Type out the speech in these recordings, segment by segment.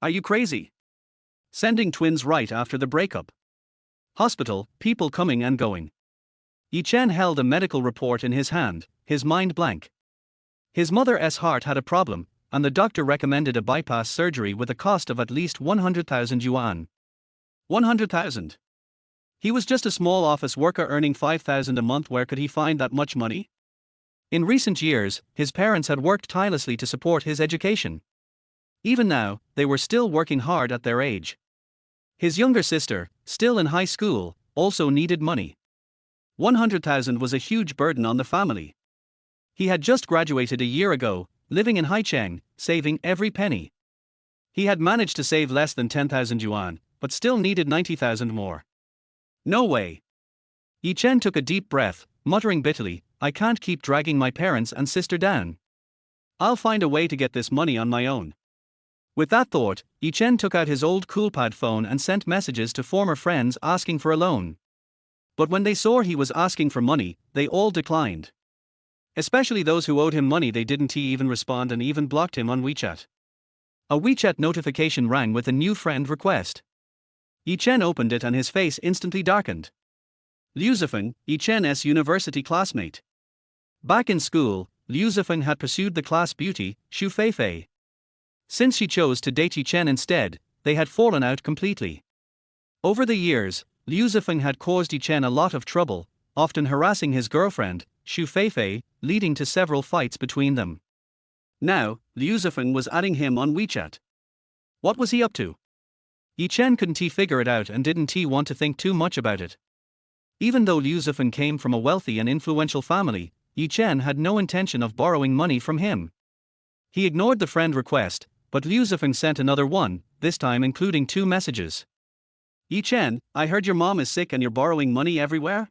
Are you crazy? Sending twins right after the breakup. Hospital, people coming and going. Chen held a medical report in his hand, his mind blank. His mother's heart had a problem, and the doctor recommended a bypass surgery with a cost of at least 100,000 yuan. 100,000. He was just a small office worker earning 5,000 a month. Where could he find that much money? In recent years, his parents had worked tirelessly to support his education. Even now, they were still working hard at their age. His younger sister, still in high school, also needed money. 100,000 was a huge burden on the family. He had just graduated a year ago, living in Haicheng, saving every penny. He had managed to save less than 10,000 yuan, but still needed 90,000 more. No way. Chen took a deep breath, muttering bitterly, I can't keep dragging my parents and sister down. I'll find a way to get this money on my own. With that thought, Chen took out his old coolpad phone and sent messages to former friends asking for a loan. But when they saw he was asking for money, they all declined. Especially those who owed him money. They didn't even respond and even blocked him on WeChat. A WeChat notification rang with a new friend request. Chen opened it and his face instantly darkened. Liu Zifeng, Chen's university classmate. Back in school, Liu Zifeng had pursued the class beauty, Xu Feifei. Since she chose to date Chen instead, they had fallen out completely. Over the years, Liu Zifeng had caused Chen a lot of trouble, often harassing his girlfriend, Xu Feifei, leading to several fights between them. Now, Liu Zifeng was adding him on WeChat. What was he up to? Chen couldn't figure it out and didn't want to think too much about it. Even though Liu Zifeng came from a wealthy and influential family, Chen had no intention of borrowing money from him. He ignored the friend request, but Liu Zifeng sent another one, this time including 2 messages. Chen, I heard your mom is sick and you're borrowing money everywhere?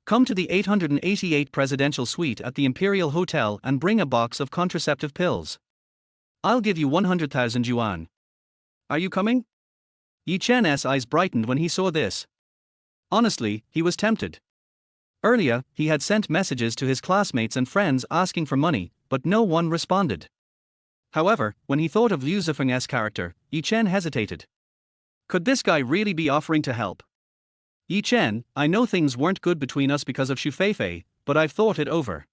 Come to the 888 presidential suite at the Imperial Hotel and bring a box of contraceptive pills. I'll give you 100,000 yuan. Are you coming? Chen's eyes brightened when he saw this. Honestly, he was tempted. Earlier, he had sent messages to his classmates and friends asking for money, but no one responded. However, when he thought of Liu Zifeng's character, Chen hesitated. Could this guy really be offering to help? Chen, I know things weren't good between us because of Xu Feifei, but I've thought it over.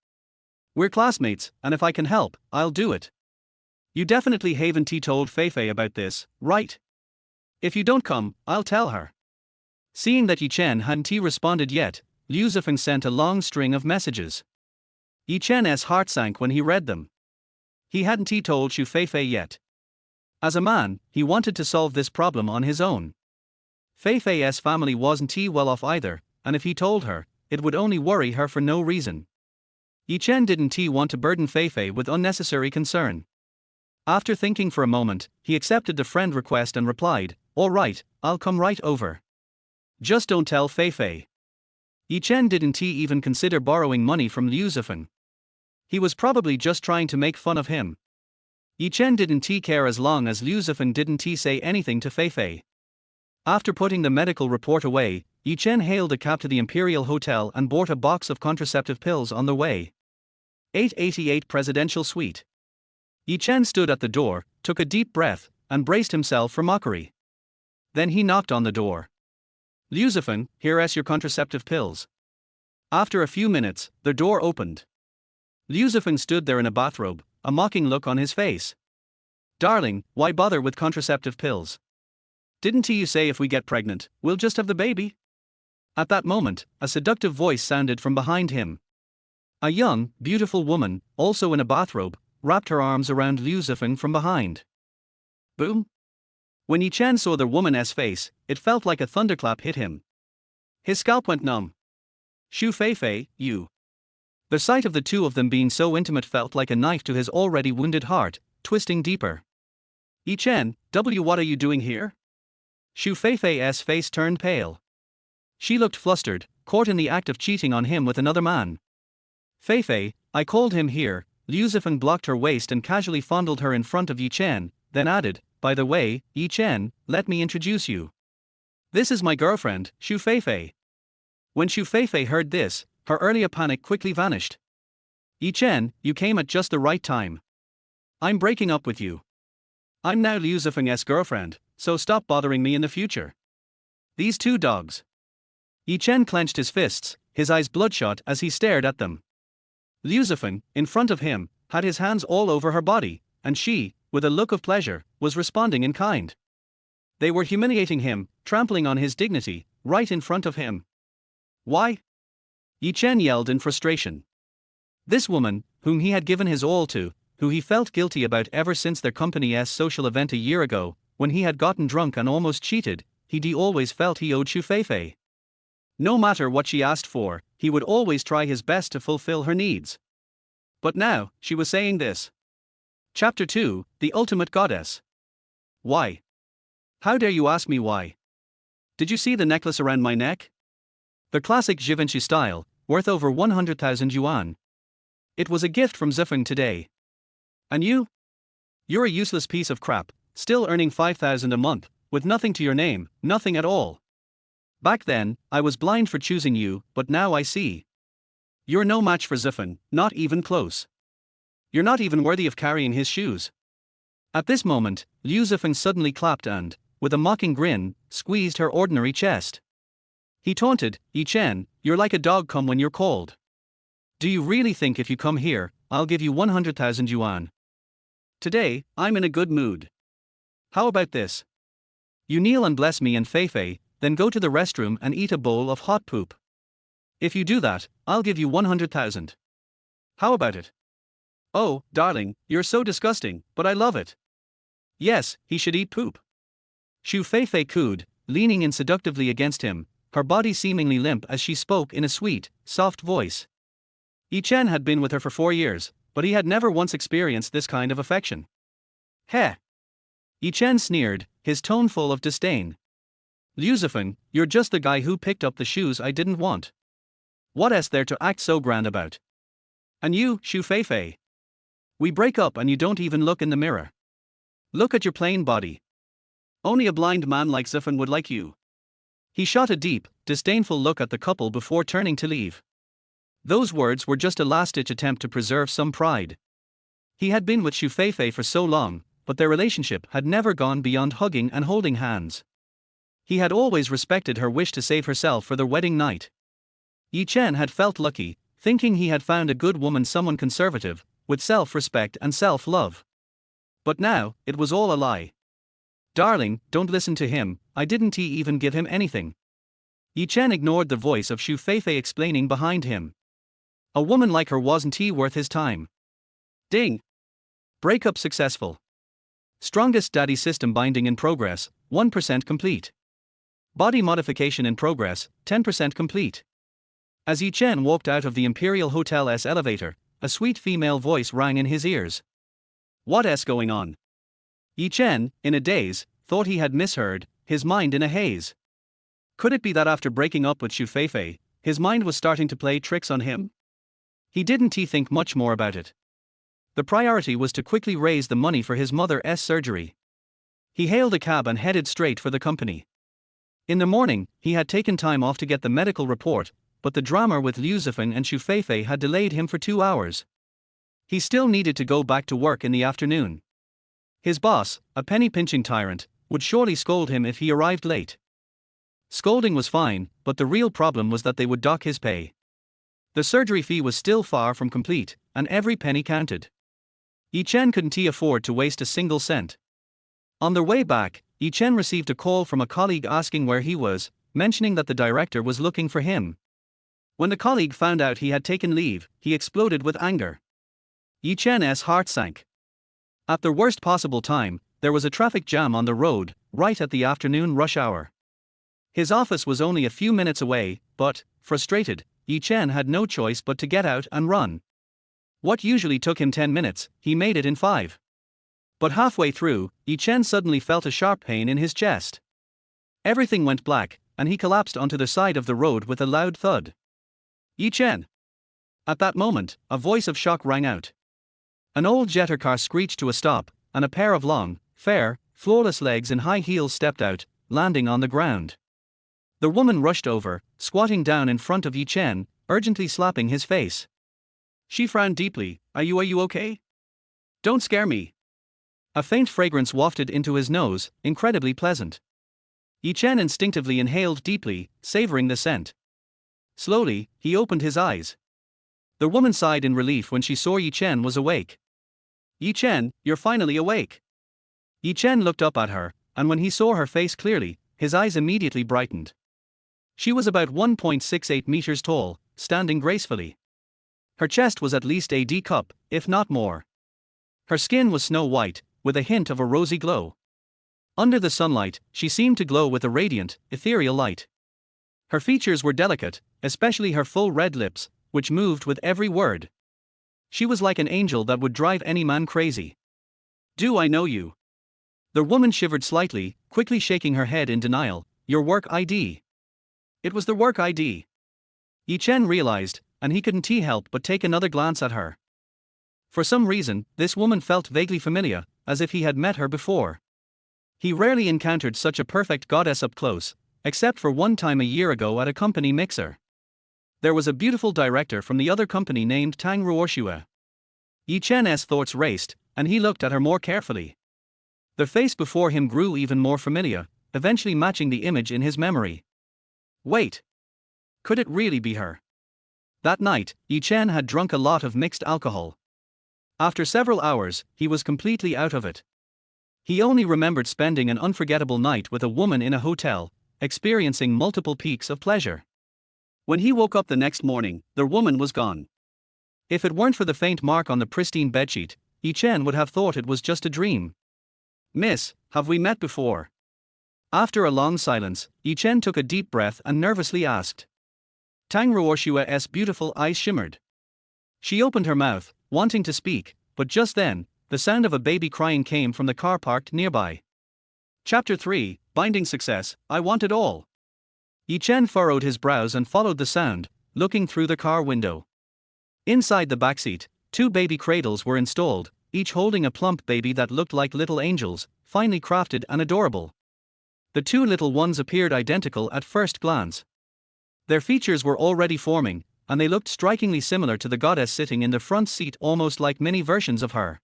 We're classmates, and if I can help, I'll do it. You definitely haven't told Feifei about this, right? If you don't come, I'll tell her. Seeing that Chen hadn't responded yet, Liu Zifeng sent a long string of messages. Chen's heart sank when he read them. He hadn't told Xu Feifei yet. As a man, he wanted to solve this problem on his own. Feifei's family wasn't well off either, and if he told her, it would only worry her for no reason. Chen didn't want to burden Feifei with unnecessary concern. After thinking for a moment, he accepted the friend request and replied, all right, I'll come right over. Just don't tell Feifei. Chen didn't even consider borrowing money from Liu Zifeng. He was probably just trying to make fun of him. Chen didn't care as long as Liu Zifeng didn't say anything to Feifei. After putting the medical report away, Chen hailed a cab to the Imperial Hotel and bought a box of contraceptive pills on the way. 888 Presidential Suite. Chen stood at the door, took a deep breath, and braced himself for mockery. Then he knocked on the door. Liu Zifeng, here's your contraceptive pills. After a few minutes, the door opened. Liu Zifeng stood there in a bathrobe, a mocking look on his face. Darling, why bother with contraceptive pills? Didn't you say if we get pregnant, we'll just have the baby? At that moment, a seductive voice sounded from behind him. A young, beautiful woman, also in a bathrobe, wrapped her arms around Liu Zifeng from behind. Boom! When Chen saw the woman's face, it felt like a thunderclap hit him. His scalp went numb. Xu Feifei, you. The sight of the two of them being so intimate felt like a knife to his already wounded heart, twisting deeper. Chen, what are you doing here? Xu Feifei's face turned pale. She looked flustered, caught in the act of cheating on him with another man. Feifei, I called him here. Liu Zifeng blocked her waist and casually fondled her in front of Chen, then added, by the way, Chen, let me introduce you. This is my girlfriend, Xu Feifei. When Xu Feifei heard this, her earlier panic quickly vanished. Chen, you came at just the right time. I'm breaking up with you. I'm now Liu Zifeng's girlfriend, so stop bothering me in the future. These two dogs. Yi Chen clenched his fists, his eyes bloodshot as he stared at them. Liu Zifeng, in front of him, had his hands all over her body, and she, with a look of pleasure, was responding in kind. They were humiliating him, trampling on his dignity, right in front of him. Why? Yi Chen yelled in frustration. This woman, whom he had given his all to, who he felt guilty about ever since their company's social event a year ago, when he had gotten drunk and almost cheated, he always felt he owed Xu Feifei. No matter what she asked for, he would always try his best to fulfill her needs. But now, she was saying this. Chapter 2, The Ultimate Goddess. Why? How dare you ask me why? Did you see the necklace around my neck? The classic Givenchy style, worth over 100,000 yuan. It was a gift from Zifeng today. And you? You're a useless piece of crap, still earning 5,000 a month, with nothing to your name, nothing at all. Back then, I was blind for choosing you, but now I see. You're no match for Zifeng, not even close. You're not even worthy of carrying his shoes. At this moment, Liu Zifeng suddenly clapped and, with a mocking grin, squeezed her ordinary chest. He taunted, Yi Chen, you're like a dog come when you're cold. Do you really think if you come here, I'll give you 100,000 yuan? Today, I'm in a good mood. How about this? You kneel and bless me and Feifei, then go to the restroom and eat a bowl of hot poop. If you do that, I'll give you 100,000. How about it? Oh, darling, you're so disgusting, but I love it. Yes, he should eat poop. Xu Feifei cooed, leaning in seductively against him, her body seemingly limp as she spoke in a sweet, soft voice. Yi Chen had been with her for 4 years, but he had never once experienced this kind of affection. Heh! Yi Chen sneered, his tone full of disdain. Liu Zifeng, you're just the guy who picked up the shoes I didn't want. What is there to act so grand about? And you, Xu Feifei? We break up and you don't even look in the mirror. Look at your plain body. Only a blind man like Zifeng would like you. He shot a deep, disdainful look at the couple before turning to leave. Those words were just a last-ditch attempt to preserve some pride. He had been with Xu Feifei for so long, but their relationship had never gone beyond hugging and holding hands. He had always respected her wish to save herself for their wedding night. Yi Chen had felt lucky, thinking he had found a good woman, someone conservative, with self-respect and self-love. But now, it was all a lie. Darling, don't listen to him, I didn't even give him anything. Yi Chen ignored the voice of Xu Feifei explaining behind him. A woman like her wasn't worth his time. Ding! Breakup successful. Strongest daddy system binding in progress, 1% complete. Body modification in progress, 10% complete. As Yi Chen walked out of the Imperial Hotel's elevator, a sweet female voice rang in his ears. What's going on? Yi Chen, in a daze, thought he had misheard, his mind in a haze. Could it be that after breaking up with Xu Feifei, his mind was starting to play tricks on him? He didn't think much more about it. The priority was to quickly raise the money for his mother's surgery. He hailed a cab and headed straight for the company. In the morning, he had taken time off to get the medical report, but the drama with Liu Zifeng and Xu Feifei had delayed him for 2 hours. He still needed to go back to work in the afternoon. His boss, a penny-pinching tyrant, would surely scold him if he arrived late. Scolding was fine, but the real problem was that they would dock his pay. The surgery fee was still far from complete, and every penny counted. Yi Chen couldn't afford to waste a single cent. On their way back, Yi Chen received a call from a colleague asking where he was, mentioning that the director was looking for him. When the colleague found out he had taken leave, he exploded with anger. Yi Chen's heart sank. At the worst possible time, there was a traffic jam on the road, right at the afternoon rush hour. His office was only a few minutes away, but, frustrated, Yi Chen had no choice but to get out and run. What usually took him 10 minutes, he made it in 5. But halfway through, Yi Chen suddenly felt a sharp pain in his chest. Everything went black, and he collapsed onto the side of the road with a loud thud. Yi Chen! At that moment, a voice of shock rang out. An old jetter car screeched to a stop, and a pair of long, fair, flawless legs in high heels stepped out, landing on the ground. The woman rushed over, squatting down in front of Yi Chen, urgently slapping his face. She frowned deeply. Are you okay? Don't scare me. A faint fragrance wafted into his nose, incredibly pleasant. Yi Chen instinctively inhaled deeply, savoring the scent. Slowly, he opened his eyes. The woman sighed in relief when she saw Yi Chen was awake. Yi Chen, you're finally awake. Yi Chen looked up at her, and when he saw her face clearly, his eyes immediately brightened. She was about 1.68 meters tall, standing gracefully. Her chest was at least a D cup, if not more. Her skin was snow white, with a hint of a rosy glow. Under the sunlight, she seemed to glow with a radiant, ethereal light. Her features were delicate, especially her full red lips, which moved with every word. She was like an angel that would drive any man crazy. Do I know you? The woman shivered slightly, quickly shaking her head in denial. Your work ID. It was the work ID. Yi Chen realized, and he couldn't help but take another glance at her. For some reason, this woman felt vaguely familiar, as if he had met her before. He rarely encountered such a perfect goddess up close, except for one time a year ago at a company mixer. There was a beautiful director from the other company named Tang Ruoxue. Yi Chen's thoughts raced, and he looked at her more carefully. The face before him grew even more familiar, eventually matching the image in his memory. Wait. Could it really be her? That night, Yi Chen had drunk a lot of mixed alcohol. After several hours, he was completely out of it. He only remembered spending an unforgettable night with a woman in a hotel, experiencing multiple peaks of pleasure. When he woke up the next morning, the woman was gone. If it weren't for the faint mark on the pristine bedsheet, Yi Chen would have thought it was just a dream. Miss, have we met before? After a long silence, Yi Chen took a deep breath and nervously asked. Tang Ruoxue's beautiful eyes shimmered. She opened her mouth, wanting to speak, but just then, the sound of a baby crying came from the car parked nearby. Chapter 3, Binding Success, I Want It All. Yi Chen furrowed his brows and followed the sound, looking through the car window. Inside the backseat, 2 baby cradles were installed, each holding a plump baby that looked like little angels, finely crafted and adorable. The 2 little ones appeared identical at first glance. Their features were already forming, and they looked strikingly similar to the goddess sitting in the front seat, almost like mini versions of her.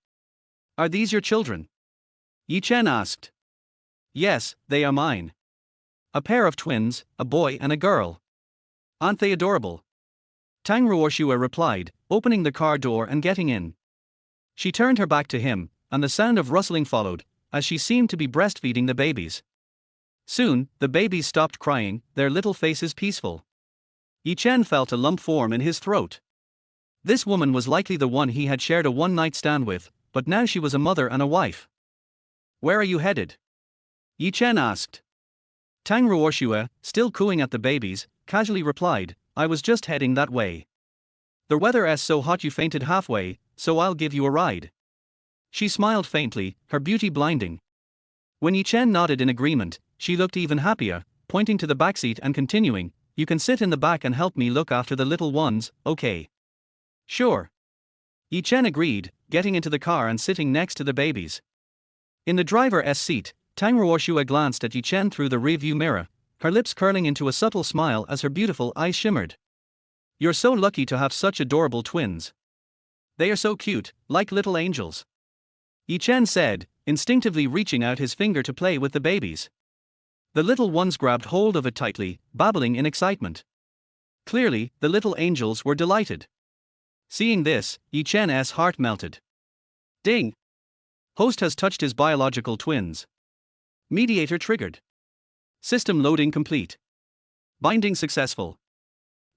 Are these your children? Yi Chen asked. Yes, they are mine. A pair of twins, a boy and a girl. Aren't they adorable? Tang Ruoxue replied, opening the car door and getting in. She turned her back to him, and the sound of rustling followed, as she seemed to be breastfeeding the babies. Soon, the babies stopped crying, their little faces peaceful. Yi Chen felt a lump form in his throat. This woman was likely the one he had shared a one-night stand with, but now she was a mother and a wife. Where are you headed? Yi Chen asked. Tang Ruoxue, still cooing at the babies, casually replied, I was just heading that way. The weather's so hot you fainted halfway, so I'll give you a ride. She smiled faintly, her beauty blinding. When Yi Chen nodded in agreement, she looked even happier, pointing to the backseat and continuing, you can sit in the back and help me look after the little ones, okay? Sure. Yi Chen agreed, getting into the car and sitting next to the babies. In the driver's seat, Tang Ruoxue glanced at Yi Chen through the rearview mirror, her lips curling into a subtle smile as her beautiful eyes shimmered. You're so lucky to have such adorable twins. They are so cute, like little angels. Yi Chen said, instinctively reaching out his finger to play with the babies. The little ones grabbed hold of it tightly, babbling in excitement. Clearly, the little angels were delighted. Seeing this, Yi Chen's heart melted. Ding! Host has touched his biological twins. Mediator triggered. System loading complete. Binding successful.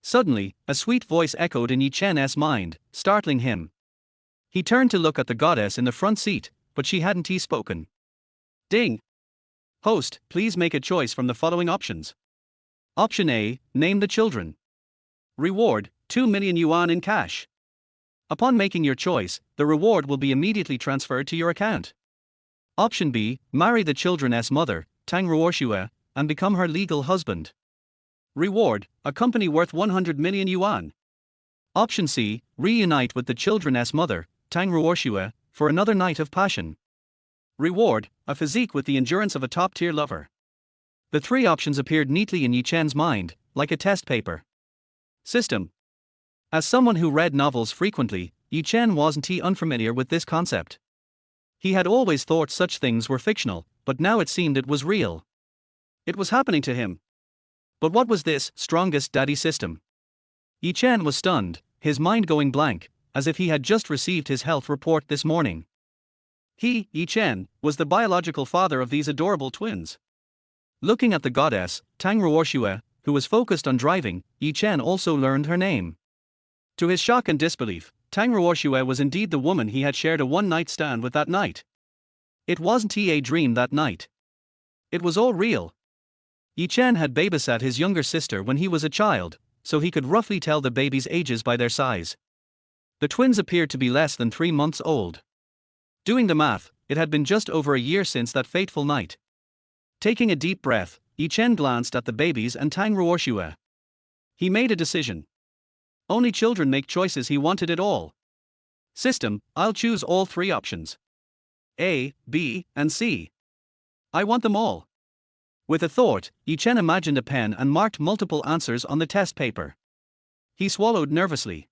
Suddenly, a sweet voice echoed in Yi Chen's mind, startling him. He turned to look at the goddess in the front seat, but she hadn't spoken. Ding! Host, please make a choice from the following options. Option A, name the children. Reward, 2 million yuan in cash. Upon making your choice, the reward will be immediately transferred to your account. Option B, marry the children's mother, Tang Ruoxue, and become her legal husband. Reward, a company worth 100 million yuan. Option C, reunite with the children's mother, Tang Ruoxue, for another night of passion. Reward, a physique with the endurance of a top-tier lover. The 3 options appeared neatly in Yi Chen's mind, like a test paper. System. As someone who read novels frequently, Yi Chen wasn't unfamiliar with this concept. He had always thought such things were fictional, but now it seemed it was real. It was happening to him. But what was this strongest daddy system? Chen was stunned, his mind going blank, as if he had just received his health report this morning. He, Chen, was the biological father of these adorable twins. Looking at the goddess, Tang Ruoxue, who was focused on driving, Chen also learned her name. To his shock and disbelief, Tang Ruoxue was indeed the woman he had shared a one-night stand with that night. It wasn't a dream that night. It was all real. Chen had babysat his younger sister when he was a child, so he could roughly tell the babies' ages by their size. The twins appeared to be less than 3 months old. Doing the math, it had been just over a year since that fateful night. Taking a deep breath, Chen glanced at the babies and Tang Ruoxue. He made a decision. Only children make choices, he wanted it all. System, I'll choose all 3 options. A, B, and C. I want them all. With a thought, Chen imagined a pen and marked multiple answers on the test paper. He swallowed nervously.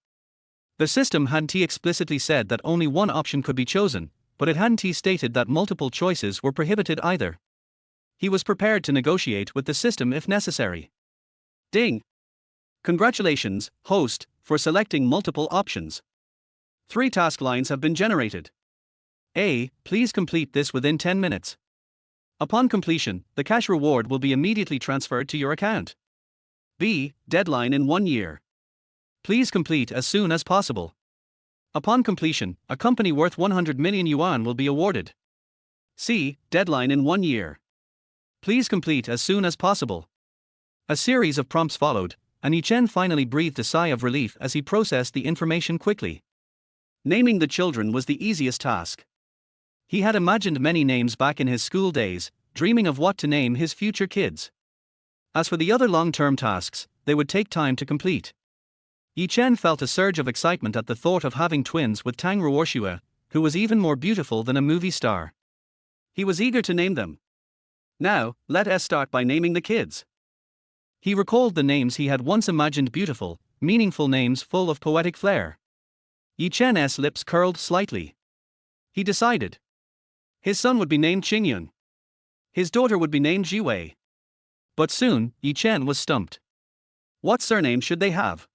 The system hadn't explicitly said that only one option could be chosen, but it hadn't stated that multiple choices were prohibited either. He was prepared to negotiate with the system if necessary. Ding! Congratulations, host, for selecting multiple options. 3 task lines have been generated. A. Please complete this within 10 minutes. Upon completion, the cash reward will be immediately transferred to your account. B. Deadline in 1 year. Please complete as soon as possible. Upon completion, a company worth 100 million yuan will be awarded. C. Deadline in 1 year. Please complete as soon as possible. A series of prompts followed, and Chen finally breathed a sigh of relief as he processed the information quickly. Naming the children was the easiest task. He had imagined many names back in his school days, dreaming of what to name his future kids. As for the other long-term tasks, they would take time to complete. Chen felt a surge of excitement at the thought of having twins with Tang Ruoxue, who was even more beautiful than a movie star. He was eager to name them. Now, let us start by naming the kids. He recalled the names he had once imagined, beautiful, meaningful names full of poetic flair. Chen's lips curled slightly. He decided. His son would be named Qingyun. His daughter would be named Jiwei. But soon, Chen was stumped. What surname should they have?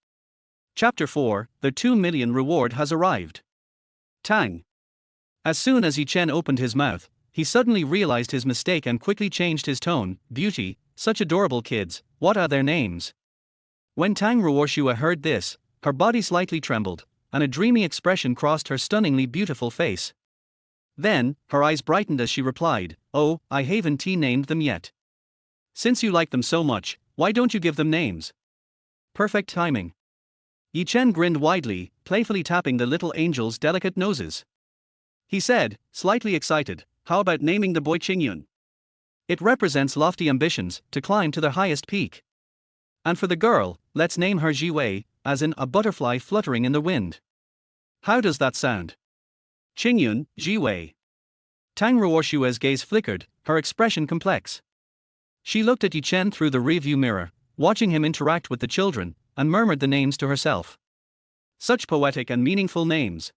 Chapter 4, The 2 million reward has arrived. Tang. As soon as Chen opened his mouth, he suddenly realized his mistake and quickly changed his tone. Beauty, such adorable kids, what are their names? When Tang Ruoxue heard this, her body slightly trembled, and a dreamy expression crossed her stunningly beautiful face. Then, her eyes brightened as she replied, Oh, I haven't named them yet. Since you like them so much, why don't you give them names? Perfect timing. Chen grinned widely, playfully tapping the little angels' delicate noses. He said, slightly excited, how about naming the boy Qingyun? It represents lofty ambitions, to climb to the highest peak. And for the girl, let's name her Jiwei, as in a butterfly fluttering in the wind. How does that sound? Qingyun, Jiwei. Tang Ruoxue's gaze flickered, her expression complex. She looked at Chen through the rearview mirror, watching him interact with the children, and murmured the names to herself. Such poetic and meaningful names.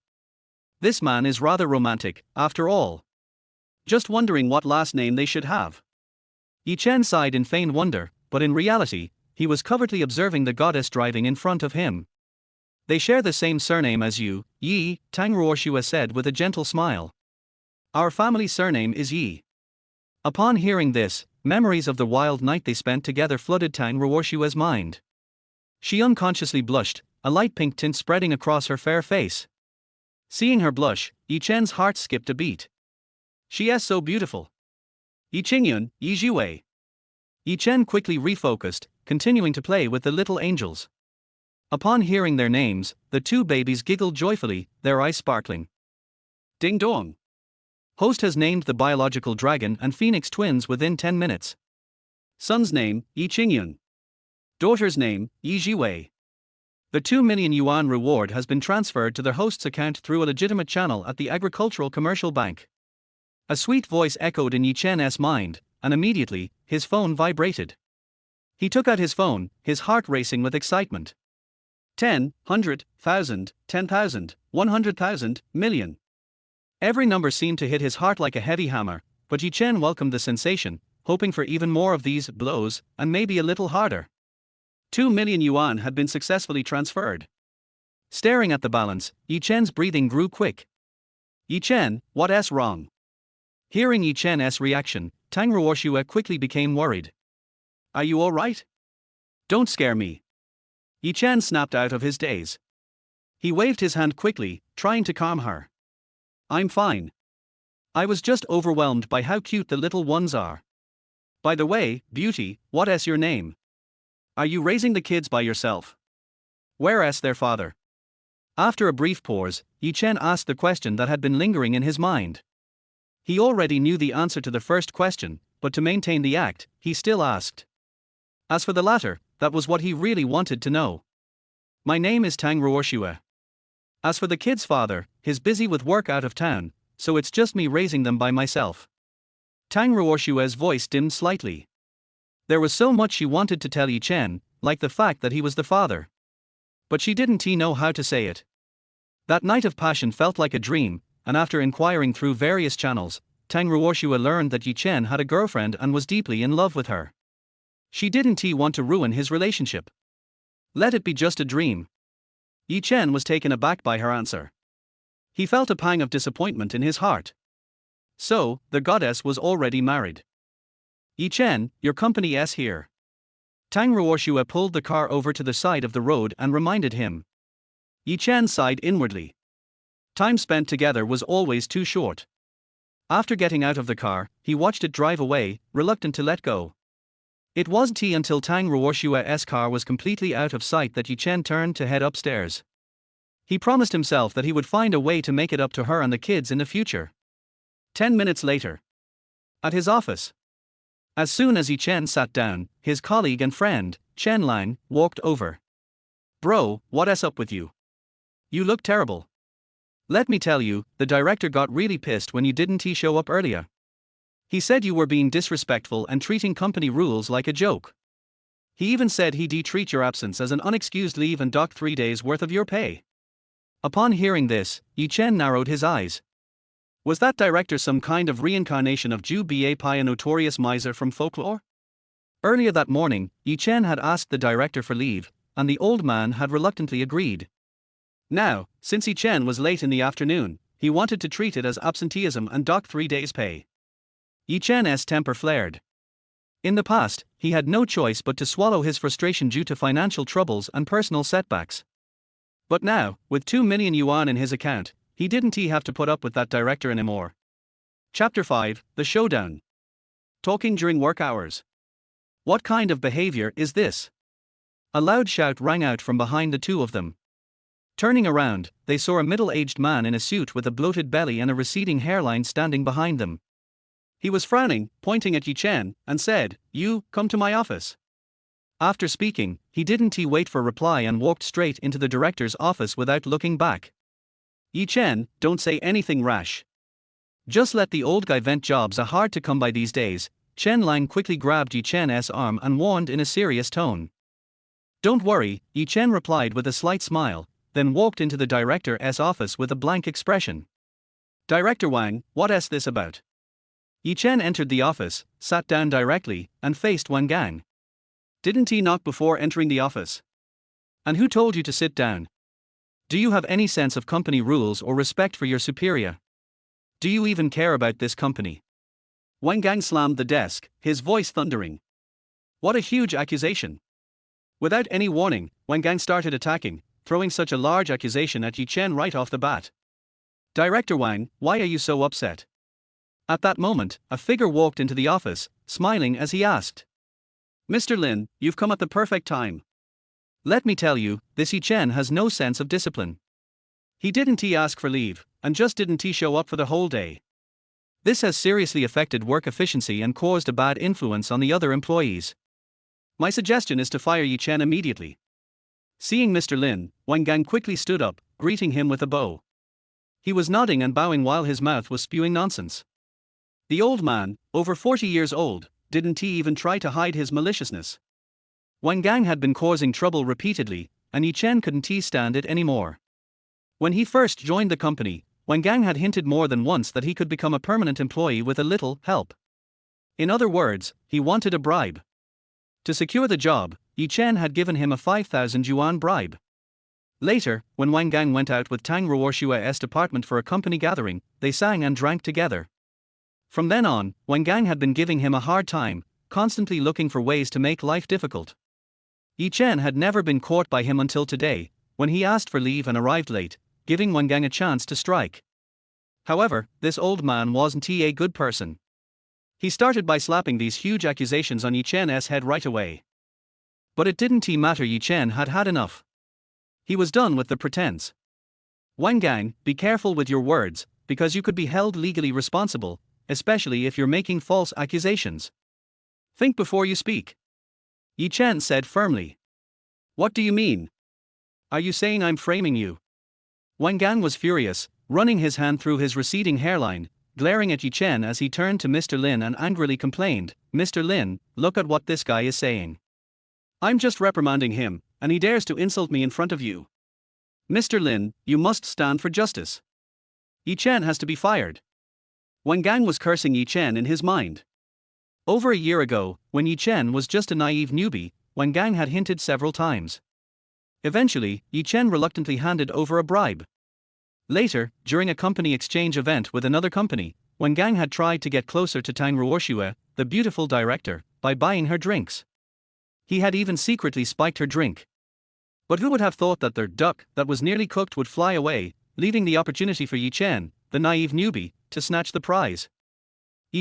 This man is rather romantic, after all. Just wondering what last name they should have. Chen sighed in feigned wonder, but in reality, he was covertly observing the goddess driving in front of him. They share the same surname as you, Yi, Tang Ruoxue said with a gentle smile. Our family surname is Yi. Upon hearing this, memories of the wild night they spent together flooded Tang Ruoxue's mind. She unconsciously blushed, a light pink tint spreading across her fair face. Seeing her blush, Chen's heart skipped a beat. She is so beautiful. Yi Qingyun, Yi Jiwei. Chen quickly refocused, continuing to play with the little angels. Upon hearing their names, the 2 babies giggled joyfully, their eyes sparkling. Ding dong. Host has named the biological dragon and phoenix twins within 10 minutes. Son's name, Yi Qingyun. Daughter's name, Yi Jiwei. The 2 million yuan reward has been transferred to the host's account through a legitimate channel at the Agricultural Commercial Bank. A sweet voice echoed in Chen's mind, and immediately, his phone vibrated. He took out his phone, his heart racing with excitement. 10, 100, 1,000, 10,000, 100,000, million. Every number seemed to hit his heart like a heavy hammer, but Yi Chen welcomed the sensation, hoping for even more of these blows, and maybe a little harder. 2 million yuan had been successfully transferred. Staring at the balance, Yi Chen's breathing grew quick. Yi Chen, what's wrong? Hearing Yi Chen's reaction, Tang Ruoxue quickly became worried. Are you alright? Don't scare me. Yi Chen snapped out of his daze. He waved his hand quickly, trying to calm her. I'm fine. I was just overwhelmed by how cute the little ones are. By the way, beauty, what's your name? Are you raising the kids by yourself? Where's their father? After a brief pause, Yi Chen asked the question that had been lingering in his mind. He already knew the answer to the first question, but to maintain the act, he still asked. As for the latter, that was what he really wanted to know. My name is Tang Ruoxue. As for the kid's father, he's busy with work out of town, so it's just me raising them by myself. Tang Ruoxue's voice dimmed slightly. There was so much she wanted to tell Yi Chen, like the fact that he was the father. But she didn't know how to say it. That night of passion felt like a dream, and after inquiring through various channels, Tang Ruoxue learned that Yi Chen had a girlfriend and was deeply in love with her. She didn't want to ruin his relationship. Let it be just a dream. Yi Chen was taken aback by her answer. He felt a pang of disappointment in his heart. So, the goddess was already married. Yi Chen, your company's here. Tang Ruoxue pulled the car over to the side of the road and reminded him. Yi Chen sighed inwardly. Time spent together was always too short. After getting out of the car, he watched it drive away, reluctant to let go. It wasn't until Tang Ruoxue's car was completely out of sight that Yi Chen turned to head upstairs. He promised himself that he would find a way to make it up to her and the kids in the future. 10 minutes later. At his office. As soon as Yi Chen sat down, his colleague and friend, Chen Lang, walked over. Bro, what's up with you? You look terrible. Let me tell you, the director got really pissed when you didn't show up earlier. He said you were being disrespectful and treating company rules like a joke. He even said he'd treat your absence as an unexcused leave and dock 3 days' worth of your pay. Upon hearing this, Yi Chen narrowed his eyes. Was that director some kind of reincarnation of Zhu Bai, a notorious miser from folklore? Earlier that morning, Yi Chen had asked the director for leave, and the old man had reluctantly agreed. Now, since Yi Chen was late in the afternoon, he wanted to treat it as absenteeism and dock 3 days' pay. Yi Chen's temper flared. In the past, he had no choice but to swallow his frustration due to financial troubles and personal setbacks. But now, with 2 million yuan in his account, he didn't have to put up with that director anymore. Chapter 5, The Showdown. Talking during work hours. What kind of behavior is this? A loud shout rang out from behind the two of them. Turning around, they saw a middle-aged man in a suit with a bloated belly and a receding hairline standing behind them. He was frowning, pointing at Yi Chen, and said, "You, come to my office." After speaking, he didn't wait for reply and walked straight into the director's office without looking back. Yi Chen, don't say anything rash. Just let the old guy vent. Jobs are hard to come by these days. Chen Lang quickly grabbed Yi Chen's arm and warned in a serious tone. Don't worry, Yi Chen replied with a slight smile, then walked into the director's office with a blank expression. Director Wang, what's this about? Yi Chen entered the office, sat down directly, and faced Wang Gang. Didn't he knock before entering the office? And who told you to sit down? Do you have any sense of company rules or respect for your superior? Do you even care about this company? Wang Gang slammed the desk, his voice thundering. What a huge accusation! Without any warning, Wang Gang started attacking, throwing such a large accusation at Yi Chen right off the bat. Director Wang, why are you so upset? At that moment, a figure walked into the office, smiling as he asked. Mr. Lin, you've come at the perfect time. Let me tell you, this Yi Chen has no sense of discipline. He didn't ask for leave, and just didn't show up for the whole day. This has seriously affected work efficiency and caused a bad influence on the other employees. My suggestion is to fire Yi Chen immediately. Seeing Mr. Lin, Wang Gang quickly stood up, greeting him with a bow. He was nodding and bowing while his mouth was spewing nonsense. The old man, over 40 years old, didn't even try to hide his maliciousness. Wang Gang had been causing trouble repeatedly, and Yi Chen couldn't stand it anymore. When he first joined the company, Wang Gang had hinted more than once that he could become a permanent employee with a little help. In other words, he wanted a bribe. To secure the job, Chen had given him a 5,000 yuan bribe. Later, when Wang Gang went out with Tang Ruoxue's department for a company gathering, they sang and drank together. From then on, Wang Gang had been giving him a hard time, constantly looking for ways to make life difficult. Chen had never been caught by him until today, when he asked for leave and arrived late, giving Wang Gang a chance to strike. However, this old man wasn't a good person. He started by slapping these huge accusations on Chen's head right away. But it didn't matter, Chen had had enough. He was done with the pretense. Wang Gang, be careful with your words, because you could be held legally responsible, especially if you're making false accusations. Think before you speak. Chen said firmly. What do you mean? Are you saying I'm framing you? Wang Gang was furious, running his hand through his receding hairline, glaring at Chen as he turned to Mr. Lin and angrily complained, Mr. Lin, look at what this guy is saying. I'm just reprimanding him, and he dares to insult me in front of you. Mr. Lin, you must stand for justice. Chen has to be fired. Wang Gang was cursing Chen in his mind. Over a year ago, when Chen was just a naive newbie, Wang Gang had hinted several times. Eventually, Chen reluctantly handed over a bribe. Later, during a company exchange event with another company, Wang Gang had tried to get closer to Tang Ruoxue, the beautiful director, by buying her drinks. He had even secretly spiked her drink. But who would have thought that their duck that was nearly cooked would fly away, leaving the opportunity for Chen, the naive newbie, to snatch the prize?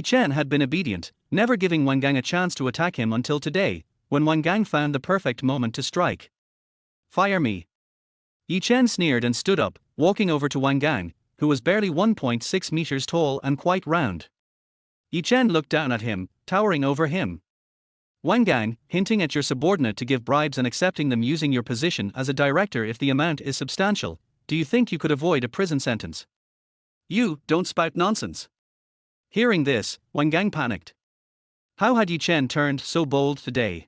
Chen had been obedient, never giving Wang Gang a chance to attack him until today, when Wang Gang found the perfect moment to strike. Fire me. Chen sneered and stood up, walking over to Wang Gang, who was barely 1.6 meters tall and quite round. Chen looked down at him, towering over him. Wang Gang, hinting at your subordinate to give bribes and accepting them using your position as a director if the amount is substantial, do you think you could avoid a prison sentence? You don't spout nonsense. Hearing this, Wang Gang panicked. How had Chen turned so bold today?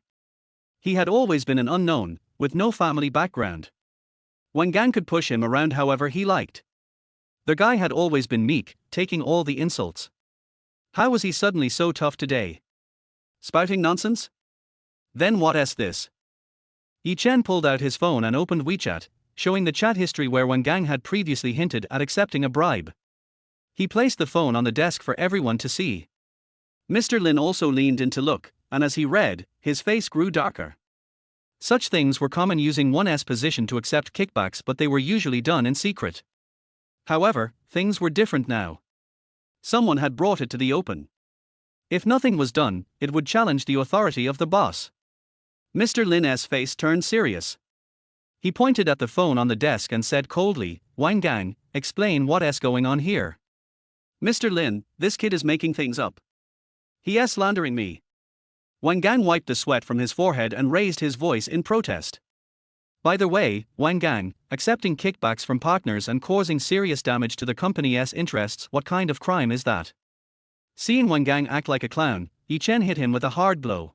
He had always been an unknown, with no family background. Wang Gang could push him around however he liked. The guy had always been meek, taking all the insults. How was he suddenly so tough today? Spouting nonsense? Then what's this? Chen pulled out his phone and opened WeChat, showing the chat history where Wang Gang had previously hinted at accepting a bribe. He placed the phone on the desk for everyone to see. Mr. Lin also leaned in to look, and as he read, his face grew darker. Such things were common using one's position to accept kickbacks, but they were usually done in secret. However, things were different now. Someone had brought it to the open. If nothing was done, it would challenge the authority of the boss. Mr. Lin's face turned serious. He pointed at the phone on the desk and said coldly, Wang Gang, explain what's going on here. Mr. Lin, this kid is making things up. He's slandering me. Wang Gang wiped the sweat from his forehead and raised his voice in protest. By the way, Wang Gang, accepting kickbacks from partners and causing serious damage to the company's interests, what kind of crime is that? Seeing Wang Gang act like a clown, Chen hit him with a hard blow.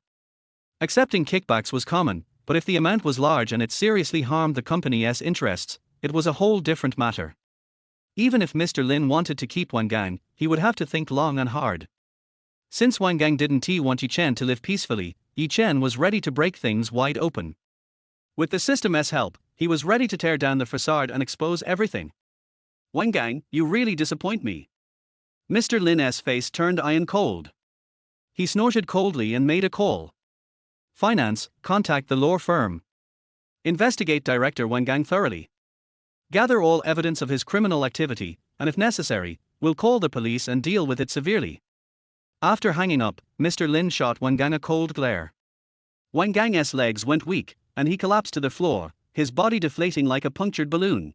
Accepting kickbacks was common, but if the amount was large and it seriously harmed the company's interests, it was a whole different matter. Even if Mr. Lin wanted to keep Wang Gang, he would have to think long and hard. Since Wang Gang didn't want Chen to live peacefully, Chen was ready to break things wide open. With the system's help, he was ready to tear down the facade and expose everything. Wang Gang, you really disappoint me. Mr. Lin's face turned iron cold. He snorted coldly and made a call. Finance, contact the law firm. Investigate Director Wang Gang thoroughly. Gather all evidence of his criminal activity, and if necessary, we'll call the police and deal with it severely. After hanging up, Mr. Lin shot Wang Gang a cold glare. Wang Gang's legs went weak, and he collapsed to the floor, his body deflating like a punctured balloon.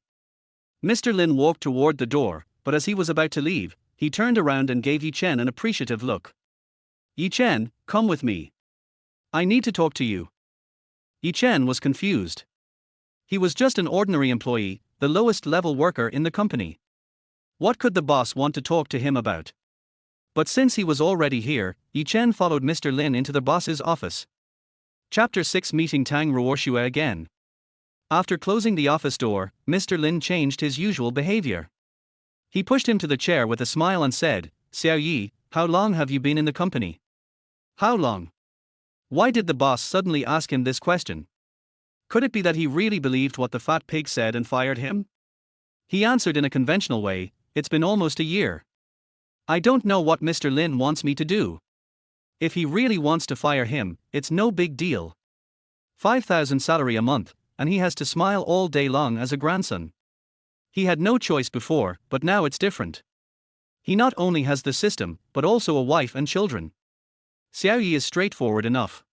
Mr. Lin walked toward the door, but as he was about to leave, he turned around and gave Chen an appreciative look. Chen, come with me. I need to talk to you. Chen was confused. He was just an ordinary employee, the lowest level worker in the company. What could the boss want to talk to him about? But since he was already here, Chen followed Mr. Lin into the boss's office. Chapter 6 Meeting Tang Ruoxue again. After closing the office door, Mr. Lin changed his usual behavior. He pushed him to the chair with a smile and said, "Xiao Yi, how long have you been in the company?" "How long?" Why did the boss suddenly ask him this question? Could it be that he really believed what the fat pig said and fired him? He answered in a conventional way, "It's been almost a year. I don't know what Mr. Lin wants me to do. If he really wants to fire him, it's no big deal. 5,000 salary a month, and he has to smile all day long as a grandson. He had no choice before, but now it's different. He not only has the system, but also a wife and children. Xiao Yi is straightforward enough.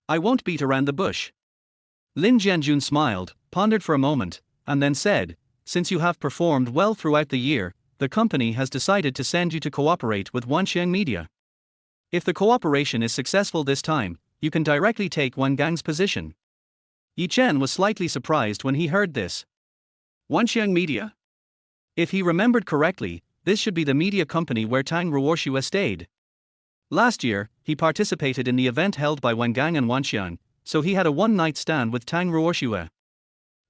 I won't beat around the bush." Lin Jianjun smiled, pondered for a moment, and then said, "Since you have performed well throughout the year, the company has decided to send you to cooperate with Wanxiang Media. If the cooperation is successful this time, you can directly take Wangang's position." Yi Chen was slightly surprised when he heard this. Wanxiang Media? If he remembered correctly, this should be the media company where Tang Ruoxue stayed. Last year, he participated in the event held by Wangang and Wanxiang, so he had a one-night stand with Tang Ruoxue.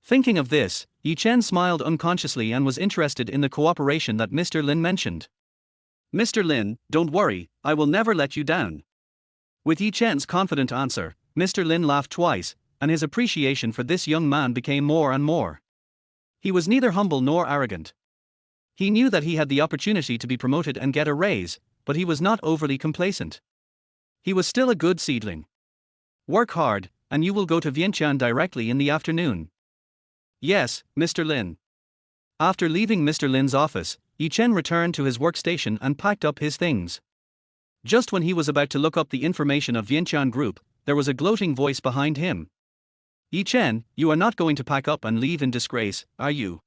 Thinking of this, Yi Chen smiled unconsciously and was interested in the cooperation that Mr. Lin mentioned. "Mr. Lin, don't worry, I will never let you down." With Yi Chen's confident answer, Mr. Lin laughed twice, and his appreciation for this young man became more and more. He was neither humble nor arrogant. He knew that he had the opportunity to be promoted and get a raise, but he was not overly complacent. He was still a good seedling. "Work hard, and you will go to Vientiane directly in the afternoon." "Yes, Mr. Lin." After leaving Mr. Lin's office, Yi Chen returned to his workstation and packed up his things. Just when he was about to look up the information of Vientiane Group, there was a gloating voice behind him. "Yi Chen, you are not going to pack up and leave in disgrace, are you?"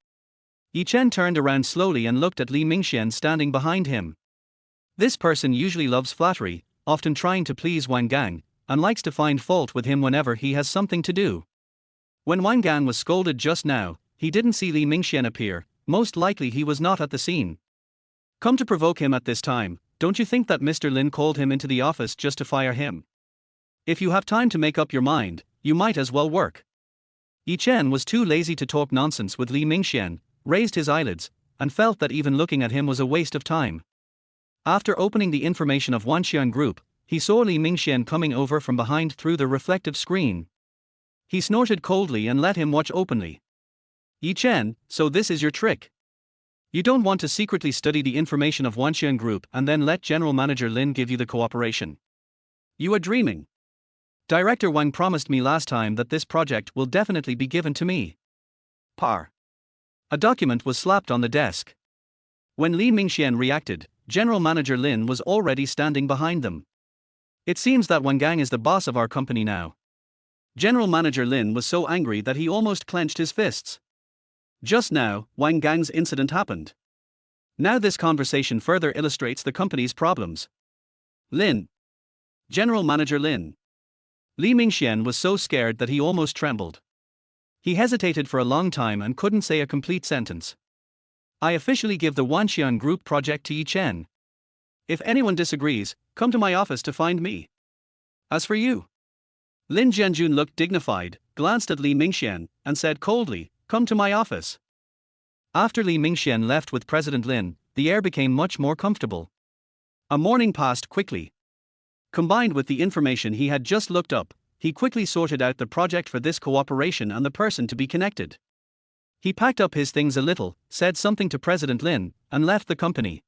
Yi Chen turned around slowly and looked at Li Mingxian standing behind him. This person usually loves flattery, often trying to please Wang Gang, and likes to find fault with him whenever he has something to do. When Wang Gang was scolded just now, he didn't see Li Mingxian appear, most likely he was not at the scene. Come to provoke him at this time, don't you think that Mr. Lin called him into the office just to fire him? If you have time to make up your mind, you might as well work. Yi Chen was too lazy to talk nonsense with Li Mingxian, raised his eyelids, and felt that even looking at him was a waste of time. After opening the information of Wanxiang Group, he saw Li Mingxian coming over from behind through the reflective screen. He snorted coldly and let him watch openly. "Yi Chen, so this is your trick? You don't want to secretly study the information of Wanxiang Group and then let General Manager Lin give you the cooperation? You are dreaming. Director Wang promised me last time that this project will definitely be given to me." Par. A document was slapped on the desk. When Li Mingxian reacted, General Manager Lin was already standing behind them. "It seems that Wang Gang is the boss of our company now." General Manager Lin was so angry that he almost clenched his fists. Just now, Wang Gang's incident happened. Now this conversation further illustrates the company's problems. Lin. General Manager Lin. Li Mingxian was so scared that he almost trembled. He hesitated for a long time and couldn't say a complete sentence. "I officially give the Wanxiang Group project to Yi Chen. If anyone disagrees, come to my office to find me. As for you." Lin Jianjun looked dignified, glanced at Li Mingxian, and said coldly, "Come to my office." After Li Mingxian left with President Lin, the air became much more comfortable. A morning passed quickly. Combined with the information he had just looked up, he quickly sorted out the project for this cooperation and the person to be connected. He packed up his things a little, said something to President Lin, and left the company.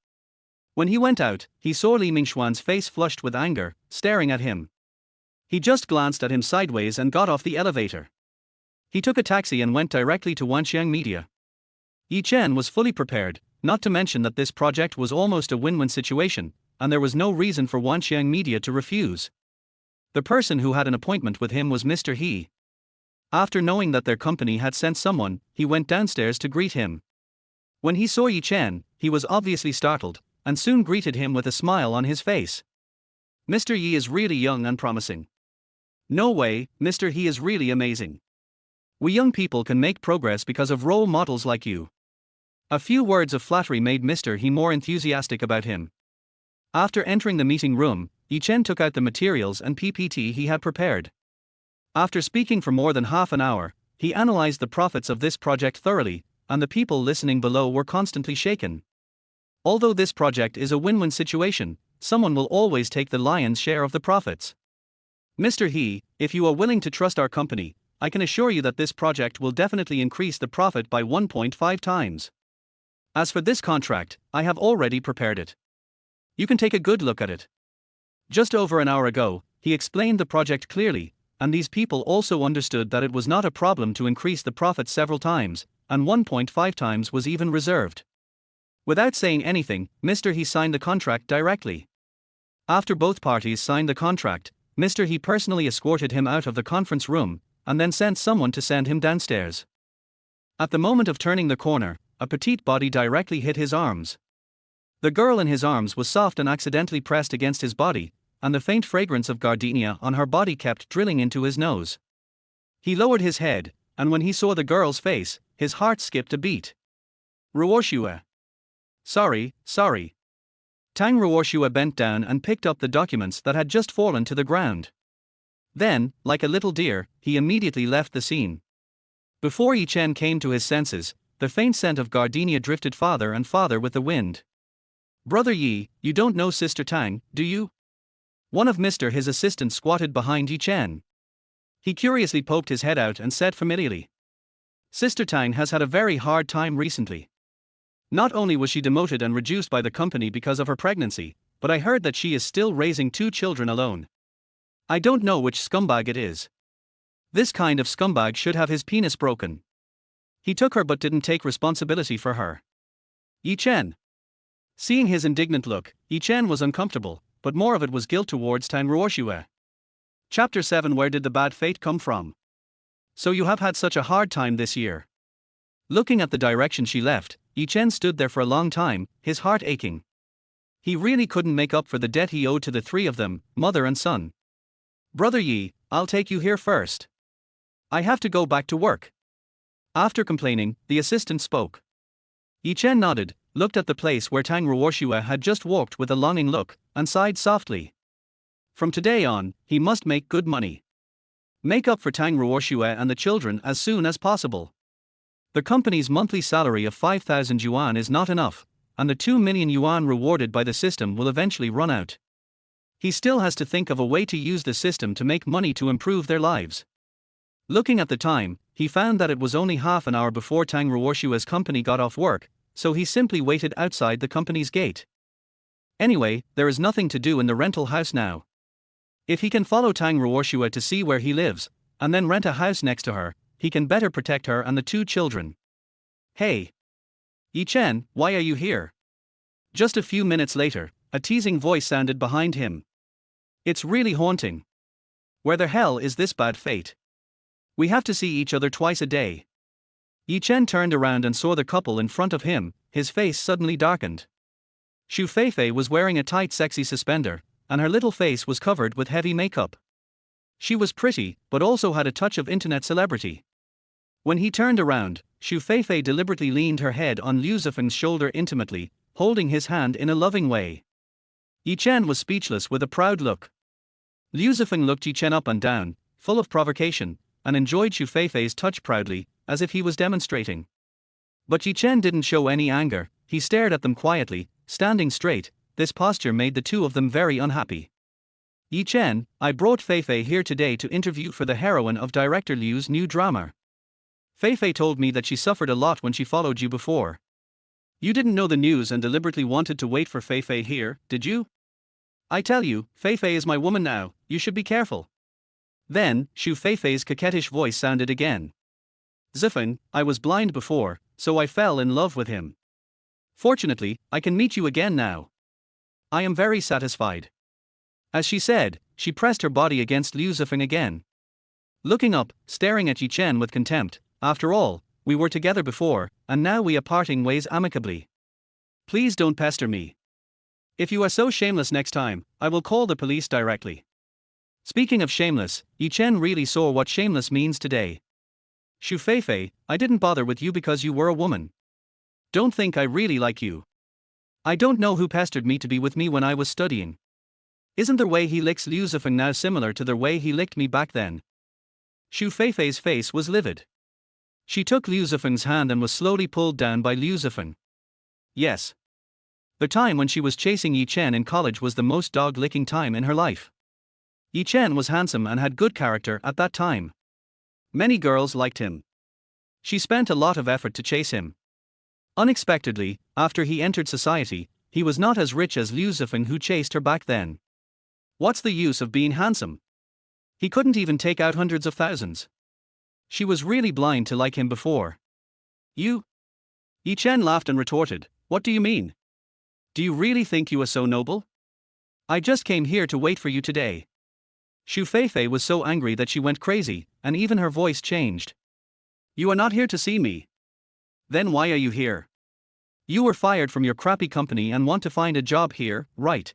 When he went out, he saw Li Mingxuan's face flushed with anger, staring at him. He just glanced at him sideways and got off the elevator. He took a taxi and went directly to Wanxiang Media. Yi Chen was fully prepared, not to mention that this project was almost a win-win situation, and there was no reason for Wanxiang Media to refuse. The person who had an appointment with him was Mr. He. After knowing that their company had sent someone, he went downstairs to greet him. When he saw Yi Chen, he was obviously startled, and soon greeted him with a smile on his face. "Mr. Yi is really young and promising." "No way, Mr. He is really amazing. We young people can make progress because of role models like you." A few words of flattery made Mr. He more enthusiastic about him. After entering the meeting room, Yi Chen took out the materials and PPT he had prepared. After speaking for more than half an hour, he analyzed the profits of this project thoroughly, and the people listening below were constantly shaken. Although this project is a win-win situation, someone will always take the lion's share of the profits. Mr. He, if you are willing to trust our company, I can assure you that this project will definitely increase the profit by 1.5 times. As for this contract, I have already prepared it. You can take a good look at it. Just over an hour ago, he explained the project clearly, and these people also understood that it was not a problem to increase the profit several times, and 1.5 times was even reserved. Without saying anything, Mr. He signed the contract directly. After both parties signed the contract, Mr. He personally escorted him out of the conference room, and then sent someone to send him downstairs. At the moment of turning the corner, a petite body directly hit his arms. The girl in his arms was soft and accidentally pressed against his body, and the faint fragrance of gardenia on her body kept drilling into his nose. He lowered his head, and when he saw the girl's face, his heart skipped a beat. Ruoxue. Sorry. Tang Ruoxue bent down and picked up the documents that had just fallen to the ground. Then, like a little deer, he immediately left the scene. Before Chen came to his senses, the faint scent of gardenia drifted farther and farther with the wind. Brother Yi, you don't know Sister Tang, do you? One of Mr. His assistants squatted behind Chen. He curiously poked his head out and said familiarly. Sister Tang has had a very hard time recently. Not only was she demoted and reduced by the company because of her pregnancy, but I heard that she is still raising 2 children alone. I don't know which scumbag it is. This kind of scumbag should have his penis broken. He took her but didn't take responsibility for her. Chen. Seeing his indignant look, Chen was uncomfortable, but more of it was guilt towards Tang Ruoxue. Chapter 7. Where did the bad fate come from? So you have had such a hard time this year. Looking at the direction she left, Chen stood there for a long time, his heart aching. He really couldn't make up for the debt he owed to the 3 of them, mother and son. Brother Yi, I'll take you here first. I have to go back to work. After complaining, the assistant spoke. Chen nodded, looked at the place where Tang Ruoxue had just walked with a longing look, and sighed softly. From today on, he must make good money. Make up for Tang Ruoxue and the children as soon as possible. The company's monthly salary of 5,000 yuan is not enough, and the 2 million yuan rewarded by the system will eventually run out. He still has to think of a way to use the system to make money to improve their lives. Looking at the time, he found that it was only half an hour before Tang Ruoxue's company got off work, so he simply waited outside the company's gate. Anyway, there is nothing to do in the rental house now. If he can follow Tang Ruoxue to see where he lives, and then rent a house next to her, he can better protect her and the 2 children. Hey! Chen, why are you here? Just a few minutes later, a teasing voice sounded behind him. It's really haunting. Where the hell is this bad fate? We have to see each other twice a day. Chen turned around and saw the couple in front of him, his face suddenly darkened. Xu Feifei was wearing a tight sexy suspender, and her little face was covered with heavy makeup. She was pretty, but also had a touch of internet celebrity. When he turned around, Xu Feifei deliberately leaned her head on Liu Zifeng's shoulder intimately, holding his hand in a loving way. Chen was speechless with a proud look. Liu Zifeng looked Chen up and down, full of provocation, and enjoyed Xu Feifei's touch proudly, as if he was demonstrating. But Chen didn't show any anger, he stared at them quietly, standing straight. This posture made the 2 of them very unhappy. Chen, I brought Feifei here today to interview for the heroine of director Liu's new drama. Feifei told me that she suffered a lot when she followed you before. You didn't know the news and deliberately wanted to wait for Feifei here, did you? I tell you, Feifei is my woman now, you should be careful. Then, Xu Feifei's coquettish voice sounded again. Zifeng, I was blind before, so I fell in love with him. Fortunately, I can meet you again now. I am very satisfied. As she said, she pressed her body against Liu Zifeng again. Looking up, staring at Chen with contempt, after all, we were together before, and now we are parting ways amicably. Please don't pester me. If you are so shameless next time, I will call the police directly. Speaking of shameless, Chen really saw what shameless means today. Xu Feifei, I didn't bother with you because you were a woman. Don't think I really like you. I don't know who pestered me to be with me when I was studying. Isn't the way he licks Liu Zifeng now similar to the way he licked me back then? Xu Feifei's face was livid. She took Liu Zifeng's hand and was slowly pulled down by Liu Zifeng. Yes. The time when she was chasing Yi Chen in college was the most dog-licking time in her life. Yi Chen was handsome and had good character at that time. Many girls liked him. She spent a lot of effort to chase him. Unexpectedly, after he entered society, he was not as rich as Liu Zifeng, who chased her back then. What's the use of being handsome? He couldn't even take out hundreds of thousands. She was really blind to like him before. You? Yi Chen laughed and retorted, "What do you mean? Do you really think you are so noble? I just came here to wait for you today." Xu Feifei was so angry that she went crazy, and even her voice changed. "You are not here to see me. Then why are you here? You were fired from your crappy company and want to find a job here, right?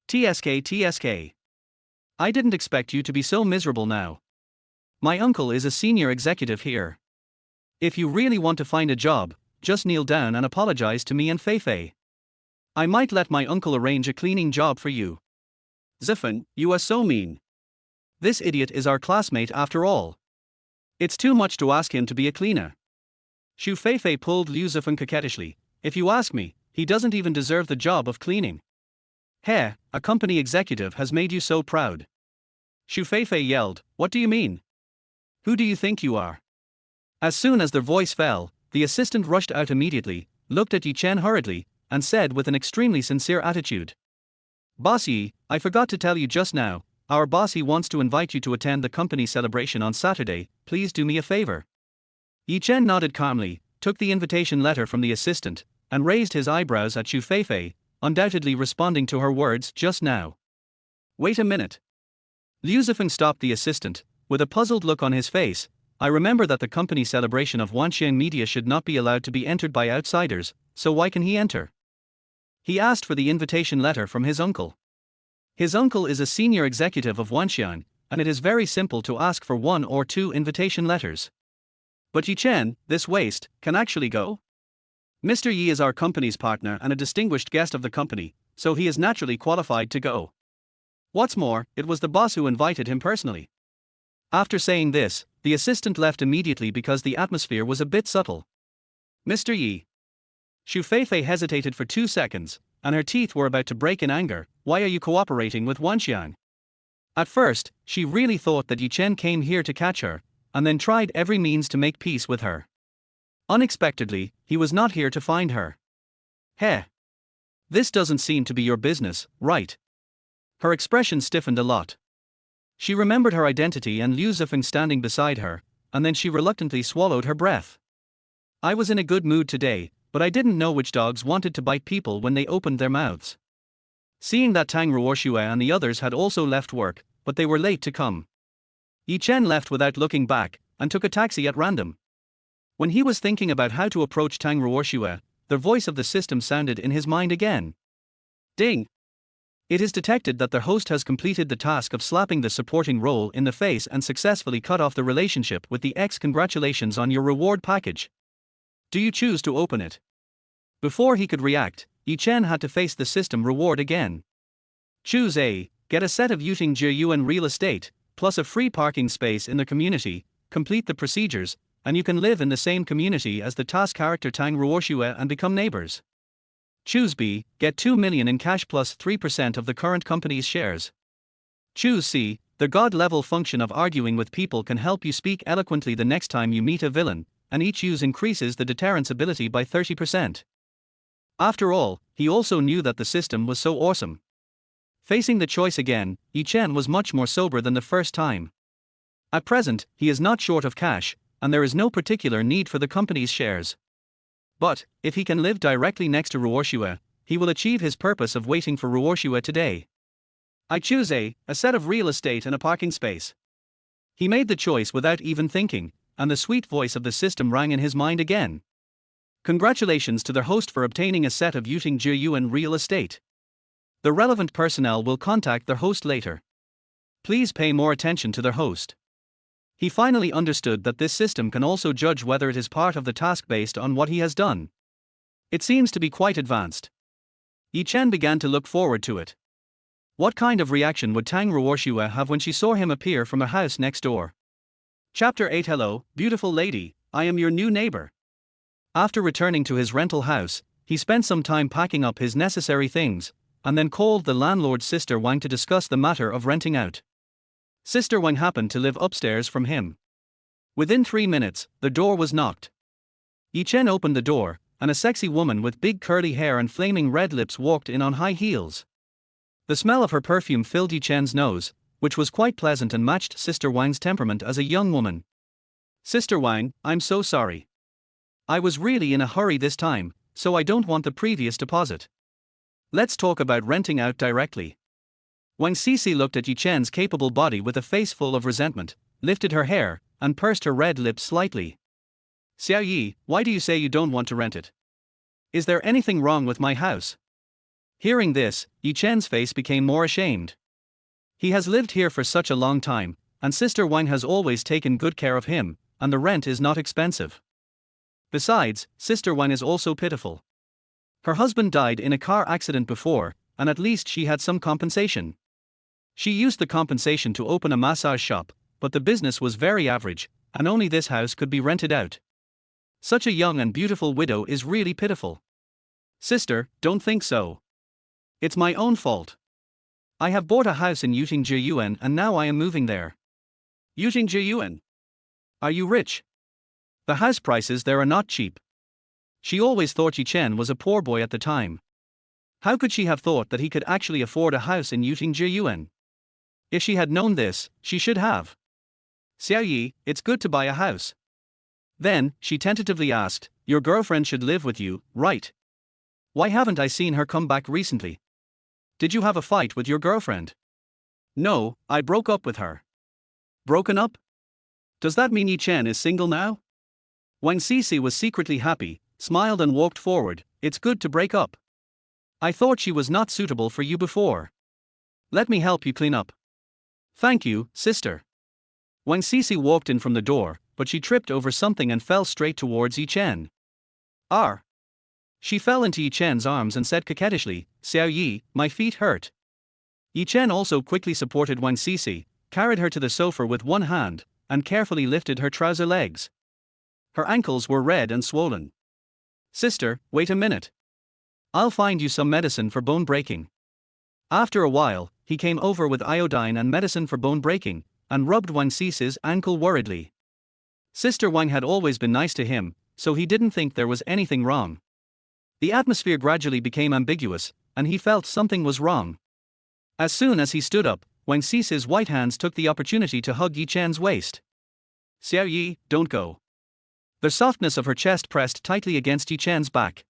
TSK. I didn't expect you to be so miserable now. My uncle is a senior executive here. If you really want to find a job, just kneel down and apologize to me and Feifei. I might let my uncle arrange a cleaning job for you." "Zifeng, you are so mean. This idiot is our classmate after all. It's too much to ask him to be a cleaner." Xu Feifei pulled Liu Zifeng coquettishly. "If you ask me, he doesn't even deserve the job of cleaning. Heh, a company executive has made you so proud." Xu Feifei yelled, "What do you mean? Who do you think you are?" As soon as their voice fell, the assistant rushed out immediately, looked at Yi Chen hurriedly, and said with an extremely sincere attitude, "Boss Yi, I forgot to tell you just now, our boss Yi wants to invite you to attend the company celebration on Saturday, please do me a favor." Yi Chen nodded calmly, took the invitation letter from the assistant, and raised his eyebrows at Xu Feifei, undoubtedly responding to her words just now. "Wait a minute." Liu Zifeng stopped the assistant, with a puzzled look on his face. "I remember that the company celebration of Wanxiang media should not be allowed to be entered by outsiders, so why can he enter?" He asked for the invitation letter from his uncle. His uncle is a senior executive of Wanxiang, and it is very simple to ask for 1 or 2 invitation letters. But Yi Chen, this waste, can actually go? Mr. Yi is our company's partner and a distinguished guest of the company, so he is naturally qualified to go. What's more, it was the boss who invited him personally. After saying this, the assistant left immediately because the atmosphere was a bit subtle. "Mr. Yi." Xu Feifei hesitated for 2 seconds, and her teeth were about to break in anger. "Why are you cooperating with Wanxiang?" At first, she really thought that Yi Chen came here to catch her, and then tried every means to make peace with her. Unexpectedly, he was not here to find her. "Heh. This doesn't seem to be your business, right?" Her expression stiffened a lot. She remembered her identity and Liu Zifeng standing beside her, and then she reluctantly swallowed her breath. "I was in a good mood today, but I didn't know which dogs wanted to bite people when they opened their mouths." Seeing that Tang Ruoxue and the others had also left work, but they were late to come. Yi Chen left without looking back, and took a taxi at random. When he was thinking about how to approach Tang Ruoxue, the voice of the system sounded in his mind again. Ding! It is detected that the host has completed the task of slapping the supporting role in the face and successfully cut off the relationship with the ex. Congratulations on your reward package. Do you choose to open it? Before he could react, Yi Chen had to face the system reward again. Choose A. Get a set of yuan real estate, plus a free parking space in the community, complete the procedures, and you can live in the same community as the task character Tang Ruoxue and become neighbors. Choose B. Get 2 million in cash plus 3% of the current company's shares. Choose C. The god-level function of arguing with people can help you speak eloquently the next time you meet a villain, and each use increases the deterrence ability by 30%. After all, he also knew that the system was so awesome. Facing the choice again, Yi Chen was much more sober than the first time. At present, he is not short of cash, and there is no particular need for the company's shares. But, if he can live directly next to Ruoxue, he will achieve his purpose of waiting for Ruoxue today. I choose A. Set of real estate and a parking space. He made the choice without even thinking, and the sweet voice of the system rang in his mind again. Congratulations to their host for obtaining a set of yuan real estate. The relevant personnel will contact their host later. Please pay more attention to their host. He finally understood that this system can also judge whether it is part of the task based on what he has done. It seems to be quite advanced. Yi Chen began to look forward to it. What kind of reaction would Tang Ruoxue have when she saw him appear from a house next door? Chapter 8. Hello, beautiful lady, I am your new neighbor. After returning to his rental house, he spent some time packing up his necessary things, and then called the landlord's sister Wang to discuss the matter of renting out. Sister Wang happened to live upstairs from him. Within 3 minutes, the door was knocked. Chen opened the door, and a sexy woman with big curly hair and flaming red lips walked in on high heels. The smell of her perfume filled Chen's nose, which was quite pleasant and matched Sister Wang's temperament as a young woman. Sister Wang, I'm so sorry. I was really in a hurry this time, so I don't want the previous deposit. Let's talk about renting out directly. Wang Sisi looked at Chen's capable body with a face full of resentment, lifted her hair, and pursed her red lips slightly. Xiao Yi, why do you say you don't want to rent it? Is there anything wrong with my house? Hearing this, Chen's face became more ashamed. He has lived here for such a long time, and Sister Wang has always taken good care of him, and the rent is not expensive. Besides, Sister Wang is also pitiful. Her husband died in a car accident before, and at least she had some compensation. She used the compensation to open a massage shop, but the business was very average, and only this house could be rented out. Such a young and beautiful widow is really pitiful. Sister, don't think so. It's my own fault. I have bought a house in Yuan and now I am moving there. Yuan? Are you rich? The house prices there are not cheap. She always thought Chen was a poor boy at the time. How could she have thought that he could actually afford a house in Yuan? If she had known this, she should have. Xiao Yi, it's good to buy a house. Then, she tentatively asked, your girlfriend should live with you, right? Why haven't I seen her come back recently? Did you have a fight with your girlfriend? No, I broke up with her. Broken up? Does that mean Chen is single now? Wang Sisi was secretly happy, smiled and walked forward. It's good to break up. I thought she was not suitable for you before. Let me help you clean up. Thank you, sister. Wang Sisi walked in from the door, but she tripped over something and fell straight towards Chen. R. She fell into Chen's arms and said coquettishly, Xiao Yi, my feet hurt. Chen also quickly supported Wang Sisi, carried her to the sofa with one hand, and carefully lifted her trouser legs. Her ankles were red and swollen. Sister, wait a minute. I'll find you some medicine for bone breaking. After a while, he came over with iodine and medicine for bone breaking, and rubbed Wang Sisi's ankle worriedly. Sister Wang had always been nice to him, so he didn't think there was anything wrong. The atmosphere gradually became ambiguous, and he felt something was wrong. As soon as he stood up, Wang Sisi's white hands took the opportunity to hug Chen's waist. Xiao Yi, don't go. The softness of her chest pressed tightly against Chen's back.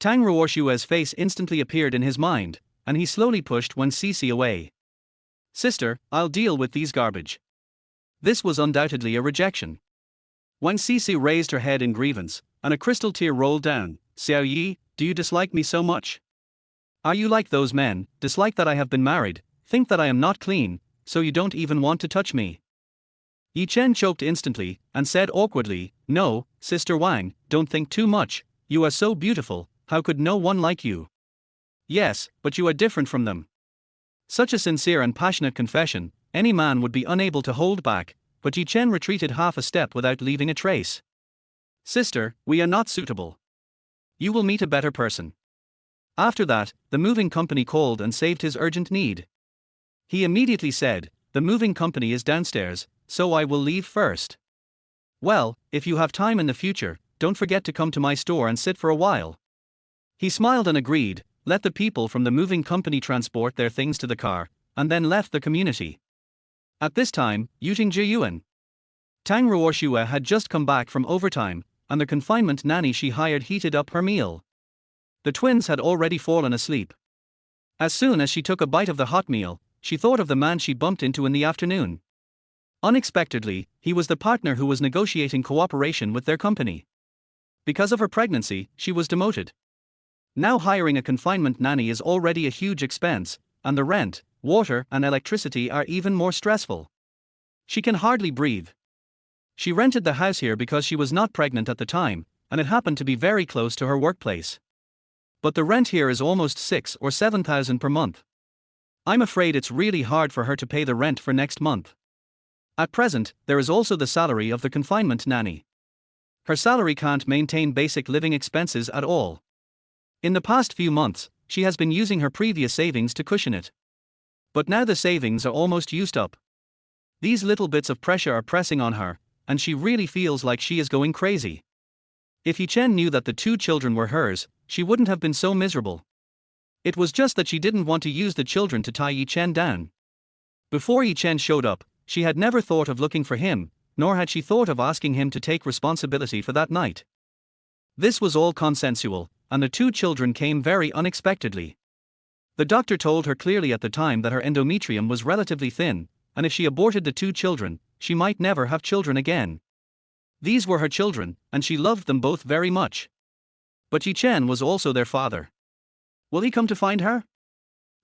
Tang Ruoxue's face instantly appeared in his mind, and he slowly pushed Wang Sisi away. Sister, I'll deal with these garbage. This was undoubtedly a rejection. Wang Sisi raised her head in grievance, and a crystal tear rolled down. Xiao Yi, do you dislike me so much? Are you like those men, dislike that I have been married, think that I am not clean, so you don't even want to touch me? Chen choked instantly, and said awkwardly, no, Sister Wang, don't think too much, you are so beautiful, how could no one like you? Yes, but you are different from them. Such a sincere and passionate confession, any man would be unable to hold back, but Chen retreated half a step without leaving a trace. Sister, we are not suitable. You will meet a better person. After that, the moving company called and saved his urgent need. He immediately said, the moving company is downstairs, so I will leave first. Well, if you have time in the future, don't forget to come to my store and sit for a while. He smiled and agreed, let the people from the moving company transport their things to the car, and then left the community. At this time, Yuan. Tang Ruoxue had just come back from overtime, and the confinement nanny she hired heated up her meal. The twins had already fallen asleep. As soon as she took a bite of the hot meal, she thought of the man she bumped into in the afternoon. Unexpectedly, he was the partner who was negotiating cooperation with their company. Because of her pregnancy, she was demoted. Now hiring a confinement nanny is already a huge expense, and the rent, water and electricity are even more stressful. She can hardly breathe. She rented the house here because she was not pregnant at the time, and it happened to be very close to her workplace. But the rent here is almost 6,000 or 7,000 per month. I'm afraid it's really hard for her to pay the rent for next month. At present, there is also the salary of the confinement nanny. Her salary can't maintain basic living expenses at all. In the past few months, she has been using her previous savings to cushion it. But now the savings are almost used up. These little bits of pressure are pressing on her, and she really feels like she is going crazy. If Chen knew that the 2 children were hers, she wouldn't have been so miserable. It was just that she didn't want to use the children to tie Chen down. Before Chen showed up, she had never thought of looking for him, nor had she thought of asking him to take responsibility for that night. This was all consensual, and the 2 children came very unexpectedly. The doctor told her clearly at the time that her endometrium was relatively thin, and if she aborted the 2 children, she might never have children again. These were her children, and she loved them both very much. But Chen was also their father. Will he come to find her?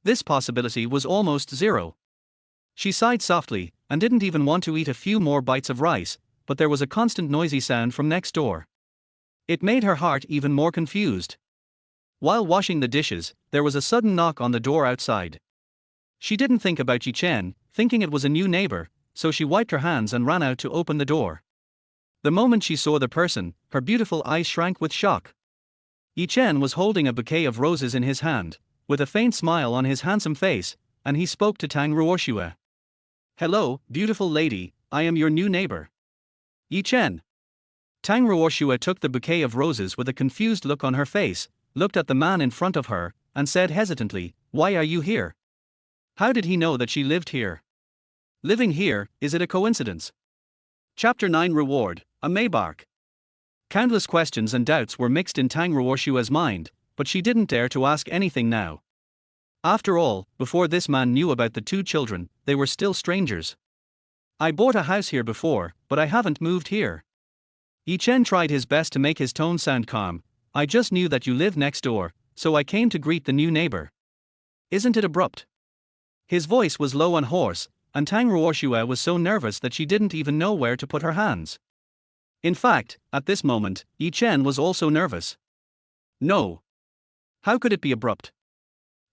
This possibility was almost zero. She sighed softly, and didn't even want to eat a few more bites of rice, but there was a constant noisy sound from next door. It made her heart even more confused. While washing the dishes, there was a sudden knock on the door outside. She didn't think about Chen, thinking it was a new neighbor, so she wiped her hands and ran out to open the door. The moment she saw the person, her beautiful eyes shrank with shock. Chen was holding a bouquet of roses in his hand, with a faint smile on his handsome face, and he spoke to Ruoxue. "Hello, beautiful lady, I am your new neighbor." Chen. Ruoxue took the bouquet of roses with a confused look on her face, looked at the man in front of her, and said hesitantly, "Why are you here?" How did he know that she lived here? Living here, is it a coincidence? Chapter 9 Reward, a Maybark. Countless questions and doubts were mixed in Ruoxue's mind, but she didn't dare to ask anything now. After all, before this man knew about the 2 children, they were still strangers. "I bought a house here before, but I haven't moved here." Chen tried his best to make his tone sound calm. "I just knew that you lived next door, so I came to greet the new neighbor." Isn't it abrupt? His voice was low and hoarse, and Ruoxue was so nervous that she didn't even know where to put her hands. In fact, at this moment, Chen was also nervous. No. How could it be abrupt?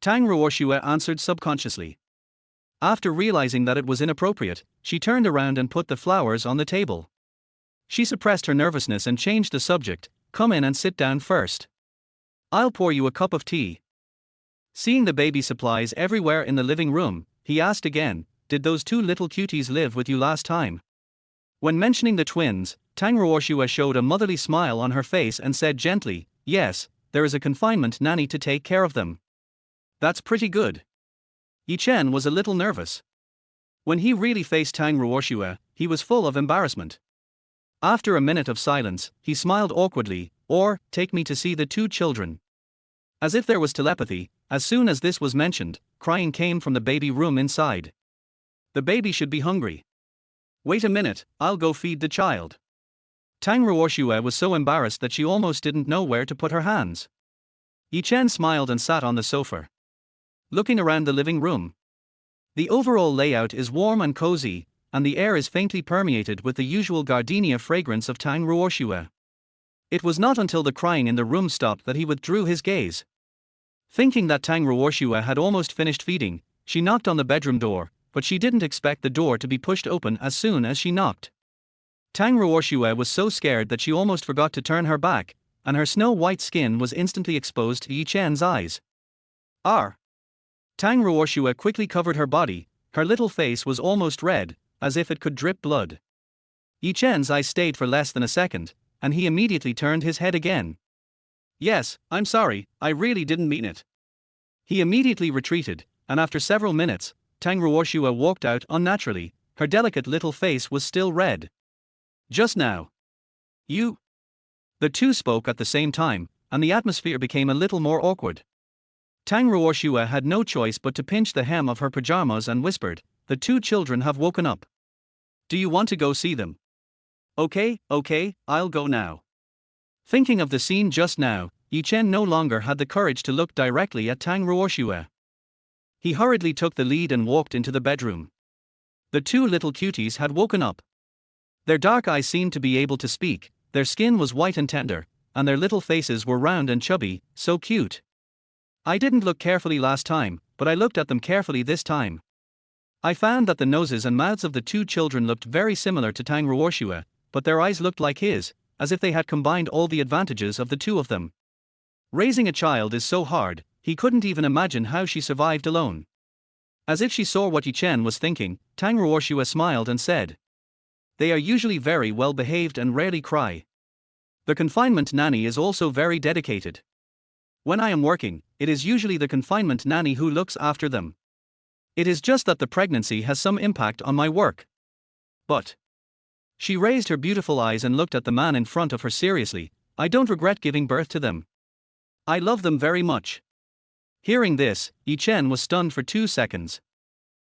Ruoxue answered subconsciously. After realizing that it was inappropriate, she turned around and put the flowers on the table. She suppressed her nervousness and changed the subject. "Come in and sit down first. I'll pour you a cup of tea." Seeing the baby supplies everywhere in the living room, he asked again, "Did those 2 little cuties live with you last time?" When mentioning the twins, Ruoxue showed a motherly smile on her face and said gently, "Yes, there is a confinement nanny to take care of them." That's pretty good. Chen was a little nervous. When he really faced Ruoxue, he was full of embarrassment. After a minute of silence, he smiled awkwardly, "Or, take me to see the 2 children." As if there was telepathy, as soon as this was mentioned, crying came from the baby room inside. The baby should be hungry. "Wait a minute, I'll go feed the child." Ruoxue was so embarrassed that she almost didn't know where to put her hands. Chen smiled and sat on the sofa, looking around the living room. The overall layout is warm and cozy, and the air is faintly permeated with the usual gardenia fragrance of Ruoxue. It was not until the crying in the room stopped that he withdrew his gaze. Thinking that Ruoxue had almost finished feeding, she knocked on the bedroom door, but she didn't expect the door to be pushed open as soon as she knocked. Ruoxue was so scared that she almost forgot to turn her back, and her snow-white skin was instantly exposed to Chen's eyes. "R." Ruoxue quickly covered her body, her little face was almost red, as if it could drip blood. Chen's eyes stayed for less than a second, and he immediately turned his head again. "Yes, I'm sorry, I really didn't mean it." He immediately retreated, and after several minutes, Ruoxue walked out unnaturally, her delicate little face was still red. "Just now. You?" The 2 spoke at the same time, and the atmosphere became a little more awkward. Ruoxue had no choice but to pinch the hem of her pajamas and whispered, "The 2 children have woken up. Do you want to go see them?" Okay, I'll go now." Thinking of the scene just now, Chen no longer had the courage to look directly at Ruoxue. He hurriedly took the lead and walked into the bedroom. The 2 little cuties had woken up. Their dark eyes seemed to be able to speak, their skin was white and tender, and their little faces were round and chubby, so cute. "I didn't look carefully last time, but I looked at them carefully this time. I found that the noses and mouths of the 2 children looked very similar to Ruoxue, but their eyes looked like his, as if they had combined all the advantages of the 2 of them. Raising a child is so hard, he couldn't even imagine how she survived alone. As if she saw what Chen was thinking, Tang Ruoxue smiled and said, "They are usually very well behaved and rarely cry. The confinement nanny is also very dedicated. When I am working, it is usually the confinement nanny who looks after them. It is just that the pregnancy has some impact on my work. But..." She raised her beautiful eyes and looked at the man in front of her seriously. "I don't regret giving birth to them. I love them very much." Hearing this, Chen was stunned for 2 seconds.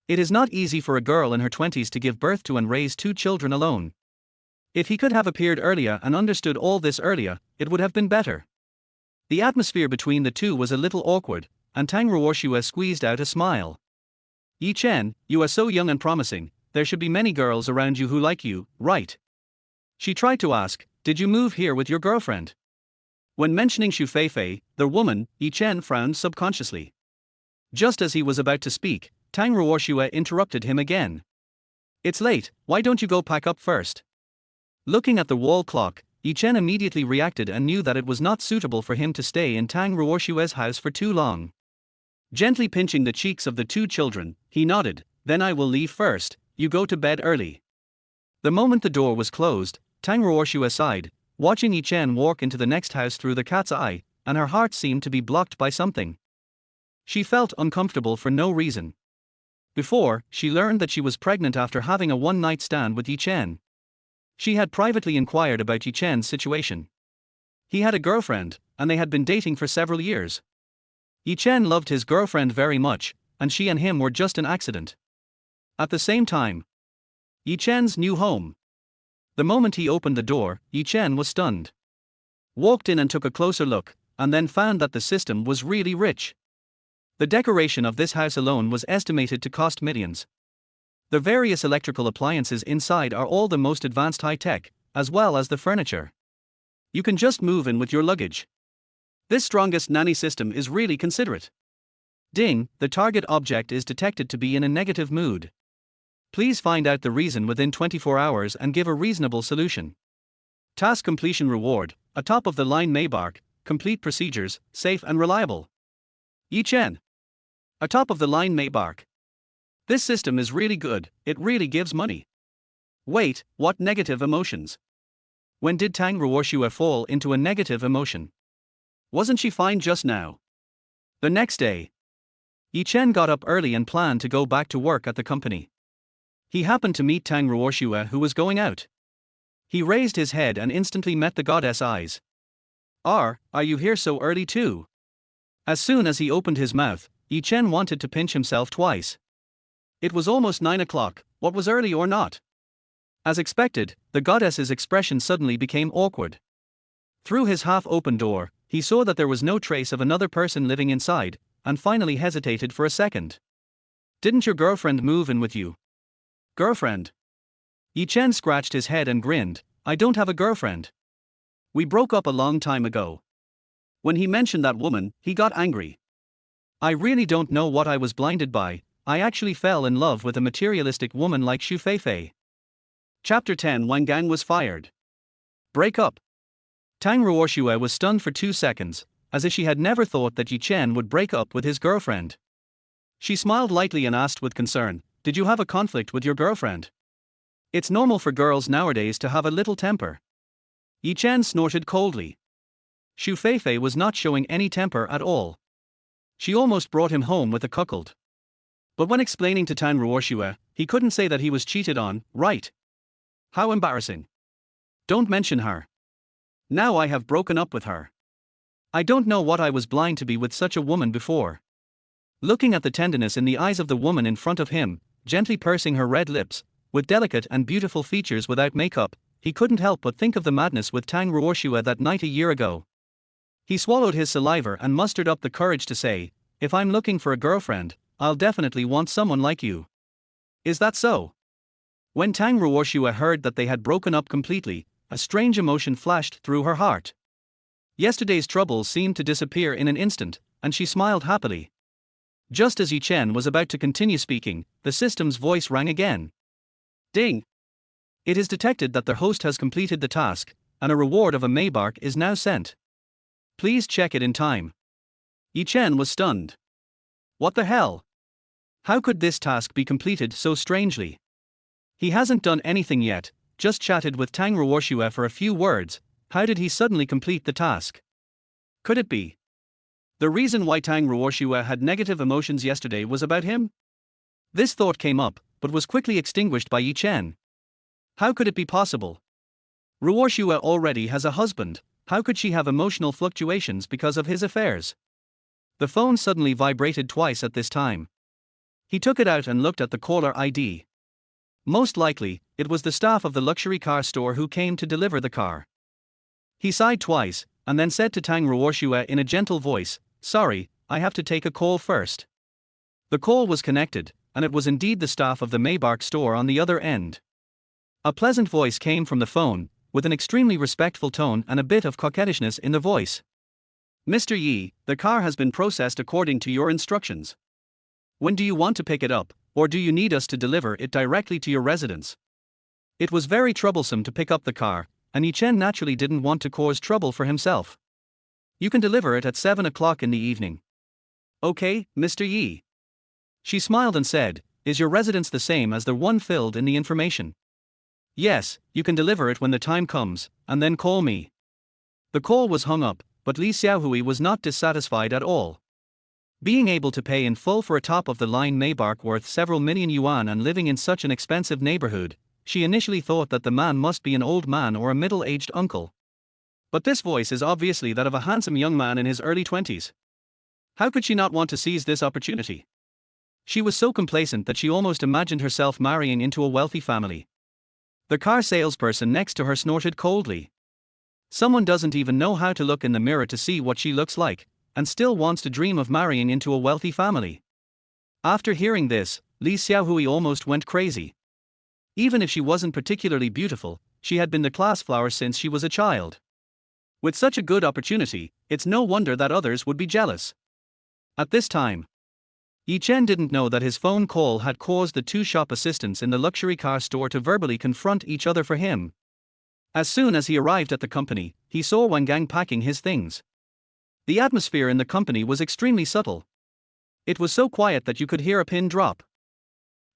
It is not easy for a girl in her 20s to give birth to and raise 2 children alone. If he could have appeared earlier and understood all this earlier, it would have been better. The atmosphere between the two was a little awkward, and Tang Ruoxue squeezed out a smile. "Chen, you are so young and promising, there should be many girls around you who like you, right?" She tried to ask, "Did you move here with your girlfriend?" When mentioning Xu Feifei, the woman, Chen frowned subconsciously. Just as he was about to speak, Tang Ruoxue interrupted him again. "It's late, why don't you go pack up first?" Looking at the wall clock, Chen immediately reacted and knew that it was not suitable for him to stay in Tang Ruoxue's house for too long. Gently pinching the cheeks of the 2 children, he nodded, "Then I will leave first, you go to bed early." The moment the door was closed, Tang Ruoxue sighed, watching Chen walk into the next house through the cat's eye, and her heart seemed to be blocked by something. She felt uncomfortable for no reason. Before, she learned that she was pregnant after having a one-night stand with Chen. She had privately inquired about Chen's situation. He had a girlfriend, and they had been dating for several years. Chen loved his girlfriend very much, and she and him were just an accident. At the same time, Chen's new home. The moment he opened the door, Chen was stunned. Walked in and took a closer look, and then found that the system was really rich. The decoration of this house alone was estimated to cost millions. The various electrical appliances inside are all the most advanced high-tech, as well as the furniture. You can just move in with your luggage. This strongest nanny system is really considerate. Ding, the target object is detected to be in a negative mood. Please find out the reason within 24 hours and give a reasonable solution. Task completion reward, a top-of-the-line Maybach, complete procedures, safe and reliable. Chen. A top-of-the-line Maybach. This system is really good, it really gives money. Wait, what negative emotions? When did Tang Ruoxue fall into a negative emotion? Wasn't she fine just now? The next day, Chen got up early and planned to go back to work at the company. He happened to meet Tang Ruoxue, who was going out. He raised his head and instantly met the goddess' eyes. Are you here so early too?" As soon as he opened his mouth, Chen wanted to pinch himself twice. It was almost 9 o'clock, what was early or not? As expected, the goddess's expression suddenly became awkward. Through his half-open door, he saw that there was no trace of another person living inside, and finally hesitated for a second. "Didn't your girlfriend move in with you?" "Girlfriend?" Chen scratched his head and grinned, "I don't have a girlfriend. We broke up a long time ago." When he mentioned that woman, he got angry. "I really don't know what I was blinded by, I actually fell in love with a materialistic woman like Xu Feifei." Chapter 10. Wang Gang was fired. Break up. Tang Ruoxue was stunned for 2 seconds, as if she had never thought that Chen would break up with his girlfriend. She smiled lightly and asked with concern, "Did you have a conflict with your girlfriend?" "It's normal for girls nowadays to have a little temper." Chen snorted coldly. Xu Feifei was not showing any temper at all. She almost brought him home with a cuckold. But when explaining to Tang Ruoxue, he couldn't say that he was cheated on, right? How embarrassing. "Don't mention her. Now I have broken up with her. I don't know what I was blind to be with such a woman before." Looking at the tenderness in the eyes of the woman in front of him, gently pursing her red lips, with delicate and beautiful features without makeup, he couldn't help but think of the madness with Tang Ruoxue that night a year ago. He swallowed his saliva and mustered up the courage to say, "If I'm looking for a girlfriend, I'll definitely want someone like you." "Is that so?" When Tang Ruoxue heard that they had broken up completely, a strange emotion flashed through her heart. Yesterday's troubles seemed to disappear in an instant, and she smiled happily. Just as Chen was about to continue speaking, the system's voice rang again. Ding! It is detected that the host has completed the task, and a reward of a Maybach is now sent. Please check it in time. Yi Chen was stunned. What the hell? How could this task be completed so strangely? He hasn't done anything yet, just chatted with Tang Ruoxue for a few words. How did he suddenly complete the task? Could it be the reason why Tang Ruoxue had negative emotions yesterday was about him? This thought came up, but was quickly extinguished by Yi Chen. How could it be possible? Ruoxue already has a husband. How could she have emotional fluctuations because of his affairs? The phone suddenly vibrated twice at this time. He took it out and looked at the caller ID. Most likely, it was the staff of the luxury car store who came to deliver the car. He sighed twice, and then said to Tang Ruoxue in a gentle voice, "Sorry, I have to take a call first." The call was connected, and it was indeed the staff of the Maybach store on the other end. A pleasant voice came from the phone, with an extremely respectful tone and a bit of coquettishness in the voice. "Mr. Yi, the car has been processed according to your instructions. When do you want to pick it up, or do you need us to deliver it directly to your residence?" It was very troublesome to pick up the car, and Yi Chen naturally didn't want to cause trouble for himself. "You can deliver it at 7 o'clock in the evening." "Okay, Mr. Yi." She smiled and said, "Is your residence the same as the one filled in the information?" "Yes, you can deliver it when the time comes, and then call me." The call was hung up, but Li Xiaohui was not dissatisfied at all. Being able to pay in full for a top-of-the-line Maybach worth several million yuan and living in such an expensive neighborhood, she initially thought that the man must be an old man or a middle-aged uncle. But this voice is obviously that of a handsome young man in his early 20s. How could she not want to seize this opportunity? She was so complacent that she almost imagined herself marrying into a wealthy family. The car salesperson next to her snorted coldly. Someone doesn't even know how to look in the mirror to see what she looks like, and still wants to dream of marrying into a wealthy family. After hearing this, Li Xiaohui almost went crazy. Even if she wasn't particularly beautiful, she had been the class flower since she was a child. With such a good opportunity, it's no wonder that others would be jealous. At this time, Yi Chen didn't know that his phone call had caused the two shop assistants in the luxury car store to verbally confront each other for him. As soon as he arrived at the company, he saw Wang Gang packing his things. The atmosphere in the company was extremely subtle. It was so quiet that you could hear a pin drop.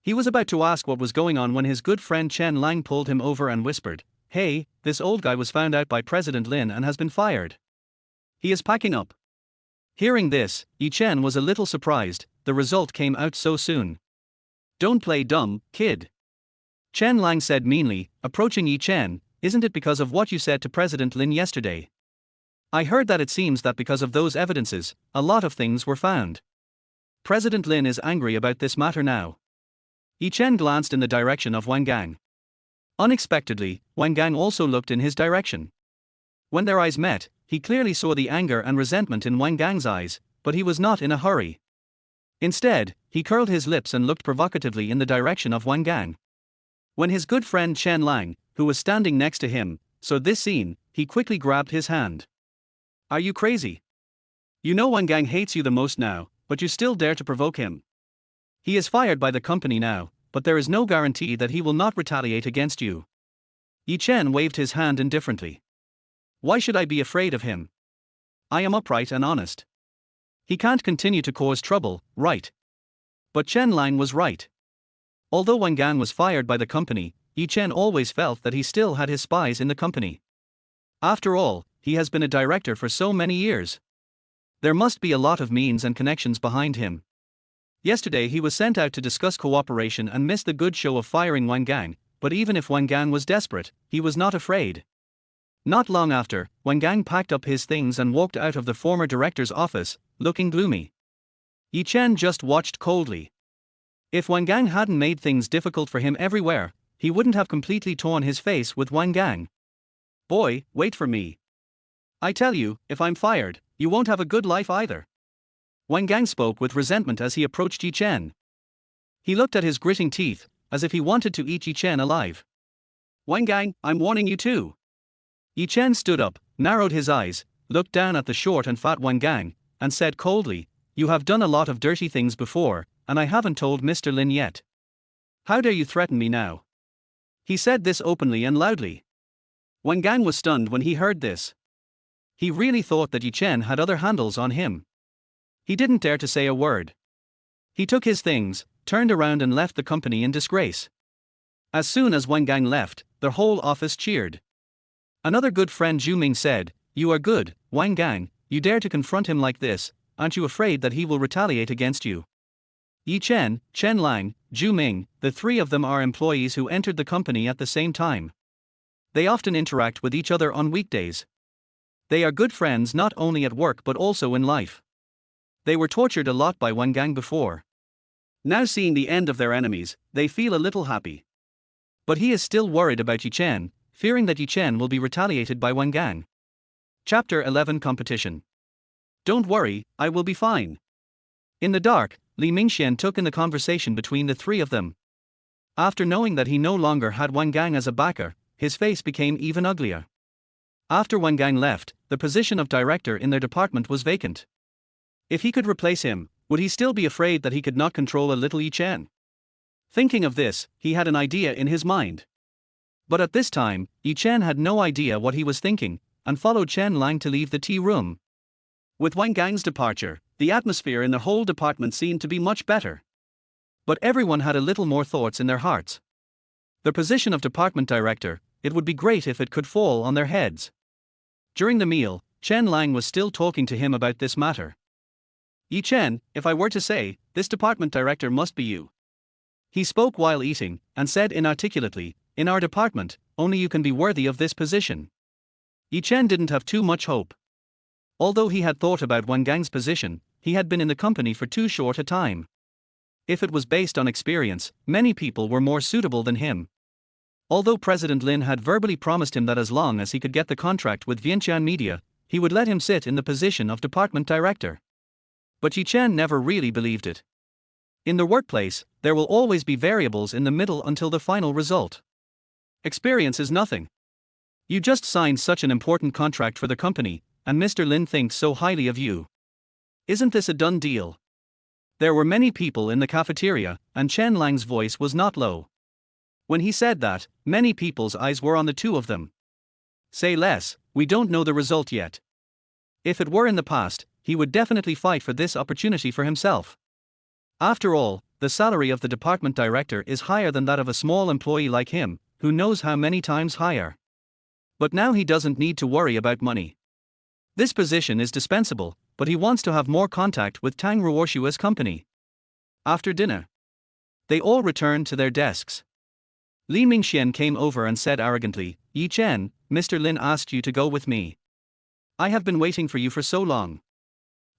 He was about to ask what was going on when his good friend Chen Lang pulled him over and whispered, "Hey, this old guy was found out by President Lin and has been fired. He is packing up." Hearing this, Yi Chen was a little surprised. The result came out so soon. "Don't play dumb, kid," Chen Lang said meanly, approaching Yi Chen. "Isn't it because of what you said to President Lin yesterday? I heard that it seems that because of those evidences, a lot of things were found. President Lin is angry about this matter now." Yi Chen glanced in the direction of Wang Gang. Unexpectedly, Wang Gang also looked in his direction. When their eyes met, he clearly saw the anger and resentment in Wang Gang's eyes, but he was not in a hurry. Instead, he curled his lips and looked provocatively in the direction of Wang Gang. When his good friend Chen Lang, who was standing next to him, saw this scene, he quickly grabbed his hand. "Are you crazy? You know Wang Gang hates you the most now, but you still dare to provoke him. He is fired by the company now, but there is no guarantee that he will not retaliate against you." Yi Chen waved his hand indifferently. "Why should I be afraid of him? I am upright and honest. He can't continue to cause trouble, right?" But Chen Lang was right. Although Wang Gang was fired by the company, Yi Chen always felt that he still had his spies in the company. After all, he has been a director for so many years. There must be a lot of means and connections behind him. Yesterday he was sent out to discuss cooperation and missed the good show of firing Wang Gang, but even if Wang Gang was desperate, he was not afraid. Not long after, Wang Gang packed up his things and walked out of the former director's office, looking gloomy. Yi Chen just watched coldly. If Wang Gang hadn't made things difficult for him everywhere, he wouldn't have completely torn his face with Wang Gang. "Boy, wait for me. I tell you, if I'm fired, you won't have a good life either." Wang Gang spoke with resentment as he approached Yi Chen. He looked at his gritting teeth, as if he wanted to eat Yi Chen alive. "Wang Gang, I'm warning you too." Yi Chen stood up, narrowed his eyes, looked down at the short and fat Wang Gang, and said coldly, "You have done a lot of dirty things before, and I haven't told Mr. Lin yet. How dare you threaten me now?" He said this openly and loudly. Wang Gang was stunned when he heard this. He really thought that Chen had other handles on him. He didn't dare to say a word. He took his things, turned around and left the company in disgrace. As soon as Wang Gang left, the whole office cheered. Another good friend Zhu Ming said, "You are good, Wang Gang, you dare to confront him like this, aren't you afraid that he will retaliate against you?" Chen, Chen Lang, Zhu Ming, the three of them are employees who entered the company at the same time. They often interact with each other on weekdays. They are good friends not only at work but also in life. They were tortured a lot by Wang Gang before. Now seeing the end of their enemies, they feel a little happy. But he is still worried about Chen, fearing that Chen will be retaliated by Wang Gang. Chapter 11 Competition. Don't worry, I will be fine. In the dark, Li Mingxian took in the conversation between the three of them. After knowing that he no longer had Wang Gang as a backer, his face became even uglier. After Wang Gang left, the position of director in their department was vacant. If he could replace him, would he still be afraid that he could not control a little Chen? Thinking of this, he had an idea in his mind. But at this time, Chen had no idea what he was thinking, and followed Chen Lang to leave the tea room. With Wang Gang's departure, the atmosphere in the whole department seemed to be much better. But everyone had a little more thoughts in their hearts. The position of department director, it would be great if it could fall on their heads. During the meal, Chen Lang was still talking to him about this matter. Chen, if I were to say, this department director must be you. He spoke while eating, and said inarticulately, in our department, only you can be worthy of this position. Chen didn't have too much hope. Although he had thought about Wang Gang's position, he had been in the company for too short a time. If it was based on experience, many people were more suitable than him. Although President Lin had verbally promised him that as long as he could get the contract with Vientiane Media, he would let him sit in the position of department director. But Chen never really believed it. In the workplace, there will always be variables in the middle until the final result. Experience is nothing. You just signed such an important contract for the company, and Mr. Lin thinks so highly of you. Isn't this a done deal? There were many people in the cafeteria, and Chen Lang's voice was not low. When he said that, many people's eyes were on the two of them. Say less, we don't know the result yet. If it were in the past, he would definitely fight for this opportunity for himself. After all, the salary of the department director is higher than that of a small employee like him, who knows how many times higher. But now he doesn't need to worry about money. This position is dispensable, but he wants to have more contact with Tang Ruoxue's company. After dinner, they all returned to their desks. Li Mingxian came over and said arrogantly, Chen, Mr. Lin asked you to go with me. I have been waiting for you for so long.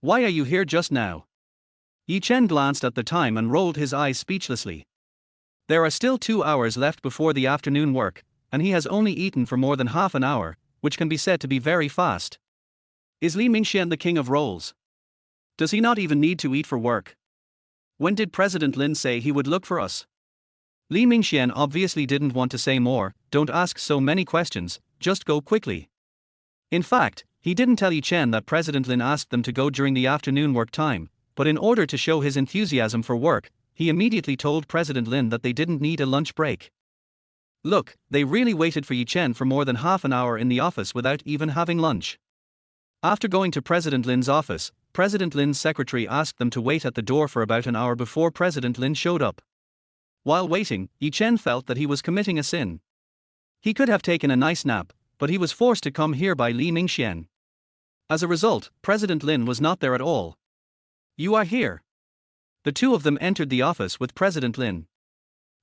Why are you here just now? Chen glanced at the time and rolled his eyes speechlessly. There are still 2 hours left before the afternoon work, and he has only eaten for more than half an hour, which can be said to be very fast. Is Li Mingxian the king of rolls? Does he not even need to eat for work? When did President Lin say he would look for us? Li Mingxian obviously didn't want to say more. Don't ask so many questions, just go quickly. In fact, he didn't tell Chen that President Lin asked them to go during the afternoon work time, but in order to show his enthusiasm for work, he immediately told President Lin that they didn't need a lunch break. Look, they really waited for Chen for more than half an hour in the office without even having lunch. After going to President Lin's office, President Lin's secretary asked them to wait at the door for about an hour before President Lin showed up. While waiting, Chen felt that he was committing a sin. He could have taken a nice nap, but he was forced to come here by Li Mingxian. As a result, President Lin was not there at all. You are here. The two of them entered the office with President Lin.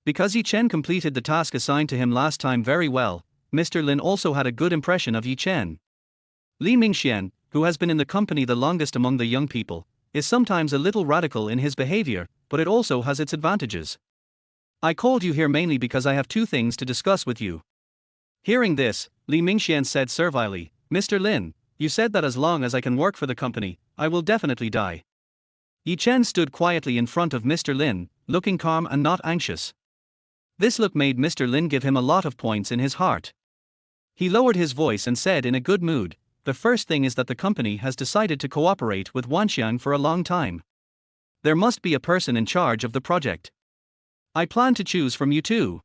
Because Chen completed the task assigned to him last time very well, Mr. Lin also had a good impression of Chen. Li Mingxian, who has been in the company the longest among the young people, is sometimes a little radical in his behavior, but it also has its advantages. I called you here mainly because I have 2 things to discuss with you. Hearing this, Li Mingxian said servilely, Mr. Lin, you said that as long as I can work for the company, I will definitely die. Chen stood quietly in front of Mr. Lin, looking calm and not anxious. This look made Mr. Lin give him a lot of points in his heart. He lowered his voice and said in a good mood, the first thing is that the company has decided to cooperate with Wanxiang for a long time. There must be a person in charge of the project. I plan to choose from you two.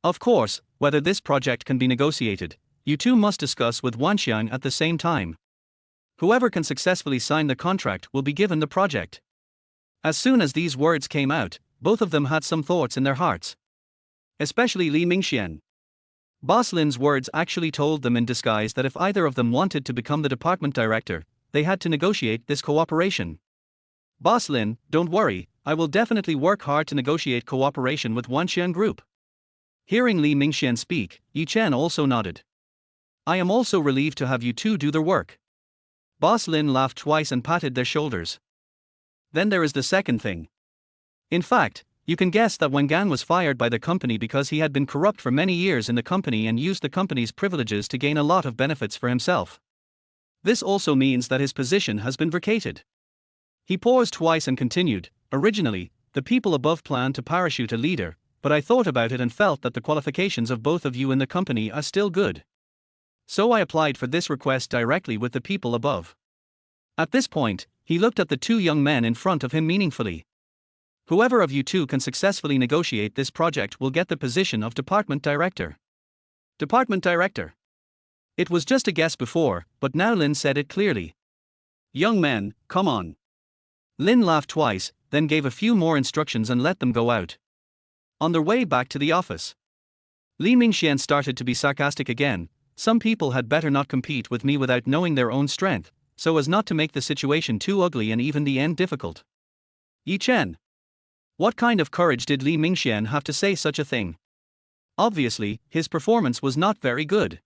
Of course, whether this project can be negotiated, you two must discuss with Wanxiang at the same time. Whoever can successfully sign the contract will be given the project. As soon as these words came out, both of them had some thoughts in their hearts. Especially Li Mingxian. Boss Lin's words actually told them in disguise that if either of them wanted to become the department director, they had to negotiate this cooperation. Boss Lin, don't worry, I will definitely work hard to negotiate cooperation with Wanxian Group. Hearing Li Mingxian speak, Yi Chen also nodded. I am also relieved to have you two do the work. Boss Lin laughed twice and patted their shoulders. Then there is the second thing. In fact, you can guess that when Gan was fired by the company because he had been corrupt for many years in the company and used the company's privileges to gain a lot of benefits for himself. This also means that his position has been vacated. He paused twice and continued, originally, the people above planned to parachute a leader, but I thought about it and felt that the qualifications of both of you in the company are still good. So I applied for this request directly with the people above. At this point, he looked at the two young men in front of him meaningfully. Whoever of you two can successfully negotiate this project will get the position of department director. Department director. It was just a guess before, but now Lin said it clearly. Young men, come on. Lin laughed twice, then gave a few more instructions and let them go out. On their way back to the office, Li Mingxian started to be sarcastic again. Some people had better not compete with me without knowing their own strength, so as not to make the situation too ugly and even the end difficult. Yi Chen. What kind of courage did Li Mingxian have to say such a thing? Obviously, his performance was not very good.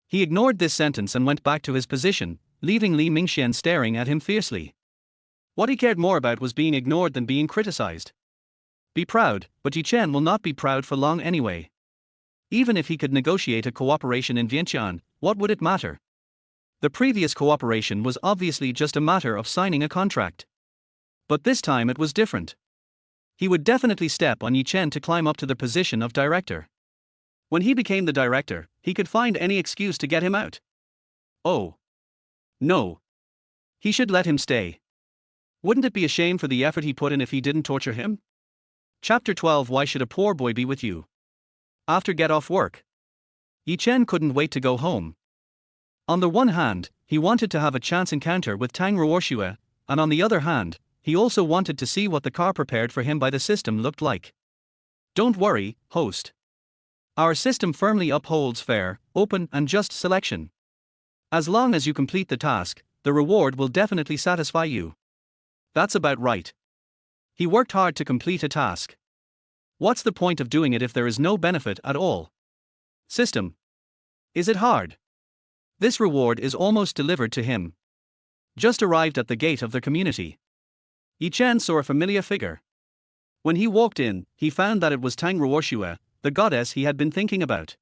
He ignored this sentence and went back to his position, leaving Li Mingxian staring at him fiercely. What he cared more about was being ignored than being criticized. Be proud, but Yi Chen will not be proud for long anyway. Even if he could negotiate a cooperation in Vientiane, what would it matter? The previous cooperation was obviously just a matter of signing a contract. But this time it was different. He would definitely step on Yi Chen to climb up to the position of director. When he became the director, he could find any excuse to get him out. Oh. No. He should let him stay. Wouldn't it be a shame for the effort he put in if he didn't torture him? Chapter 12. Why should a poor boy be with you? After get off work, Yi Chen couldn't wait to go home. On the one hand, he wanted to have a chance encounter with Tang Ruoxue, and on the other hand, he also wanted to see what the car prepared for him by the system looked like. Don't worry, host. Our system firmly upholds fair, open and just selection. As long as you complete the task, the reward will definitely satisfy you. That's about right. He worked hard to complete a task. What's the point of doing it if there is no benefit at all? System. Is it hard? This reward is almost delivered to him. Just arrived at the gate of the community. Yi Chen saw a familiar figure. When he walked in, he found that it was Tang Ruoxue, the goddess he had been thinking about.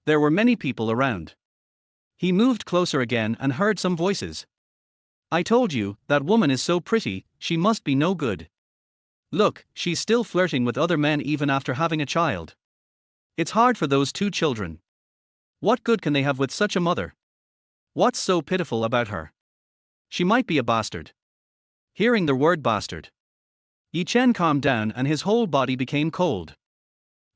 There were many people around. He moved closer again and heard some voices. I told you, that woman is so pretty, she must be no good. Look, she's still flirting with other men even after having a child. It's hard for those two children. What good can they have with such a mother? What's so pitiful about her? She might be a bastard. Hearing the word bastard, Yi Chen calmed down and his whole body became cold.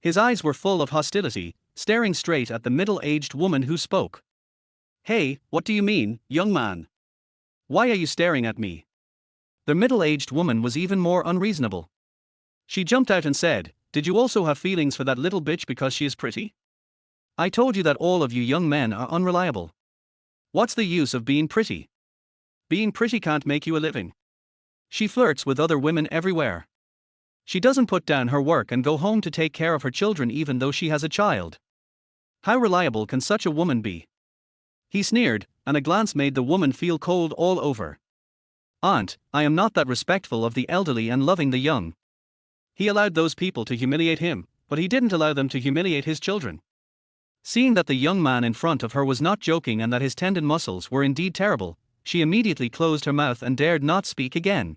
His eyes were full of hostility, staring straight at the middle-aged woman who spoke. Hey, what do you mean, young man? Why are you staring at me? The middle-aged woman was even more unreasonable. She jumped out and said, Did you also have feelings for that little bitch because she is pretty? I told you that all of you young men are unreliable. What's the use of being pretty? Being pretty can't make you a living. She flirts with other women everywhere. She doesn't put down her work and go home to take care of her children even though she has a child. How reliable can such a woman be? He sneered, and a glance made the woman feel cold all over. Aunt, I am not that respectful of the elderly and loving the young. He allowed those people to humiliate him, but he didn't allow them to humiliate his children. Seeing that the young man in front of her was not joking and that his tendon muscles were indeed terrible, she immediately closed her mouth and dared not speak again.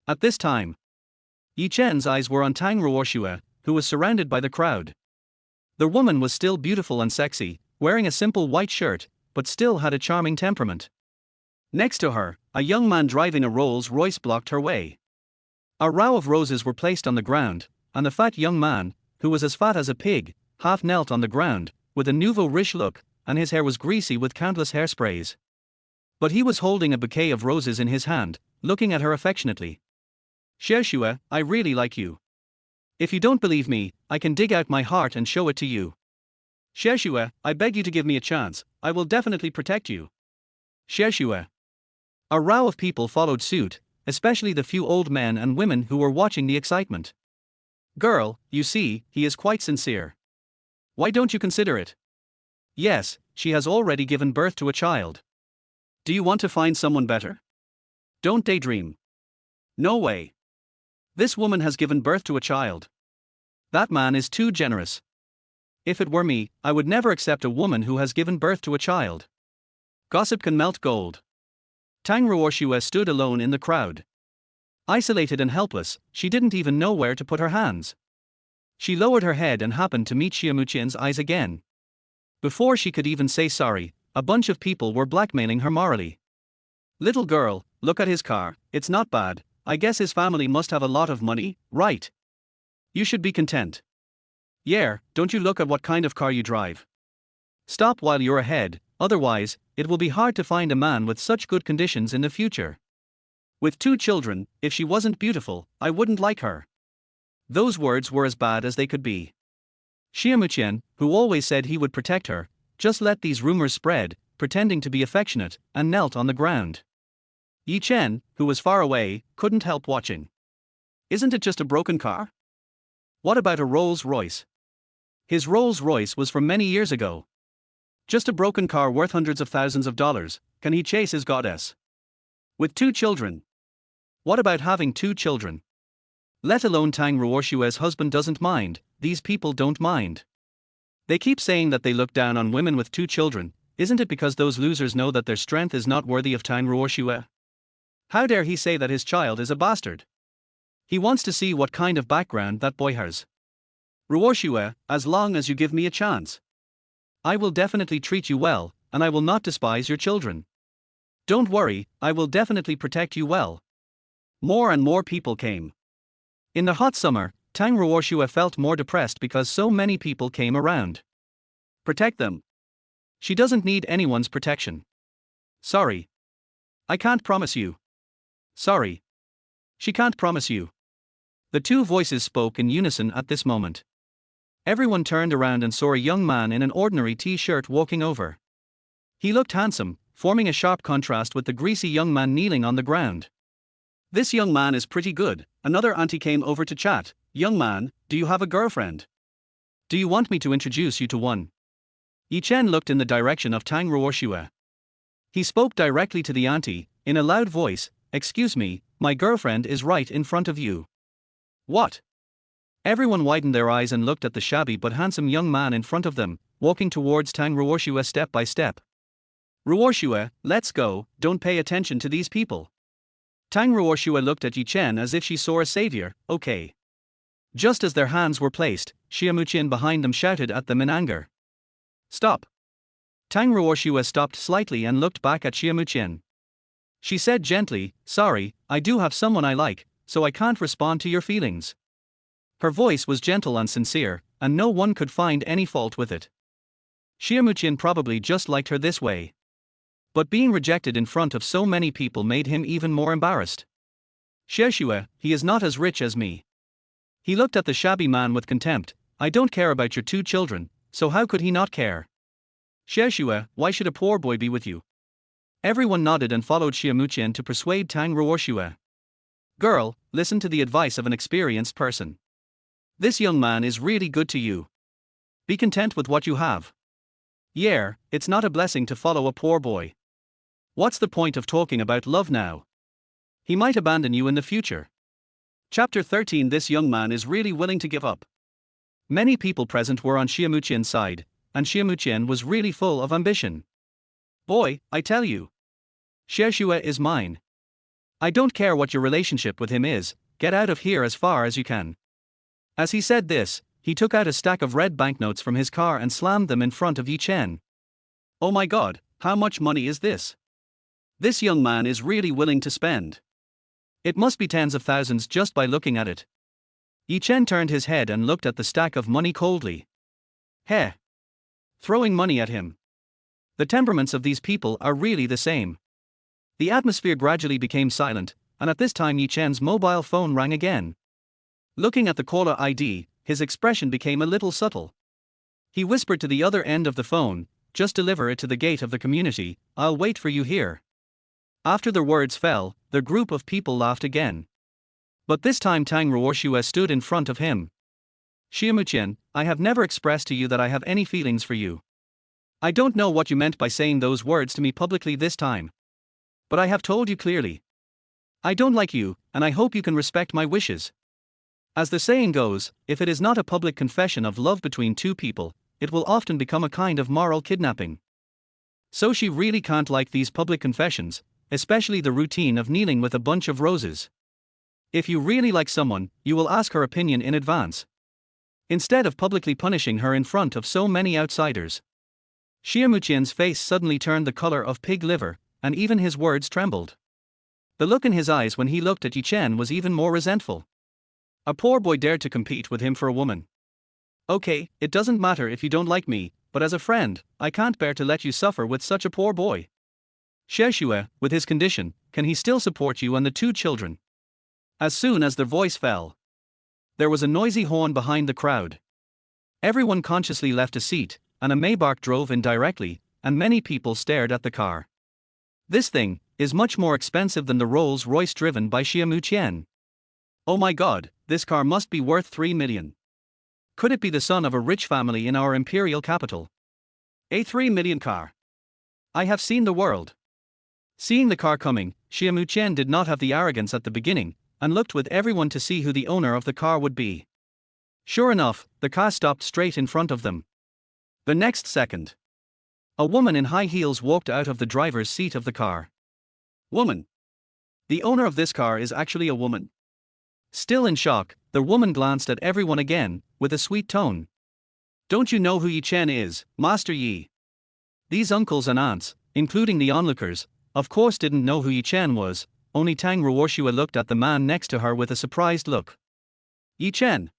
At this time, Yi Chen's eyes were on Tang Ruoxue, who was surrounded by the crowd. The woman was still beautiful and sexy, wearing a simple white shirt, but still had a charming temperament. Next to her, a young man driving a Rolls-Royce blocked her way. A row of roses were placed on the ground, and the fat young man, who was as fat as a pig, half knelt on the ground, with a nouveau riche look, and his hair was greasy with countless hairsprays. But he was holding a bouquet of roses in his hand, looking at her affectionately. Ruoxue, I really like you. If you don't believe me, I can dig out my heart and show it to you. Ruoxue, I beg you to give me a chance, I will definitely protect you. Ruoxue. A row of people followed suit, especially the few old men and women who were watching the excitement. Girl, you see, he is quite sincere. Why don't you consider it? Yes, she has already given birth to a child. Do you want to find someone better? Don't daydream. No way. This woman has given birth to a child. That man is too generous. If it were me, I would never accept a woman who has given birth to a child. Gossip can melt gold. Tang Ruoxue stood alone in the crowd. Isolated and helpless, she didn't even know where to put her hands. She lowered her head and happened to meet Xiaomuqian's eyes again. Before she could even say sorry, a bunch of people were blackmailing her morally. Little girl, look at his car, it's not bad, I guess his family must have a lot of money, right? You should be content. Yeah, don't you look at what kind of car you drive. Stop while you're ahead, otherwise, it will be hard to find a man with such good conditions in the future. With 2 children, if she wasn't beautiful, I wouldn't like her. Those words were as bad as they could be. Xiaomuqian, who always said he would protect her, just let these rumors spread, pretending to be affectionate, and knelt on the ground. Chen, who was far away, couldn't help watching. Isn't it just a broken car? What about a Rolls-Royce? His Rolls-Royce was from many years ago. Just a broken car worth hundreds of thousands of dollars, can he chase his goddess? With 2 children. What about having 2 children? Let alone Tang Ruoxue's husband doesn't mind, these people don't mind. They keep saying that they look down on women with 2 children, isn't it because those losers know that their strength is not worthy of Tang Ruoxue? How dare he say that his child is a bastard? He wants to see what kind of background that boy has. Ruoxue, as long as you give me a chance, I will definitely treat you well, and I will not despise your children. Don't worry, I will definitely protect you well. More and more people came. In the hot summer, Tang Ruoxue felt more depressed because so many people came around. Protect them. She doesn't need anyone's protection. Sorry. I can't promise you. Sorry. She can't promise you. The 2 voices spoke in unison at this moment. Everyone turned around and saw a young man in an ordinary t-shirt walking over. He looked handsome, forming a sharp contrast with the greasy young man kneeling on the ground. This young man is pretty good, another auntie came over to chat. Young man, do you have a girlfriend? Do you want me to introduce you to one? Chen looked in the direction of Tang Ruoxue. He spoke directly to the auntie, in a loud voice, excuse me, my girlfriend is right in front of you. What? Everyone widened their eyes and looked at the shabby but handsome young man in front of them, walking towards Tang Ruoxue step by step. Ruoxue, let's go, don't pay attention to these people. Tang Ruoxue looked at Chen as if she saw a savior, okay. Just as their hands were placed, Xiaomuqian behind them shouted at them in anger. Stop. Tang Ruoxue stopped slightly and looked back at Xiaomuqian. She said gently, sorry, I do have someone I like, so I can't respond to your feelings. Her voice was gentle and sincere, and no one could find any fault with it. Xiaomuqian probably just liked her this way. But being rejected in front of so many people made him even more embarrassed. Ruoxue, he is not as rich as me. He looked at the shabby man with contempt. I don't care about your 2 children, so how could he not care? Ruoxue, why should a poor boy be with you? Everyone nodded and followed Xiaomuqian to persuade Tang Ruoxue. Girl, listen to the advice of an experienced person. This young man is really good to you. Be content with what you have. Yeah, it's not a blessing to follow a poor boy. What's the point of talking about love now? He might abandon you in the future. Chapter 13. This young man is really willing to give up. Many people present were on Xiaomuqian's side, and Xiaomuqian was really full of ambition. Boy, I tell you. Ruoxue is mine. I don't care what your relationship with him is, get out of here as far as you can. As he said this, he took out a stack of red banknotes from his car and slammed them in front of Chen. Oh my god, how much money is this? This young man is really willing to spend. It must be tens of thousands just by looking at it. Chen turned his head and looked at the stack of money coldly. Heh. Throwing money at him. The temperaments of these people are really the same. The atmosphere gradually became silent, and at this time Yi Chen's mobile phone rang again. Looking at the caller ID, his expression became a little subtle. He whispered to the other end of the phone, "Just deliver it to the gate of the community, I'll wait for you here." After the words fell, the group of people laughed again. But this time Tang Ruoxue stood in front of him. "Xiamuqian, I have never expressed to you that I have any feelings for you. I don't know what you meant by saying those words to me publicly this time. But I have told you clearly. I don't like you, and I hope you can respect my wishes. As the saying goes, if it is not a public confession of love between two people, it will often become a kind of moral kidnapping. So she really can't like these public confessions, especially the routine of kneeling with a bunch of roses. If you really like someone, you will ask her opinion in advance, instead of publicly punishing her in front of so many outsiders." Xiamuqian's face suddenly turned the color of pig liver, and even his words trembled. The look in his eyes when he looked at Yi Chen was even more resentful. A poor boy dared to compete with him for a woman. "Okay, it doesn't matter if you don't like me, but as a friend, I can't bear to let you suffer with such a poor boy. Xuexue, with his condition, can he still support you and the two children?" As soon as their voice fell, there was a noisy horn behind the crowd. Everyone consciously left a seat, and a Maybach drove in directly, and many people stared at the car. This thing is much more expensive than the Rolls-Royce driven by Xiamuqian. Oh my god, this car must be worth 3 million. Could it be the son of a rich family in our imperial capital? A 3 million car. I have seen the world. Seeing the car coming, Xiamuqian did not have the arrogance at the beginning, and looked with everyone to see who the owner of the car would be. Sure enough, the car stopped straight in front of them. The next second, a woman in high heels walked out of the driver's seat of the car. Woman. The owner of this car is actually a woman. Still in shock, the woman glanced at everyone again, with a sweet tone. "Don't you know who Yi Chen is, Master Yi?" These uncles and aunts, including the onlookers, of course didn't know who Yi Chen was. Only Tang Ruoxue looked at the man next to her with a surprised look. "Yi Chen?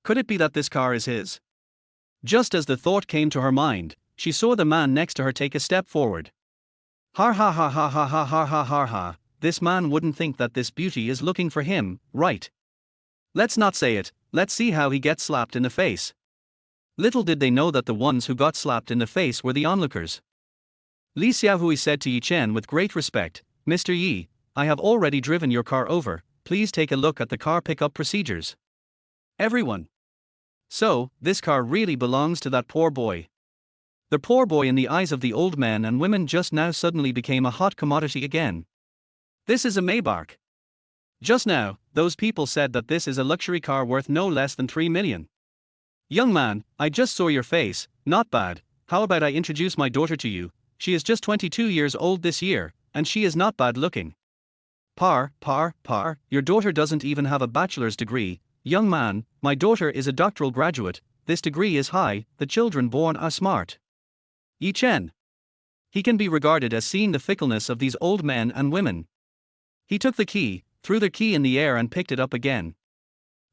Could it be that this car is his?" Just as the thought came to her mind, she saw the man next to her take a step forward. Ha ha ha ha ha ha ha ha ha ha, this man wouldn't think that this beauty is looking for him, right? Let's not say it, let's see how he gets slapped in the face. Little did they know that the ones who got slapped in the face were the onlookers. Li Xiaohui said to Yi Chen with great respect, "Mr. Yi, I have already driven your car over, please take a look at the car pickup procedures." Everyone. So, this car really belongs to that poor boy. The poor boy in the eyes of the old men and women just now suddenly became a hot commodity again. This is a Maybach. Just now, those people said that this is a luxury car worth no less than 3 million. Young man, I just saw your face, not bad. How about I introduce my daughter to you? She is just 22 years old this year, and she is not bad looking. Par, your daughter doesn't even have a bachelor's degree. Young man, my daughter is a doctoral graduate, this degree is high, the children born are smart. Yi Chen. He can be regarded as seeing the fickleness of these old men and women. He took the key, threw the key in the air and picked it up again.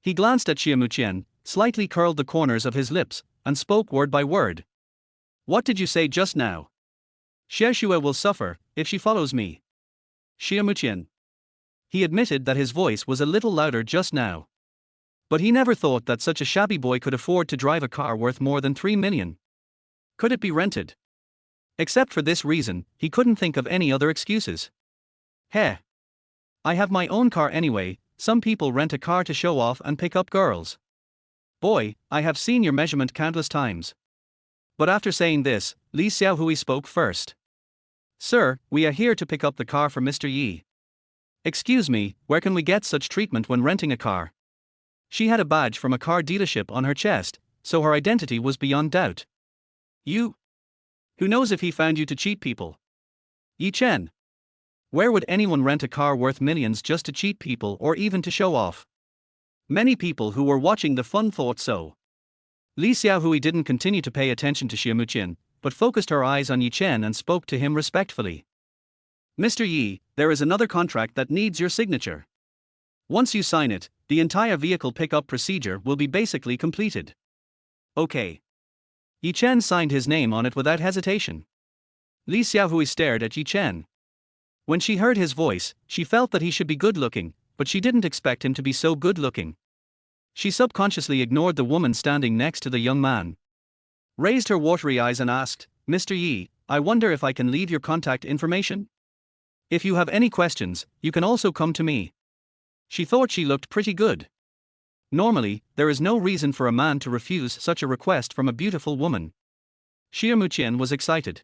He glanced at Xiamuqian, slightly curled the corners of his lips, and spoke word by word. "What did you say just now?" "Xuexue will suffer, if she follows me." "Xiamuqian." He admitted that his voice was a little louder just now. But he never thought that such a shabby boy could afford to drive a car worth more than 3 million. Could it be rented? Except for this reason, he couldn't think of any other excuses. Heh. I have my own car anyway, some people rent a car to show off and pick up girls. Boy, I have seen your measurement countless times. But after saying this, Li Xiaohui spoke first. "Sir, we are here to pick up the car for Mr. Yi. Excuse me, where can we get such treatment when renting a car?" She had a badge from a car dealership on her chest, so her identity was beyond doubt. "You? Who knows if he found you to cheat people?" "Yi Chen. Where would anyone rent a car worth millions just to cheat people or even to show off?" Many people who were watching the fun thought so. Li Xiaohui didn't continue to pay attention to Xiamuqian, but focused her eyes on Yi Chen and spoke to him respectfully. "Mr. Yi, there is another contract that needs your signature. Once you sign it, the entire vehicle pickup procedure will be basically completed." "Okay." Yi Chen signed his name on it without hesitation. Li Xiaohui stared at Yi Chen. When she heard his voice, she felt that he should be good-looking, but she didn't expect him to be so good-looking. She subconsciously ignored the woman standing next to the young man, raised her watery eyes and asked, "Mr. Yi, I wonder if I can leave your contact information? If you have any questions, you can also come to me." She thought she looked pretty good. Normally, there is no reason for a man to refuse such a request from a beautiful woman. Chen was excited.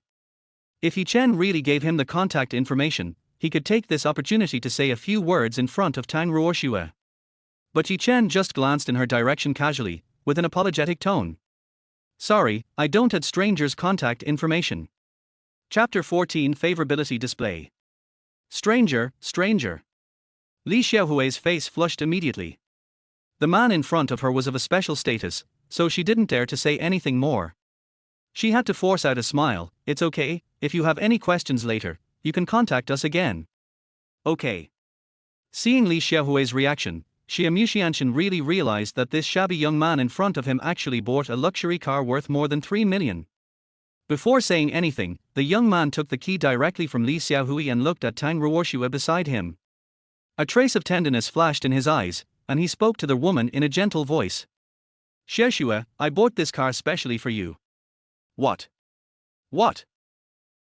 If Chen really gave him the contact information, he could take this opportunity to say a few words in front of Ruoxue. But Chen just glanced in her direction casually, with an apologetic tone. "Sorry, I don't have strangers' contact information." Chapter 14 Favorability Display. Stranger. Li Xiaohui's face flushed immediately. The man in front of her was of a special status, so she didn't dare to say anything more. She had to force out a smile. "It's okay, if you have any questions later, you can contact us again." "Okay." Seeing Li Xiaohui's reaction, Xia Muxianshan really realized that this shabby young man in front of him actually bought a luxury car worth more than 3 million. Before saying anything, the young man took the key directly from Li Xiaohui and looked at Ruoxue beside him. A trace of tenderness flashed in his eyes, and he spoke to the woman in a gentle voice. "Xiaoxue, I bought this car specially for you." What?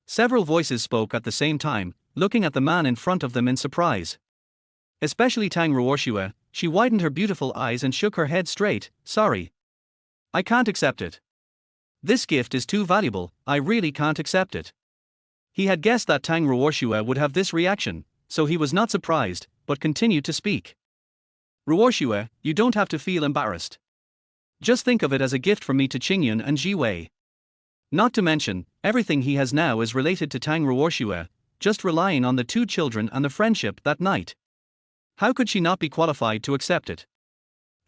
Several voices spoke at the same time, looking at the man in front of them in surprise. Especially Ruoxue, she widened her beautiful eyes and shook her head straight. "Sorry. I can't accept it. This gift is too valuable, I really can't accept it." He had guessed that Ruoxue would have this reaction, so he was not surprised, but continued to speak. "Ruoxue, you don't have to feel embarrassed. Just think of it as a gift from me to Qingyun and Jiwei. Not to mention, everything he has now is related to Ruoxue, just relying on the two children and the friendship that night. How could she not be qualified to accept it?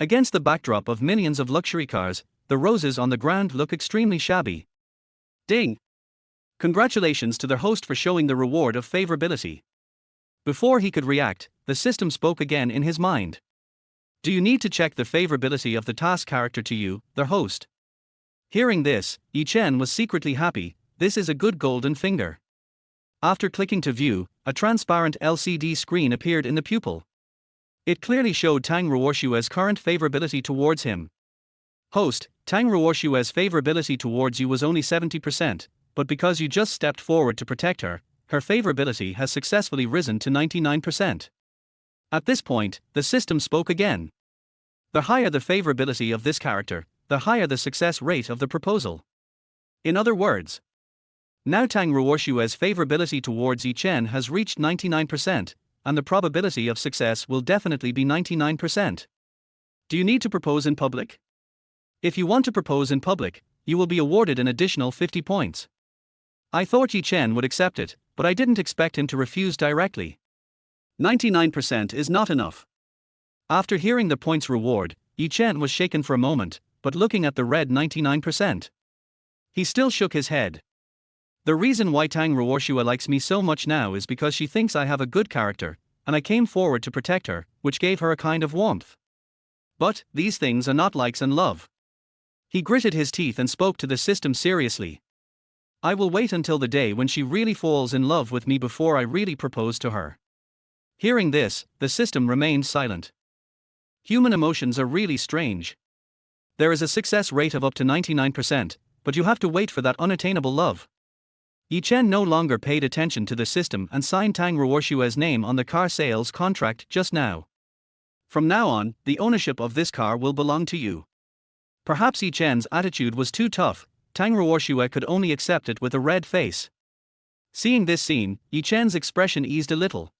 Against the backdrop of millions of luxury cars, the roses on the ground look extremely shabby. Ding! Congratulations to the host for showing the reward of favorability. Before he could react, the system spoke again in his mind. Do you need to check the favorability of the task character to you, the host? Hearing this, Chen was secretly happy. This is a good golden finger. After clicking to view, a transparent LCD screen appeared in the pupil. It clearly showed Ruoxue's current favorability towards him. Host, Ruoxue's favorability towards you was only 70%, but because you just stepped forward to protect her, her favorability has successfully risen to 99%. At this point, the system spoke again. The higher the favorability of this character, the higher the success rate of the proposal. In other words, now Ruoxue's favorability towards Chen has reached 99%, and the probability of success will definitely be 99%. Do you need to propose in public? If you want to propose in public, you will be awarded an additional 50 points. I thought Chen would accept it, but I didn't expect him to refuse directly. 99% is not enough. After hearing the points reward, Chen was shaken for a moment, but looking at the red 99%, he still shook his head. The reason why Ruoxue likes me so much now is because she thinks I have a good character, and I came forward to protect her, which gave her a kind of warmth. But these things are not likes and love. He gritted his teeth and spoke to the system seriously. I will wait until the day when she really falls in love with me before I really propose to her. Hearing this, the system remained silent. Human emotions are really strange. There is a success rate of up to 99%, but you have to wait for that unattainable love. Chen no longer paid attention to the system and signed Ruoxue's name on the car sales contract just now. From now on, the ownership of this car will belong to you. Perhaps Chen's attitude was too tough. Ruoxue could only accept it with a red face. Seeing this scene, Chen's expression eased a little.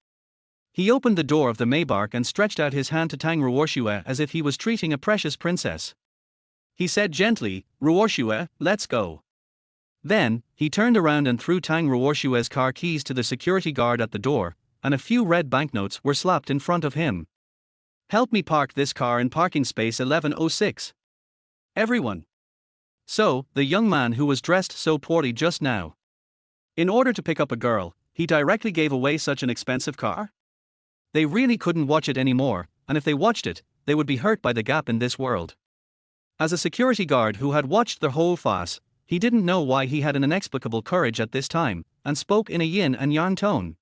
He opened the door of the Maybach and stretched out his hand to Ruoxue as if he was treating a precious princess. He said gently, "Ruoxue, let's go." Then, he turned around and threw Ruoxue's car keys to the security guard at the door, and a few red banknotes were slapped in front of him. Help me park this car in parking space 1106. Everyone. So, the young man who was dressed so poorly just now. In order to pick up a girl, he directly gave away such an expensive car? They really couldn't watch it anymore, and if they watched it, they would be hurt by the gap in this world. As a security guard who had watched the whole farce, he didn't know why he had an inexplicable courage at this time, and spoke in a yin and yang tone.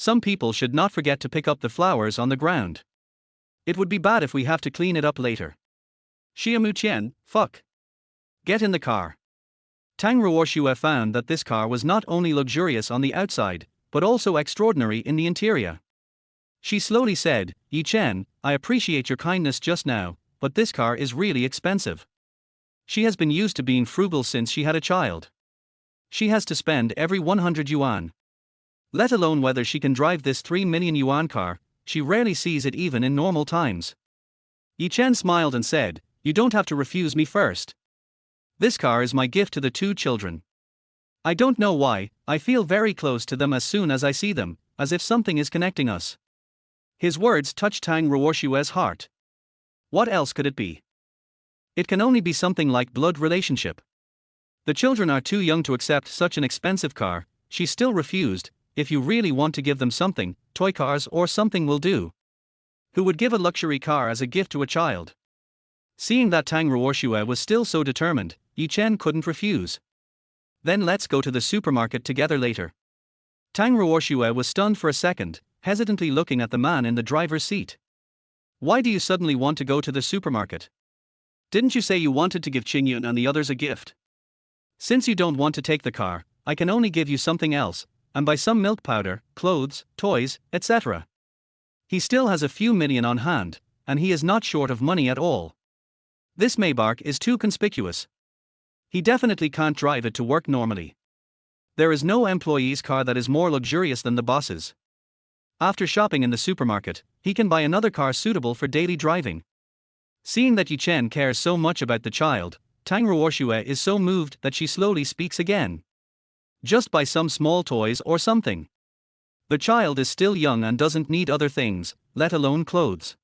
Some people should not forget to pick up the flowers on the ground. It would be bad if we have to clean it up later. Xiaomu Chen, fuck. Get in the car. Tang Ruoxue found that this car was not only luxurious on the outside, but also extraordinary in the interior. She slowly said, Yi Chen, I appreciate your kindness just now, but this car is really expensive. She has been used to being frugal since she had a child. She has to spend every 100 yuan. Let alone whether she can drive this 3 million yuan car, she rarely sees it even in normal times. Yi Chen smiled and said, You don't have to refuse me first. This car is my gift to the 2 children. I don't know why, I feel very close to them as soon as I see them, as if something is connecting us. His words touched Tang Ruoxue's heart. What else could it be? It can only be something like blood relationship. The children are too young to accept such an expensive car. She still refused. If you really want to give them something, toy cars or something will do. Who would give a luxury car as a gift to a child? Seeing that Tang Ruoxue was still so determined, Yi Chen couldn't refuse. Then let's go to the supermarket together later. Tang Ruoxue was stunned for a second, hesitantly looking at the man in the driver's seat. Why do you suddenly want to go to the supermarket? Didn't you say you wanted to give Qingyun and the others a gift? Since you don't want to take the car, I can only give you something else, and buy some milk powder, clothes, toys, etc. He still has a few million on hand, and he is not short of money at all. This Maybach is too conspicuous. He definitely can't drive it to work normally. There is no employee's car that is more luxurious than the boss's. After shopping in the supermarket, he can buy another car suitable for daily driving. Seeing that Yi Chen cares so much about the child, Tang Ruoxue is so moved that she slowly speaks again. Just buy some small toys or something. The child is still young and doesn't need other things, let alone clothes.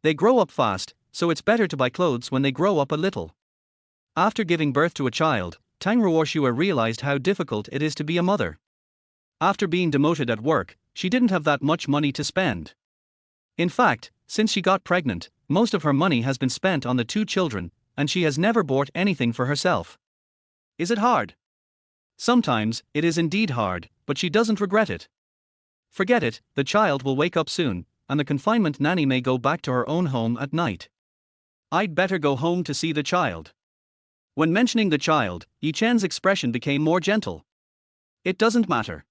They grow up fast, so it's better to buy clothes when they grow up a little. After giving birth to a child, Tang Ruoxue realized how difficult it is to be a mother. After being demoted at work, she didn't have that much money to spend. In fact, since she got pregnant, most of her money has been spent on the 2 children, and she has never bought anything for herself. Is it hard? Sometimes, it is indeed hard, but she doesn't regret it. Forget it, the child will wake up soon, and the confinement nanny may go back to her own home at night. I'd better go home to see the child. When mentioning the child, Yi Chen's expression became more gentle. It doesn't matter.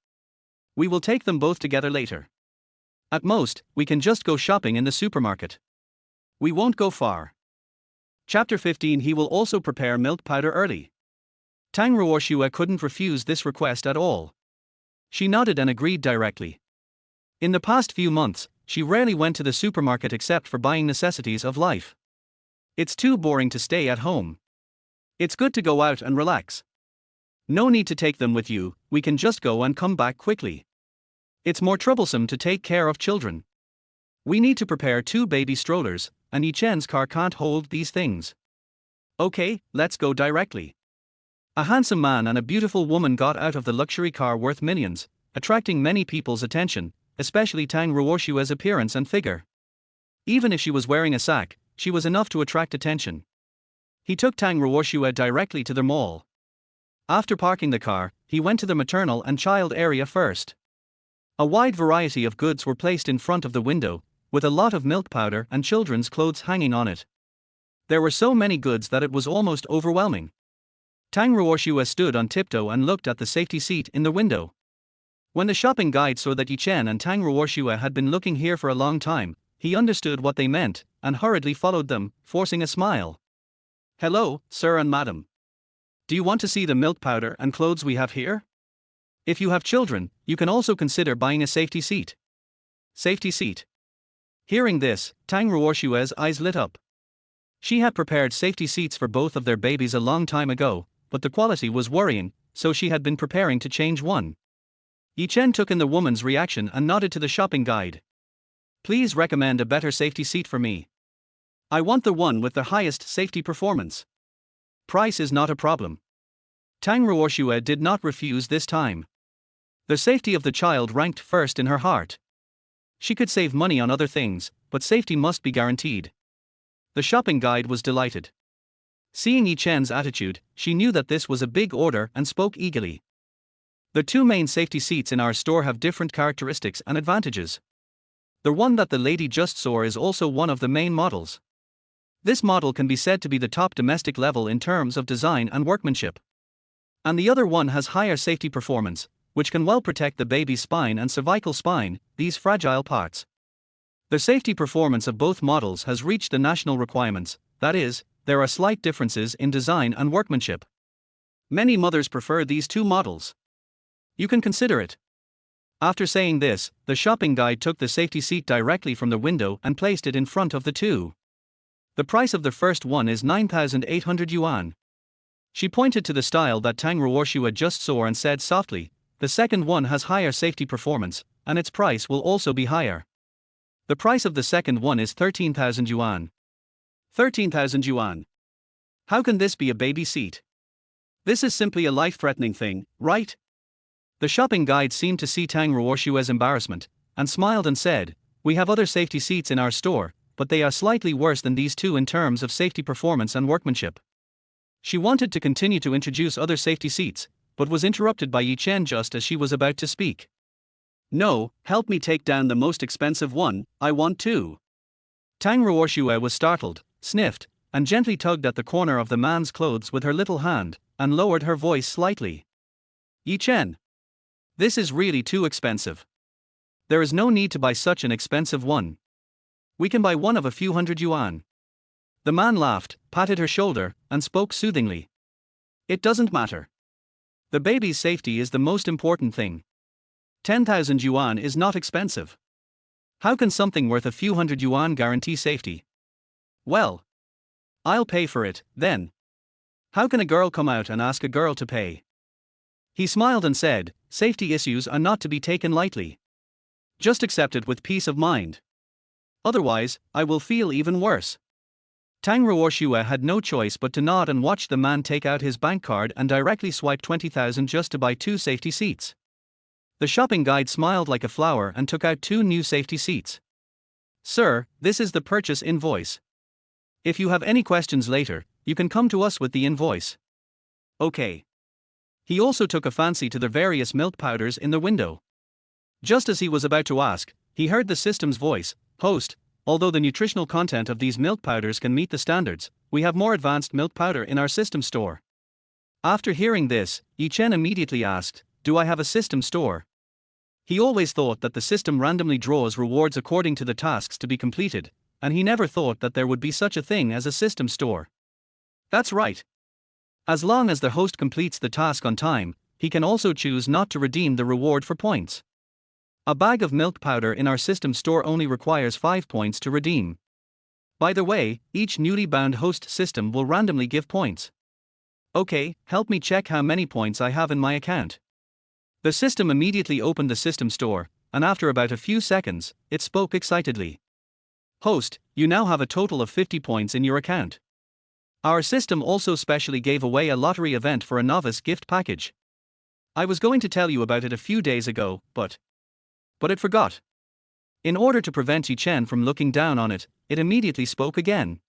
We will take them both together later. At most, we can just go shopping in the supermarket. We won't go far. Chapter 15. He will also prepare milk powder early. Tang Ruoxue couldn't refuse this request at all. She nodded and agreed directly. In the past few months, she rarely went to the supermarket except for buying necessities of life. It's too boring to stay at home. It's good to go out and relax. No need to take them with you, we can just go and come back quickly. It's more troublesome to take care of children. We need to prepare 2 baby strollers, and Yi Chen's car can't hold these things. Okay, let's go directly. A handsome man and a beautiful woman got out of the luxury car worth millions, attracting many people's attention, especially Tang Ruoxue's appearance and figure. Even if she was wearing a sack, she was enough to attract attention. He took Tang Ruoxue directly to the mall. After parking the car, he went to the maternal and child area first. A wide variety of goods were placed in front of the window, with a lot of milk powder and children's clothes hanging on it. There were so many goods that it was almost overwhelming. Tang Ruoxue stood on tiptoe and looked at the safety seat in the window. When the shopping guide saw that Yi Chen and Tang Ruoxue had been looking here for a long time, he understood what they meant, and hurriedly followed them, forcing a smile. Hello, sir and madam. Do you want to see the milk powder and clothes we have here? If you have children, you can also consider buying a safety seat. Safety seat. Hearing this, Tang Ruoxue's eyes lit up. She had prepared safety seats for both of their babies a long time ago, but the quality was worrying, so she had been preparing to change one. Yi Chen took in the woman's reaction and nodded to the shopping guide. Please recommend a better safety seat for me. I want the one with the highest safety performance. Price is not a problem. Tang Ruoxue did not refuse this time. The safety of the child ranked first in her heart. She could save money on other things, but safety must be guaranteed. The shopping guide was delighted. Seeing Yi Chen's attitude, she knew that this was a big order and spoke eagerly. The two main safety seats in our store have different characteristics and advantages. The one that the lady just saw is also one of the main models. This model can be said to be the top domestic level in terms of design and workmanship. And the other one has higher safety performance, which can well protect the baby's spine and cervical spine, these fragile parts. The safety performance of both models has reached the national requirements, that is, there are slight differences in design and workmanship. Many mothers prefer these two models. You can consider it. After saying this, the shopping guide took the safety seat directly from the window and placed it in front of the two. The price of the first one is 9,800 yuan. She pointed to the style that Tang Ruoxue just saw and said softly, the second one has higher safety performance, and its price will also be higher. The price of the second one is 13,000 yuan. 13,000 yuan. How can this be a baby seat? This is simply a life-threatening thing, right? The shopping guide seemed to see Tang Ruoxue's embarrassment, and smiled and said, we have other safety seats in our store, but they are slightly worse than these two in terms of safety performance and workmanship. She wanted to continue to introduce other safety seats, but was interrupted by Chen just as she was about to speak. No, help me take down the most expensive one, I want to. Tang Ruoxue was startled, sniffed, and gently tugged at the corner of the man's clothes with her little hand, and lowered her voice slightly. Chen. This is really too expensive. There is no need to buy such an expensive one. We can buy one of a few hundred yuan. The man laughed, patted her shoulder, and spoke soothingly. It doesn't matter. The baby's safety is the most important thing. 10,000 yuan is not expensive. How can something worth a few hundred yuan guarantee safety? Well, I'll pay for it, then. How can a girl come out and ask a girl to pay? He smiled and said, safety issues are not to be taken lightly. Just accept it with peace of mind. Otherwise, I will feel even worse. Tang Ruoxue had no choice but to nod and watch the man take out his bank card and directly swipe 20,000 just to buy two safety seats. The shopping guide smiled like a flower and took out two new safety seats. Sir, this is the purchase invoice. If you have any questions later, you can come to us with the invoice. Okay. He also took a fancy to the various milk powders in the window. Just as he was about to ask, he heard the system's voice, host, although the nutritional content of these milk powders can meet the standards, we have more advanced milk powder in our system store. After hearing this, Chen immediately asked, do I have a system store? He always thought that the system randomly draws rewards according to the tasks to be completed, and he never thought that there would be such a thing as a system store. That's right. As long as the host completes the task on time, he can also choose not to redeem the reward for points. A bag of milk powder in our system store only requires 5 points to redeem. By the way, each newly bound host system will randomly give points. Okay, help me check how many points I have in my account. The system immediately opened the system store, and after about a few seconds, it spoke excitedly. Host, you now have a total of 50 points in your account. Our system also specially gave away a lottery event for a novice gift package. I was going to tell you about it a few days ago, but it forgot. In order to prevent Chen from looking down on it, it immediately spoke again.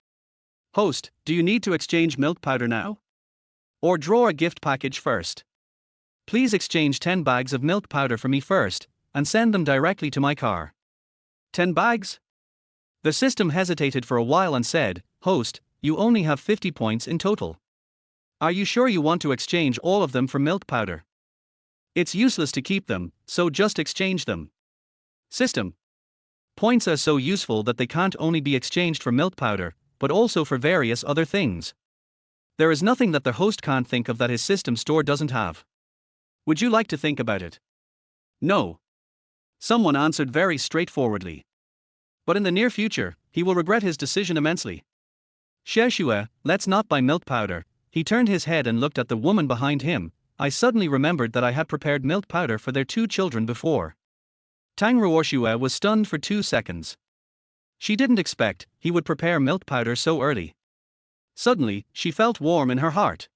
Host, do you need to exchange milk powder now? Or draw a gift package first? Please exchange 10 bags of milk powder for me first, and send them directly to my car. 10 bags? The system hesitated for a while and said, Host, you only have 50 points in total. Are you sure you want to exchange all of them for milk powder? It's useless to keep them, so just exchange them. System. Points are so useful that they can't only be exchanged for milk powder, but also for various other things. There is nothing that the host can't think of that his system store doesn't have. Would you like to think about it? No. Someone answered very straightforwardly. But in the near future, he will regret his decision immensely. Ruoxue, let's not buy milk powder. He turned his head and looked at the woman behind him. I suddenly remembered that I had prepared milk powder for their 2 children before. Tang Ruoxue was stunned for 2 seconds. She didn't expect he would prepare milk powder so early. Suddenly, she felt warm in her heart.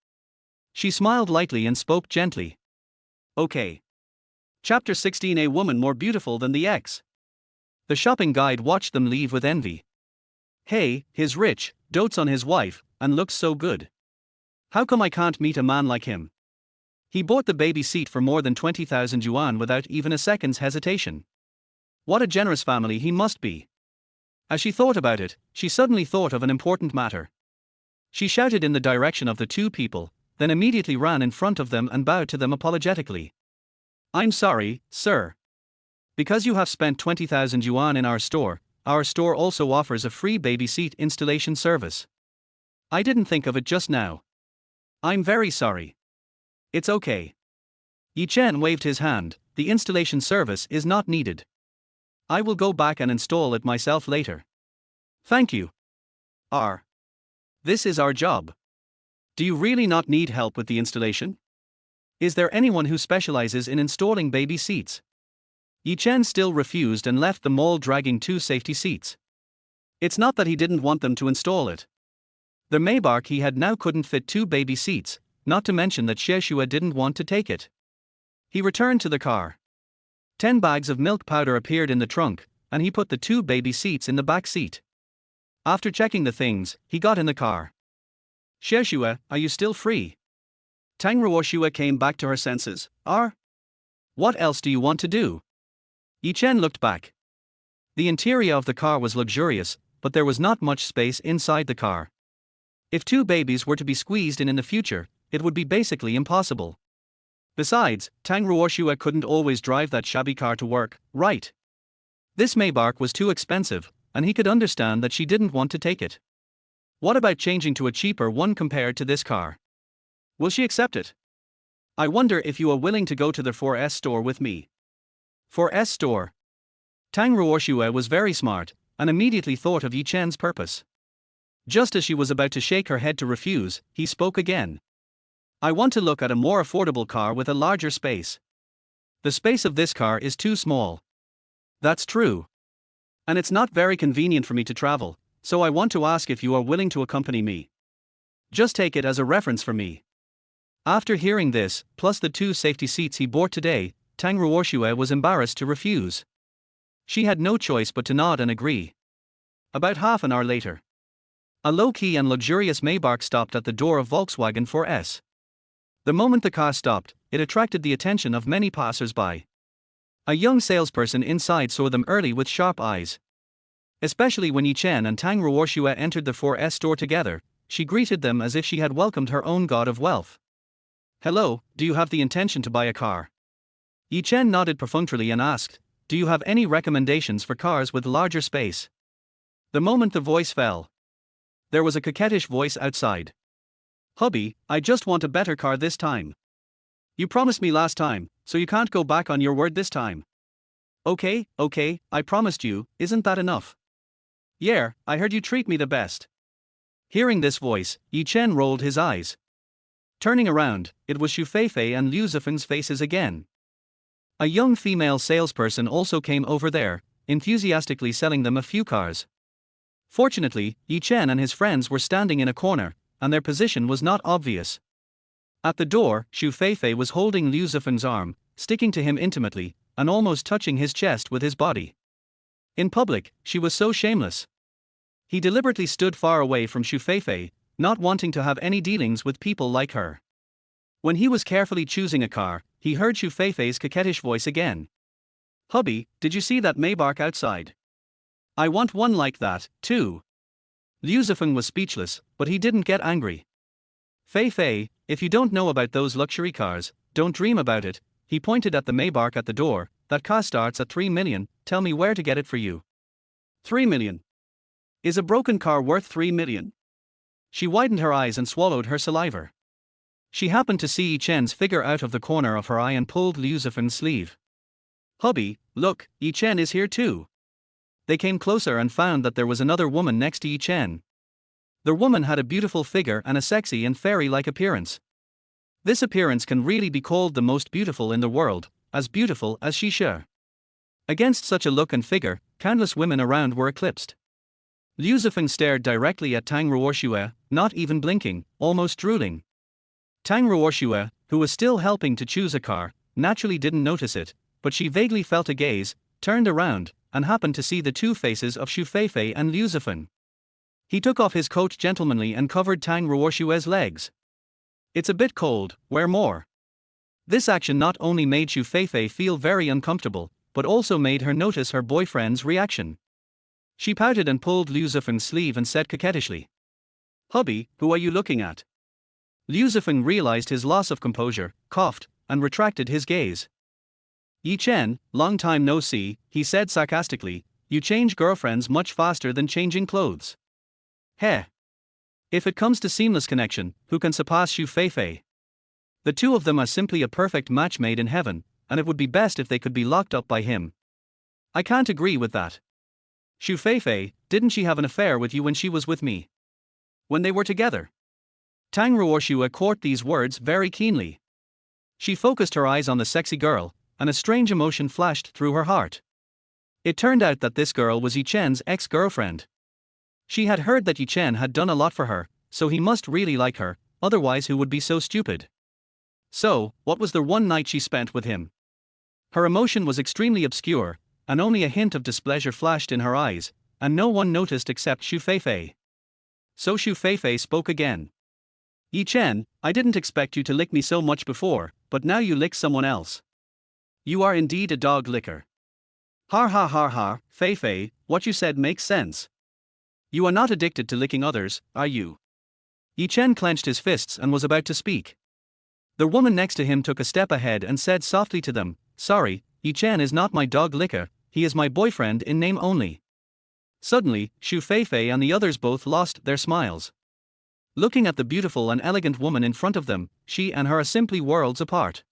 She smiled lightly and spoke gently. Okay. Chapter 16. A woman more beautiful than the ex. The shopping guide watched them leave with envy. Hey, he's rich, dotes on his wife, and looks so good. How come I can't meet a man like him? He bought the baby seat for more than 20,000 yuan without even a second's hesitation. What a generous family he must be. As she thought about it, she suddenly thought of an important matter. She shouted in the direction of the two people, then immediately ran in front of them and bowed to them apologetically. I'm sorry, sir. Because you have spent 20,000 yuan in our store also offers a free baby seat installation service. I didn't think of it just now. I'm very sorry. It's okay. Chen waved his hand, the installation service is not needed. I will go back and install it myself later. Thank you. This is our job. Do you really not need help with the installation? Is there anyone who specializes in installing baby seats? Chen still refused and left the mall dragging two safety seats. It's not that he didn't want them to install it. The Maybach he had now couldn't fit two baby seats, not to mention that Ruoxue didn't want to take it. He returned to the car. 10 bags of milk powder appeared in the trunk, and he put the two baby seats in the back seat. After checking the things, he got in the car. Ruoxue, are you still free? Ruoxue came back to her senses. What else do you want to do? Chen looked back. The interior of the car was luxurious, but there was not much space inside the car. If two babies were to be squeezed in the future, it would be basically impossible. Besides, Ruoxue couldn't always drive that shabby car to work, right? This Maybach was too expensive, and he could understand that she didn't want to take it. What about changing to a cheaper one compared to this car? Will she accept it? I wonder if you are willing to go to the 4S store with me. 4S store. Ruoxue was very smart, and immediately thought of Chen's purpose. Just as she was about to shake her head to refuse, he spoke again. I want to look at a more affordable car with a larger space. The space of this car is too small. That's true. And it's not very convenient for me to travel, so I want to ask if you are willing to accompany me. Just take it as a reference for me. After hearing this, plus the two safety seats he bought today, Ruoxue was embarrassed to refuse. She had no choice but to nod and agree. About half an hour later, a low-key and luxurious Maybach stopped at the door of Volkswagen 4S. The moment the car stopped, it attracted the attention of many passers-by. A young salesperson inside saw them early with sharp eyes. Especially when Chen and Ruoxue entered the 4S store together, she greeted them as if she had welcomed her own god of wealth. Hello, do you have the intention to buy a car? Chen nodded perfunctorily and asked, do you have any recommendations for cars with larger space? The moment the voice fell, there was a coquettish voice outside. Hubby, I just want a better car this time. You promised me last time, so you can't go back on your word this time. Okay, I promised you, isn't that enough? Yeah, I heard you treat me the best. Hearing this voice, Chen rolled his eyes. Turning around, it was Shufeifei and Liu Zifeng's faces again. A young female salesperson also came over there, enthusiastically selling them a few cars. Fortunately, Chen and his friends were standing in a corner, and their position was not obvious. At the door, Shufeifei was holding Liu Zifeng's arm, sticking to him intimately, and almost touching his chest with his body. In public, she was so shameless. He deliberately stood far away from Shufeifei, not wanting to have any dealings with people like her. When he was carefully choosing a car, he heard Shufeifei's coquettish voice again. Hubby, did you see that Maybach outside? I want one like that, too. Liu Zifeng was speechless, but he didn't get angry. Fei, if you don't know about those luxury cars, don't dream about it. He pointed at the Maybach at the door. That car starts at 3 million, tell me where to get it for you. 3 million. Is a broken car worth 3 million? She widened her eyes and swallowed her saliva. She happened to see Chen's figure out of the corner of her eye and pulled Liu Zifeng's sleeve. Hubby, look, Chen is here too. They came closer and found that there was another woman next to Chen. The woman had a beautiful figure and a sexy and fairy-like appearance. This appearance can really be called the most beautiful in the world, as beautiful as Shisha. Against such a look and figure, countless women around were eclipsed. Liu Zifeng stared directly at Ruoxue, not even blinking, almost drooling. Ruoxue, who was still helping to choose a car, naturally didn't notice it, but she vaguely felt a gaze, turned around, and happened to see the two faces of Shufeifei and Liu Zifeng. He took off his coat gentlemanly and covered Ruoxue's legs. It's a bit cold, wear more. This action not only made Xu Feifei feel very uncomfortable, but also made her notice her boyfriend's reaction. She pouted and pulled Liu Zifeng's sleeve and said coquettishly, "Hubby, who are you looking at?" Liu Zifeng realized his loss of composure, coughed, and retracted his gaze. "Yi Chen, long time no see," he said sarcastically, "you change girlfriends much faster than changing clothes." Heh. If it comes to seamless connection, who can surpass Xu Feifei? The two of them are simply a perfect match made in heaven, and it would be best if they could be locked up by him. I can't agree with that. Xu Feifei, didn't she have an affair with you when she was with me? When they were together? Tang Ruoxue caught these words very keenly. She focused her eyes on the sexy girl, and a strange emotion flashed through her heart. It turned out that this girl was Yi Chen's ex-girlfriend. She had heard that Yi Chen had done a lot for her, so he must really like her, otherwise who would be so stupid? So, what was the one night she spent with him? Her emotion was extremely obscure, and only a hint of displeasure flashed in her eyes, and no one noticed except Xu Feifei. So Xu Feifei spoke again. "Yi Chen, I didn't expect you to lick me so much before, but now you lick someone else. You are indeed a dog licker." "Har har har har, Feifei, what you said makes sense. You are not addicted to licking others, are you?" Yi Chen clenched his fists and was about to speak. The woman next to him took a step ahead and said softly to them, "Sorry, Yi Chen is not my dog licker, he is my boyfriend in name only." Suddenly, Xu Feifei and the others both lost their smiles. Looking at the beautiful and elegant woman in front of them, she and her are simply worlds apart.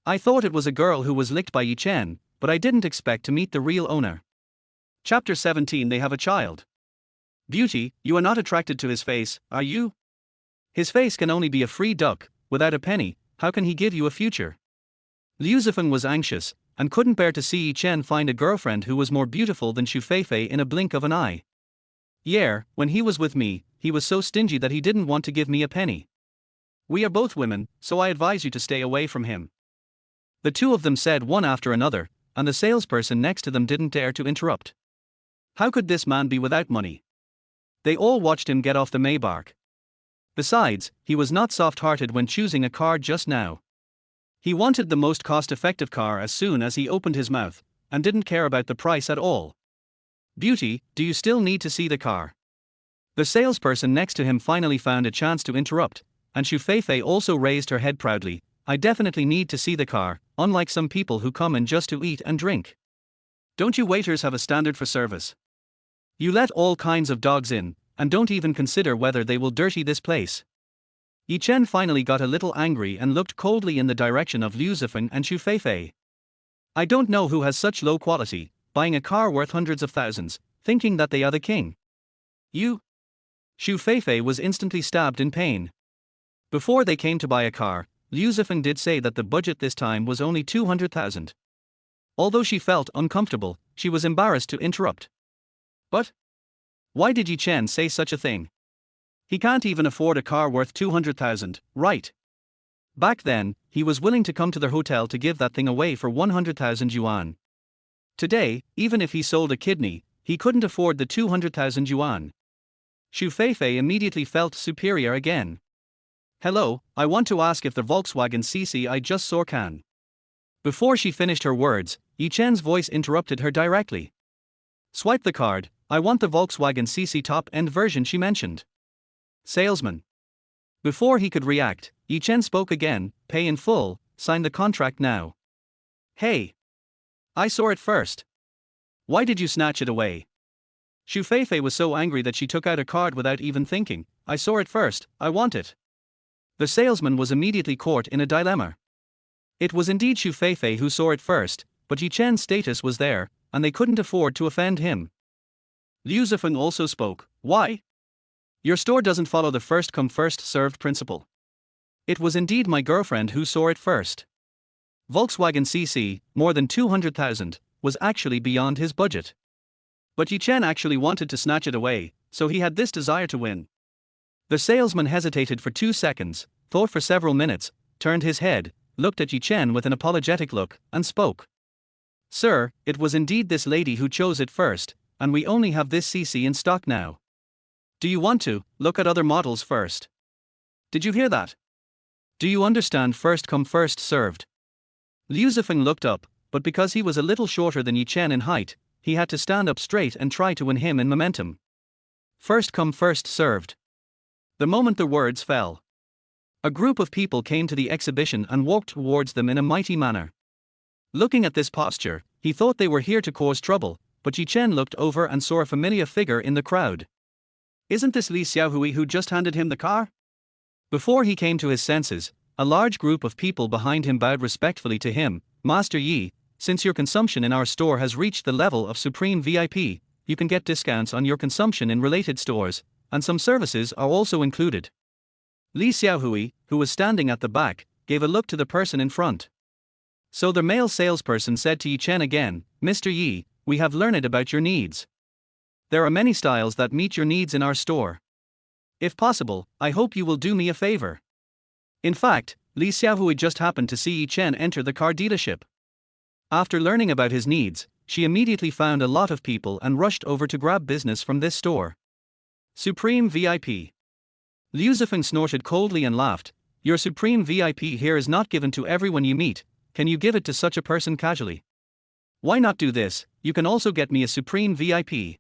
"I thought it was a girl who was licked by Yi Chen, but I didn't expect to meet the real owner." Chapter 17. They have a child. "Beauty, you are not attracted to his face, are you? His face can only be a free duck, without a penny, how can he give you a future?" Liu Zifeng was anxious, and couldn't bear to see Yi Chen find a girlfriend who was more beautiful than Xu Feifei in a blink of an eye. "Yeah, when he was with me, he was so stingy that he didn't want to give me a penny. We are both women, so I advise you to stay away from him." The two of them said one after another, and the salesperson next to them didn't dare to interrupt. How could this man be without money? They all watched him get off the Maybach. Besides, he was not soft-hearted when choosing a car just now. He wanted the most cost-effective car as soon as he opened his mouth, and didn't care about the price at all. "Beauty, do you still need to see the car?" The salesperson next to him finally found a chance to interrupt, and Xu Feifei also raised her head proudly. "I definitely need to see the car, unlike some people who come in just to eat and drink. Don't you waiters have a standard for service? You let all kinds of dogs in, and don't even consider whether they will dirty this place." Yi Chen finally got a little angry and looked coldly in the direction of Liu Zifeng and Xu Feifei. "I don't know who has such low quality, buying a car worth hundreds of thousands, thinking that they are the king. You?" Xu Feifei was instantly stabbed in pain. Before they came to buy a car, Liu Zifeng did say that the budget this time was only 200,000. Although she felt uncomfortable, she was embarrassed to interrupt. "But why did Yi Chen say such a thing? He can't even afford a car worth 200,000, right? Back then, he was willing to come to their hotel to give that thing away for 100,000 yuan. Today, even if he sold a kidney, he couldn't afford the 200,000 yuan. Xu Feifei immediately felt superior again. "Hello, I want to ask if the Volkswagen CC I just saw can." Before she finished her words, Yi Chen's voice interrupted her directly. "Swipe the card, I want the Volkswagen CC top-end version she mentioned." Salesman. Before he could react, Yi Chen spoke again, "Pay in full, sign the contract now." "Hey! I saw it first. Why did you snatch it away?" Xu Feifei was so angry that she took out a card without even thinking. "I saw it first, I want it." The salesman was immediately caught in a dilemma. It was indeed Xu Feifei who saw it first, but Yi Chen's status was there, and they couldn't afford to offend him. Liu Zifeng also spoke. "Why? Your store doesn't follow the first-come first-served principle. It was indeed my girlfriend who saw it first." Volkswagen CC, more than 200,000, was actually beyond his budget. But Yi Chen actually wanted to snatch it away, so he had this desire to win. The salesman hesitated for 2 seconds, thought for several minutes, turned his head, looked at Yi Chen with an apologetic look, and spoke. "Sir, it was indeed this lady who chose it first, and we only have this CC in stock now. Do you want to look at other models first?" Did you hear that? Do you understand first come first served? Liu Zifeng looked up, but because he was a little shorter than Yi Chen in height, he had to stand up straight and try to win him in momentum. First come first served. The moment the words fell, a group of people came to the exhibition and walked towards them in a mighty manner. Looking at this posture, he thought they were here to cause trouble, but Yi Chen looked over and saw a familiar figure in the crowd. Isn't this Li Xiaohui who just handed him the car? Before he came to his senses, a large group of people behind him bowed respectfully to him. Master Yi, since your consumption in our store has reached the level of Supreme VIP, you can get discounts on your consumption in related stores, and some services are also included. Li Xiaohui, who was standing at the back, gave a look to the person in front. So the male salesperson said to Yi Chen again, Mr. Yi, we have learned about your needs. There are many styles that meet your needs in our store. If possible, I hope you will do me a favor. In fact, Li Xiaohui just happened to see Yi Chen enter the car dealership. After learning about his needs, she immediately found a lot of people and rushed over to grab business from this store. Supreme VIP. Liu Zifeng snorted coldly and laughed. Your Supreme VIP here is not given to everyone you meet. Can you give it to such a person casually? Why not do this? You can also get me a Supreme VIP.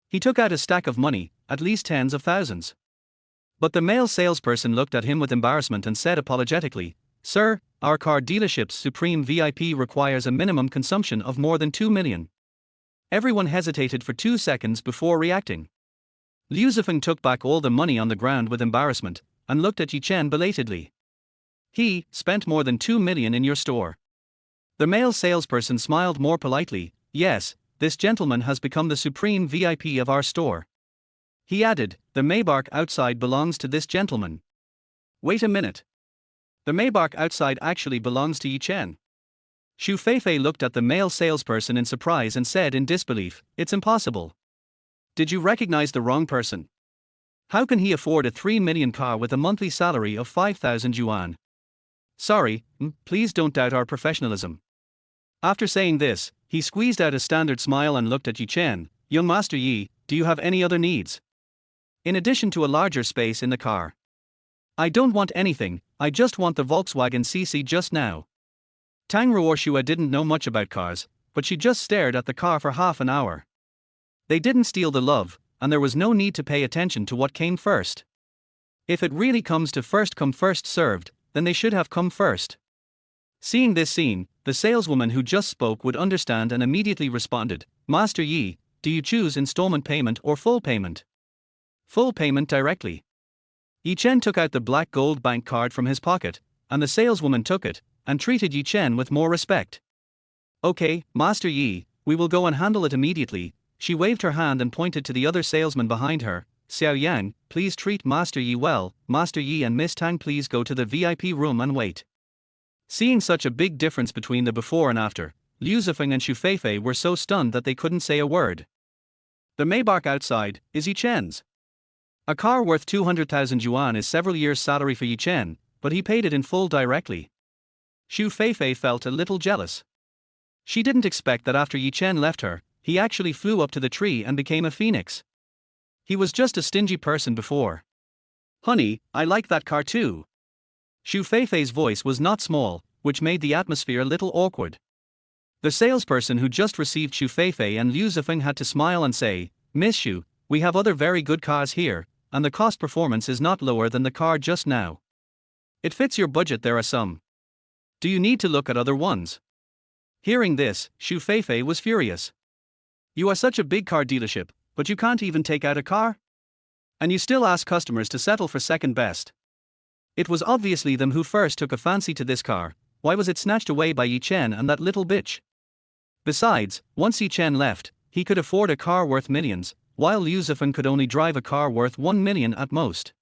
He took out a stack of money, at least tens of thousands. But the male salesperson looked at him with embarrassment and said apologetically, Sir, our car dealership's Supreme VIP requires a minimum consumption of more than 2 million. Everyone hesitated for 2 seconds before reacting. Liu Zifeng took back all the money on the ground with embarrassment, and looked at Yi Chen belatedly. He spent more than 2 million in your store. The male salesperson smiled more politely, Yes, this gentleman has become the Supreme VIP of our store. He added, the Maybach outside belongs to this gentleman. Wait a minute. The Maybach outside actually belongs to Yi Chen. Xu Feifei looked at the male salesperson in surprise and said in disbelief, It's impossible. Did you recognize the wrong person? How can he afford a 3 million car with a monthly salary of 5,000 yuan? Sorry, please don't doubt our professionalism. After saying this, he squeezed out a standard smile and looked at Yi Chen. Young Master Yi, do you have any other needs? In addition to a larger space in the car. I don't want anything, I just want the Volkswagen CC just now. Tang Ruoxue didn't know much about cars, but she just stared at the car for half an hour. They didn't steal the love, and there was no need to pay attention to what came first. If it really comes to first come first served, then they should have come first. Seeing this scene, the saleswoman who just spoke would understand and immediately responded, Master Yi, do you choose installment payment or full payment? Full payment directly. Yi Chen took out the black gold bank card from his pocket, and the saleswoman took it, and treated Yi Chen with more respect. Okay, Master Yi, we will go and handle it immediately. She waved her hand and pointed to the other salesman behind her. Xiao Yang, please treat Master Yi well. Master Yi and Miss Tang please go to the VIP room and wait. Seeing such a big difference between the before and after, Liu Zifeng and Xu Feifei were so stunned that they couldn't say a word. The Maybach outside is Yi Chen's. A car worth 200,000 yuan is several years' salary for Yi Chen, but he paid it in full directly. Xu Feifei felt a little jealous. She didn't expect that after Yi Chen left her, he actually flew up to the tree and became a phoenix. He was just a stingy person before. Honey, I like that car too. Xu Feifei's voice was not small, which made the atmosphere a little awkward. The salesperson who just received Xu Feifei and Liu Zifeng had to smile and say, Miss Xu, we have other very good cars here, and the cost performance is not lower than the car just now. It fits your budget, there are some. Do you need to look at other ones? Hearing this, Xu Feifei was furious. You are such a big car dealership, but you can't even take out a car? And you still ask customers to settle for second best. It was obviously them who first took a fancy to this car. Why was it snatched away by Yi Chen and that little bitch? Besides, once Yi Chen left, he could afford a car worth millions, while Liu Zifeng could only drive a car worth 1 million at most.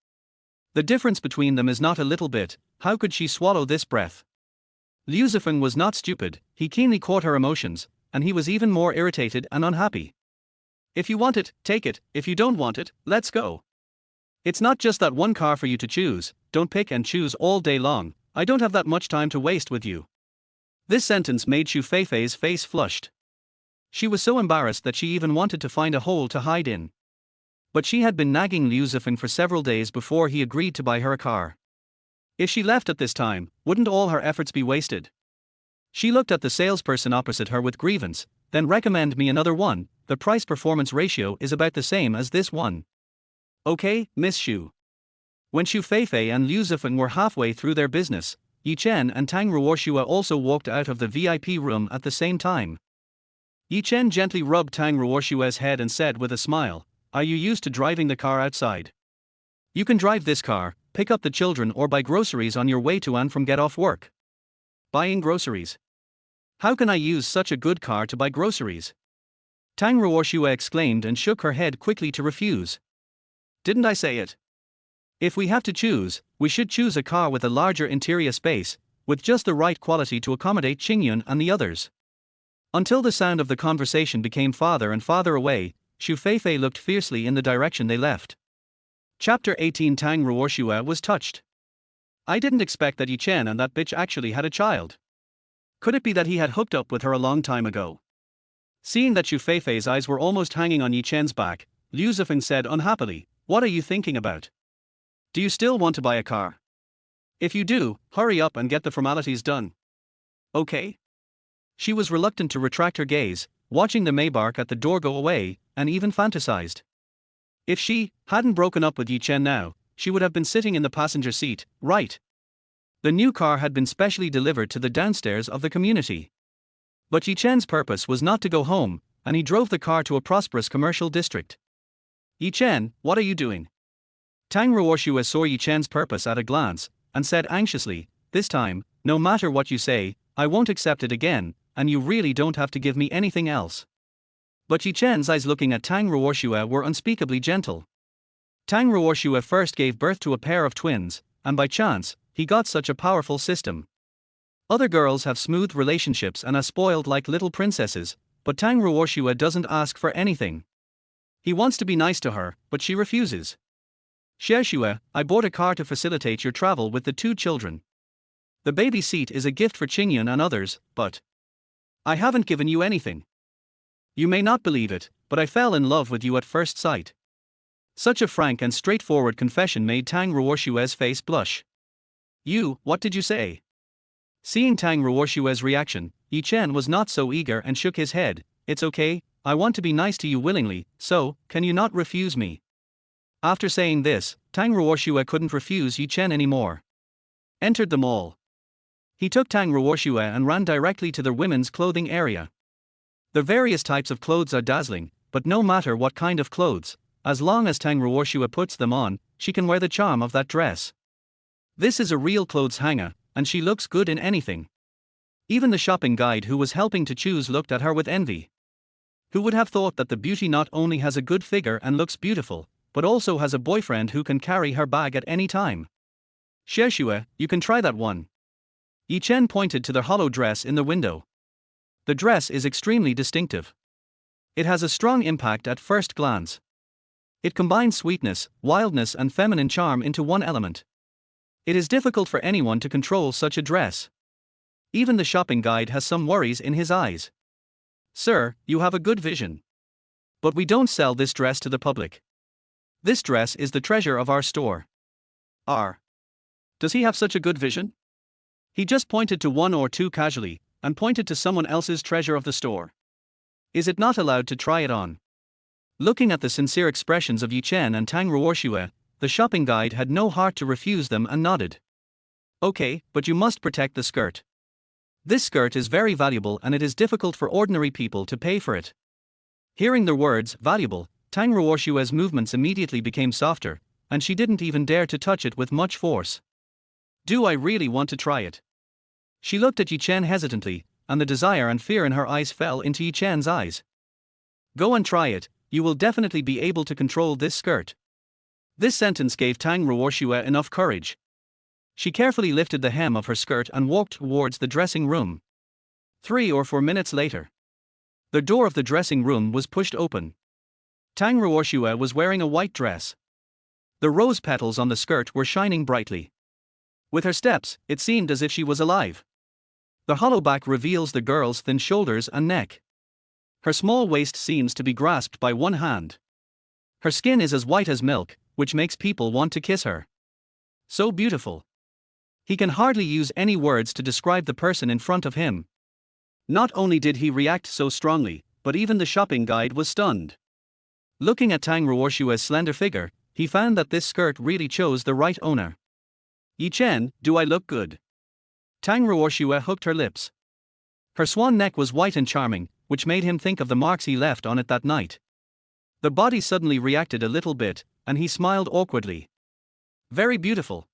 The difference between them is not a little bit. How could she swallow this breath? Liu Zifeng was not stupid, he keenly caught her emotions, and he was even more irritated and unhappy. If you want it, take it. If you don't want it, let's go. It's not just that one car for you to choose. Don't pick and choose all day long. I don't have that much time to waste with you. This sentence made Xu Feifei's face flushed. She was so embarrassed that she even wanted to find a hole to hide in. But she had been nagging Liu Zifeng for several days before he agreed to buy her a car. If she left at this time, wouldn't all her efforts be wasted? She looked at the salesperson opposite her with grievance, then recommend me another one. The price-performance ratio is about the same as this one. Okay, Miss Xu. When Xu Feifei and Liu Zifeng were halfway through their business, Yi Chen and Tang Ruoxue also walked out of the VIP room at the same time. Yi Chen gently rubbed Tang Ruoxue's head and said with a smile, "Are you used to driving the car outside? You can drive this car, pick up the children or buy groceries on your way to and from get off work." Buying groceries? How can I use such a good car to buy groceries? Tang Ruoxue exclaimed and shook her head quickly to refuse. Didn't I say it? If we have to choose, we should choose a car with a larger interior space, with just the right quality to accommodate Qingyun and the others. Until the sound of the conversation became farther and farther away, Xu Feifei looked fiercely in the direction they left. Chapter 18. Tang Ruoxue was touched. I didn't expect that Yi Chen and that bitch actually had a child. Could it be that he had hooked up with her a long time ago? Seeing that Xu Feifei's eyes were almost hanging on Yi Chen's back, Liu Zifeng said unhappily, "What are you thinking about? Do you still want to buy a car? If you do, hurry up and get the formalities done." Okay. She was reluctant to retract her gaze, watching the Maybach at the door go away, and even fantasized. If she hadn't broken up with Yi Chen now, she would have been sitting in the passenger seat, right? The new car had been specially delivered to the downstairs of the community. But Yi Chen's purpose was not to go home, and he drove the car to a prosperous commercial district. "Yi Chen, what are you doing?" Tang Ruoxue saw Yi Chen's purpose at a glance, and said anxiously, "This time, no matter what you say, I won't accept it again, and you really don't have to give me anything else." But Yi Chen's eyes looking at Tang Ruoxue were unspeakably gentle. Tang Ruoxue first gave birth to a pair of twins, and by chance, he got such a powerful system. Other girls have smooth relationships and are spoiled like little princesses, but Tang Ruoxue doesn't ask for anything. He wants to be nice to her, but she refuses. "Xiexue, I bought a car to facilitate your travel with the two children. The baby seat is a gift for Qingyun and others, but I haven't given you anything. You may not believe it, but I fell in love with you at first sight." Such a frank and straightforward confession made Tang Ruoxue's face blush. What did you say?" Seeing Tang Ruoxue's reaction, Yi Chen was not so eager and shook his head. "It's okay, I want to be nice to you willingly, so, can you not refuse me?" After saying this, Tang Ruoxue couldn't refuse Yi Chen anymore. Entered the mall. He took Tang Ruoxue and ran directly to the women's clothing area. The various types of clothes are dazzling, but no matter what kind of clothes, as long as Tang Ruoxue puts them on, she can wear the charm of that dress. This is a real clothes hanger, and she looks good in anything. Even the shopping guide who was helping to choose looked at her with envy. Who would have thought that the beauty not only has a good figure and looks beautiful, but also has a boyfriend who can carry her bag at any time? "Xiexue, you can try that one." Yi Chen pointed to the hollow dress in the window. The dress is extremely distinctive. It has a strong impact at first glance. It combines sweetness, wildness and feminine charm into one element. It is difficult for anyone to control such a dress. Even the shopping guide has some worries in his eyes. "Sir, you have a good vision. But we don't sell this dress to the public. This dress is the treasure of our store." Does he have such a good vision? He just pointed to one or two casually, and pointed to someone else's treasure of the store. Is it not allowed to try it on? Looking at the sincere expressions of Yi Chen and Tang Ruoxue, the shopping guide had no heart to refuse them and nodded. "Okay, but you must protect the skirt. This skirt is very valuable and it is difficult for ordinary people to pay for it." Hearing the words, valuable, Tang Ruoxue's movements immediately became softer, and she didn't even dare to touch it with much force. "Do I really want to try it?" She looked at Yi Chen hesitantly, and the desire and fear in her eyes fell into Yi Chen's eyes. "Go and try it, you will definitely be able to control this skirt." This sentence gave Tang Ruoxue enough courage. She carefully lifted the hem of her skirt and walked towards the dressing room. 3 or 4 minutes later, the door of the dressing room was pushed open. Tang Ruoxue was wearing a white dress. The rose petals on the skirt were shining brightly. With her steps, it seemed as if she was alive. The hollow back reveals the girl's thin shoulders and neck. Her small waist seems to be grasped by one hand. Her skin is as white as milk, which makes people want to kiss her. So beautiful. He can hardly use any words to describe the person in front of him. Not only did he react so strongly, but even the shopping guide was stunned. Looking at Tang Ruoxue's slender figure, he found that this skirt really chose the right owner. Yi Chen, do I look good? Tang Ruoxue hooked her lips. Her swan neck was white and charming, which made him think of the marks he left on it that night. The body suddenly reacted a little bit, and he smiled awkwardly. Very beautiful.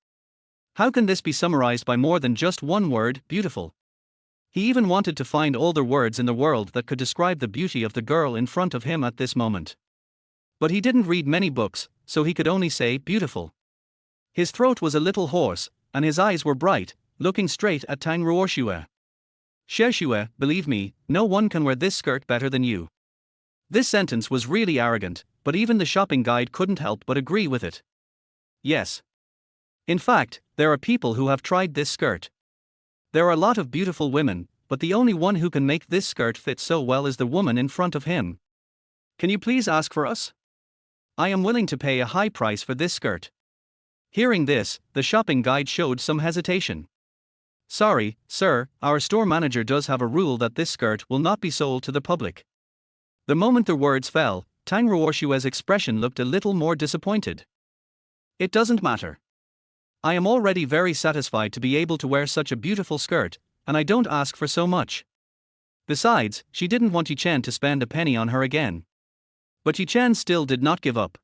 How can this be summarized by more than just one word, beautiful? He even wanted to find all the words in the world that could describe the beauty of the girl in front of him at this moment. But he didn't read many books, so he could only say beautiful. His throat was a little hoarse, and his eyes were bright, looking straight at Tang Ruoxue. Ruoxue, believe me, no one can wear this skirt better than you. This sentence was really arrogant, but even the shopping guide couldn't help but agree with it. Yes. In fact, there are people who have tried this skirt. There are a lot of beautiful women, but the only one who can make this skirt fit so well is the woman in front of him. Can you please ask for us? I am willing to pay a high price for this skirt. Hearing this, the shopping guide showed some hesitation. Sorry, sir, our store manager does have a rule that this skirt will not be sold to the public. The moment the words fell, Tang Ruoxue's expression looked a little more disappointed. It doesn't matter. I am already very satisfied to be able to wear such a beautiful skirt, and I don't ask for so much. Besides, she didn't want Yi Chen to spend a penny on her again. But Yi Chen still did not give up.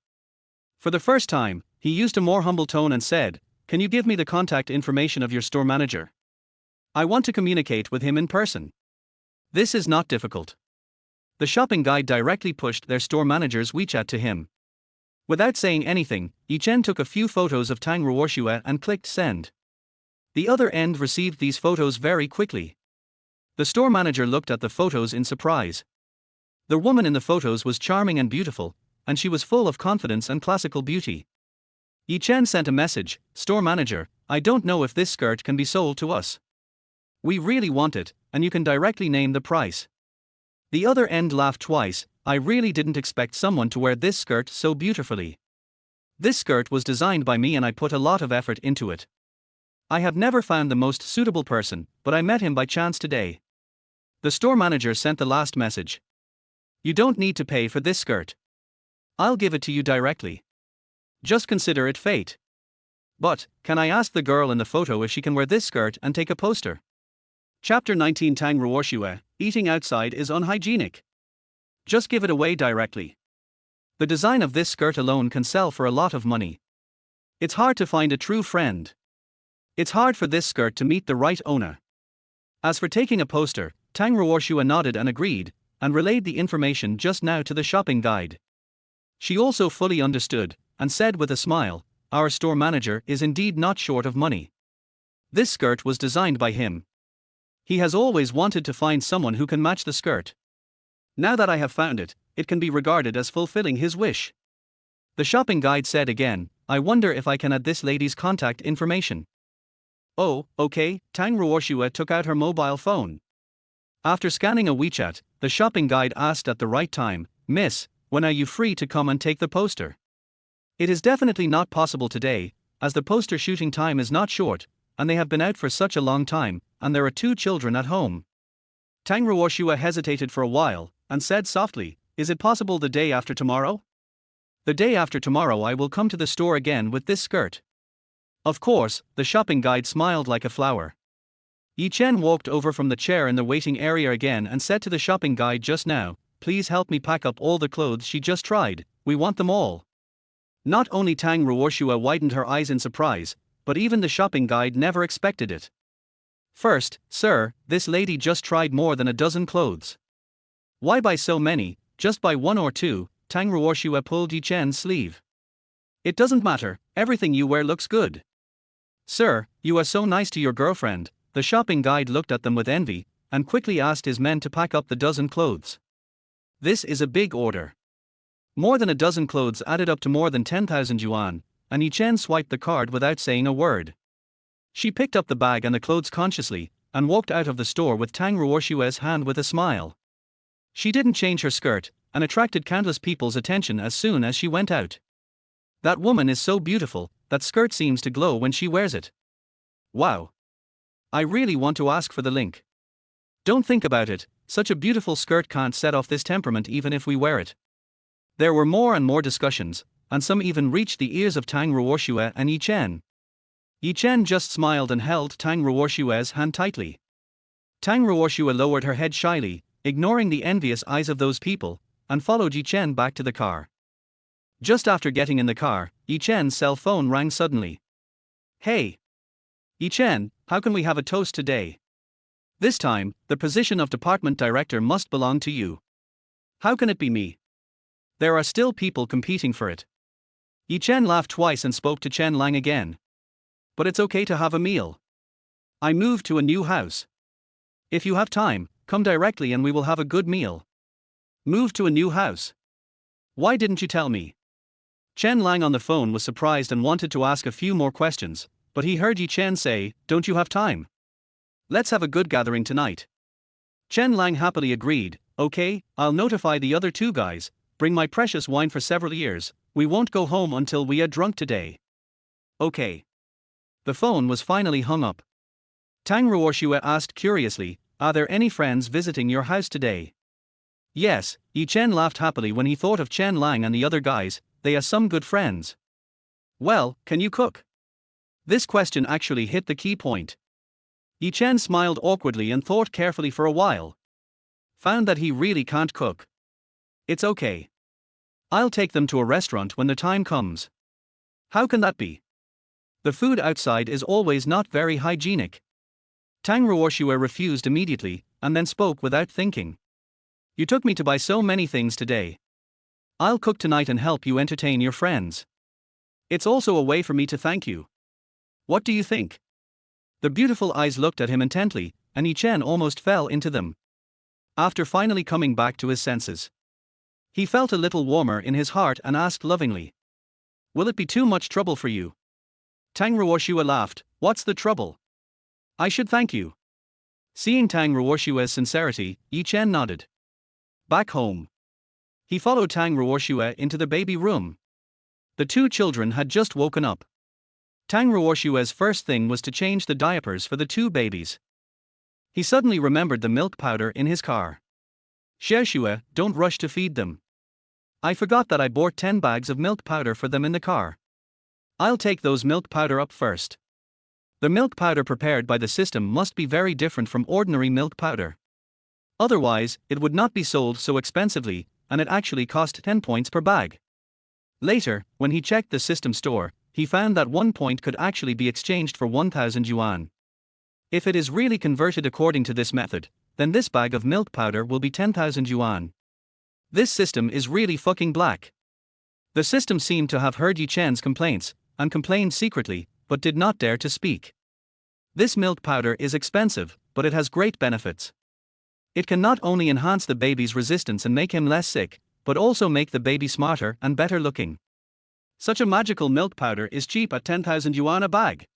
For the first time, he used a more humble tone and said, "Can you give me the contact information of your store manager? I want to communicate with him in person." This is not difficult. The shopping guide directly pushed their store manager's WeChat to him. Without saying anything, Yi Chen took a few photos of Tang Ruoxue and clicked send. The other end received these photos very quickly. The store manager looked at the photos in surprise. The woman in the photos was charming and beautiful, and she was full of confidence and classical beauty. Yi Chen sent a message, "Store manager, I don't know if this skirt can be sold to us. We really want it, and you can directly name the price." The other end laughed twice. "I really didn't expect someone to wear this skirt so beautifully. This skirt was designed by me and I put a lot of effort into it. I have never found the most suitable person, but I met him by chance today." The store manager sent the last message. "You don't need to pay for this skirt. I'll give it to you directly. Just consider it fate. But, can I ask the girl in the photo if she can wear this skirt and take a poster?" Chapter 19 Tang Ruoxue, eating outside is unhygienic. Just give it away directly. The design of this skirt alone can sell for a lot of money. It's hard to find a true friend. It's hard for this skirt to meet the right owner. As for taking a poster, Tang Ruoxue nodded and agreed, and relayed the information just now to the shopping guide. She also fully understood, and said with a smile, "Our store manager is indeed not short of money. This skirt was designed by him. He has always wanted to find someone who can match the skirt. Now that I have found it, it can be regarded as fulfilling his wish." The shopping guide said again, "I wonder if I can add this lady's contact information." "Oh, okay." Tang Ruoxue took out her mobile phone. After scanning a WeChat, the shopping guide asked at the right time, "Miss, when are you free to come and take the poster?" It is definitely not possible today, as the poster shooting time is not short, and they have been out for such a long time, and there are 2 children at home. Tang Ruoxue hesitated for a while, and said softly, "Is it possible the day after tomorrow?" "The day after tomorrow I will come to the store again with this skirt." Of course, the shopping guide smiled like a flower. Yi Chen walked over from the chair in the waiting area again and said to the shopping guide just now, "Please help me pack up all the clothes she just tried, we want them all." Not only Tang Ruoxue widened her eyes in surprise, but even the shopping guide never expected it. "First, sir, this lady just tried more than a dozen clothes. Why buy so many, just buy 1 or 2, Tang Ruoxue pulled Yi Chen's sleeve. "It doesn't matter, everything you wear looks good." "Sir, you are so nice to your girlfriend." The shopping guide looked at them with envy, and quickly asked his men to pack up the dozen clothes. This is a big order. More than a dozen clothes added up to more than 10,000 yuan, and Yi Chen swiped the card without saying a word. She picked up the bag and the clothes consciously, and walked out of the store with Tang Ruoxue's hand with a smile. She didn't change her skirt, and attracted countless people's attention as soon as she went out. "That woman is so beautiful, that skirt seems to glow when she wears it. Wow. I really want to ask for the link. Don't think about it, such a beautiful skirt can't set off this temperament even if we wear it. There were more and more discussions, and some even reached the ears of Tang Ruoxue and Chen. Chen just smiled and held Tang Ruoxue's hand tightly. Tang Ruoxue lowered her head shyly, ignoring the envious eyes of those people, and followed Chen back to the car. Just after getting in the car, Chen's cell phone rang suddenly. Hey! Chen, how can we have a toast today? This time, the position of department director must belong to you. How can it be me? There are still people competing for it. Chen laughed twice and spoke to Chen Lang again. But it's okay to have a meal. I moved to a new house. If you have time, come directly and we will have a good meal. Move to a new house. Why didn't you tell me? Chen Lang on the phone was surprised and wanted to ask a few more questions, but he heard Chen say, "Don't you have time? Let's have a good gathering tonight." Chen Lang happily agreed, "Okay, I'll notify the other two guys, bring my precious wine for several years, we won't go home until we are drunk today." Okay. The phone was finally hung up. Tang Ruoxue asked curiously, "Are there any friends visiting your house today?" Yes, Chen laughed happily when he thought of Chen Lang and the other guys, they are some good friends. Well, can you cook? This question actually hit the key point. Chen smiled awkwardly and thought carefully for a while. Found that he really can't cook. It's okay. I'll take them to a restaurant when the time comes. How can that be? The food outside is always not very hygienic. Tang Ruoxue refused immediately, and then spoke without thinking. You took me to buy so many things today. I'll cook tonight and help you entertain your friends. It's also a way for me to thank you. What do you think? The beautiful eyes looked at him intently, and Chen almost fell into them. After finally coming back to his senses, he felt a little warmer in his heart and asked lovingly, "Will it be too much trouble for you?" Tang Ruoxue laughed, "What's the trouble? I should thank you." Seeing Tang Ruoxue's sincerity, Chen nodded. Back home, he followed Tang Ruoxue into the baby room. The two children had just woken up. Tang Ruoxue's first thing was to change the diapers for the two babies. He suddenly remembered the milk powder in his car. "Xiaoxue, don't rush to feed them. I forgot that I bought 10 bags of milk powder for them in the car. I'll take those milk powder up first." The milk powder prepared by the system must be very different from ordinary milk powder. Otherwise, it would not be sold so expensively, and it actually cost 10 points per bag. Later, when he checked the system store, he found that 1 point could actually be exchanged for 1,000 yuan. If it is really converted according to this method, then this bag of milk powder will be 10,000 yuan. This system is really fucking black. The system seemed to have heard Chen's complaints, and complained secretly, but did not dare to speak. This milk powder is expensive, but it has great benefits. It can not only enhance the baby's resistance and make him less sick, but also make the baby smarter and better looking. Such a magical milk powder is cheap at 10,000 yuan a bag.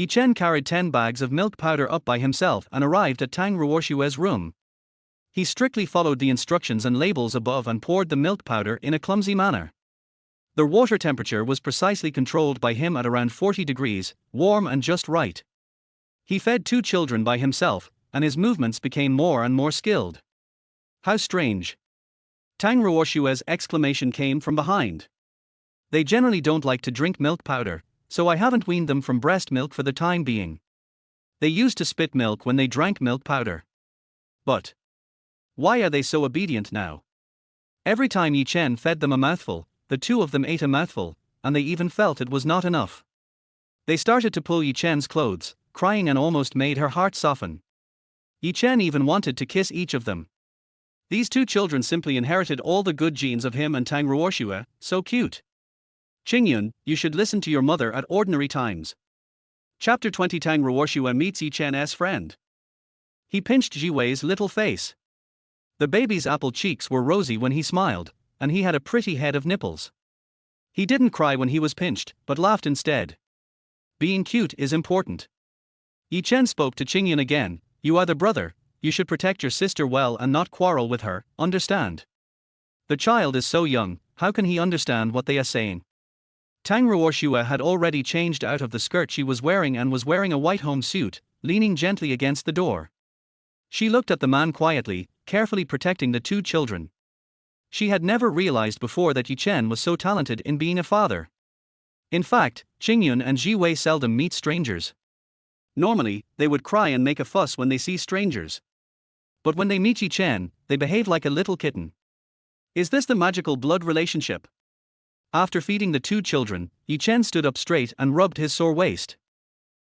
Chen carried 10 bags of milk powder up by himself and arrived at Tang Ruoxue's room. He strictly followed the instructions and labels above and poured the milk powder in a clumsy manner. The water temperature was precisely controlled by him at around 40 degrees, warm and just right. He fed two children by himself, and his movements became more and more skilled. How strange. Tang Ruoxue's exclamation came from behind. They generally don't like to drink milk powder, so I haven't weaned them from breast milk for the time being. They used to spit milk when they drank milk powder. But why are they so obedient now? Every time Chen fed them a mouthful, the two of them ate a mouthful, and they even felt it was not enough. They started to pull Chen's clothes, crying and almost made her heart soften. Chen even wanted to kiss each of them. These two children simply inherited all the good genes of him and Tang Ruoxue, so cute. Qingyun, you should listen to your mother at ordinary times. Chapter 20 Tang Ruoxue meets Chen's friend. He pinched Jiwei's little face. The baby's apple cheeks were rosy when he smiled, and he had a pretty head of nipples. He didn't cry when he was pinched, but laughed instead. Being cute is important. Chen spoke to Qingyun again. You are the brother, you should protect your sister well and not quarrel with her, understand? The child is so young, how can he understand what they are saying? Tang Ruoxue had already changed out of the skirt she was wearing and was wearing a white home suit, leaning gently against the door. She looked at the man quietly, carefully protecting the two children. She had never realized before that Chen was so talented in being a father. In fact, Qingyun and Jiwei seldom meet strangers. Normally, they would cry and make a fuss when they see strangers. But when they meet Chen, they behave like a little kitten. Is this the magical blood relationship? After feeding the two children, Chen stood up straight and rubbed his sore waist.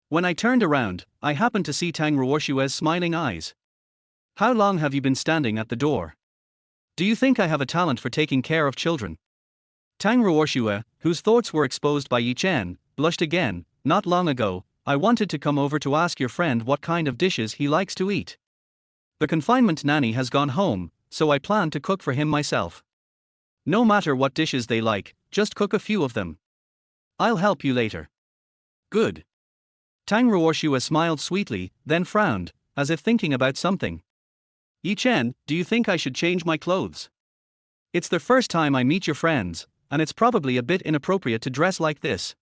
When I turned around, I happened to see Tang Ruoxue's smiling eyes. How long have you been standing at the door? Do you think I have a talent for taking care of children? Tang Ruoxue, whose thoughts were exposed by Chen, blushed again. Not long ago, I wanted to come over to ask your friend what kind of dishes he likes to eat. The confinement nanny has gone home, so I plan to cook for him myself. No matter what dishes they like, just cook a few of them. I'll help you later. Good. Tang Ruoxue smiled sweetly, then frowned, as if thinking about something. Chen, do you think I should change my clothes? It's the first time I meet your friends, and it's probably a bit inappropriate to dress like this.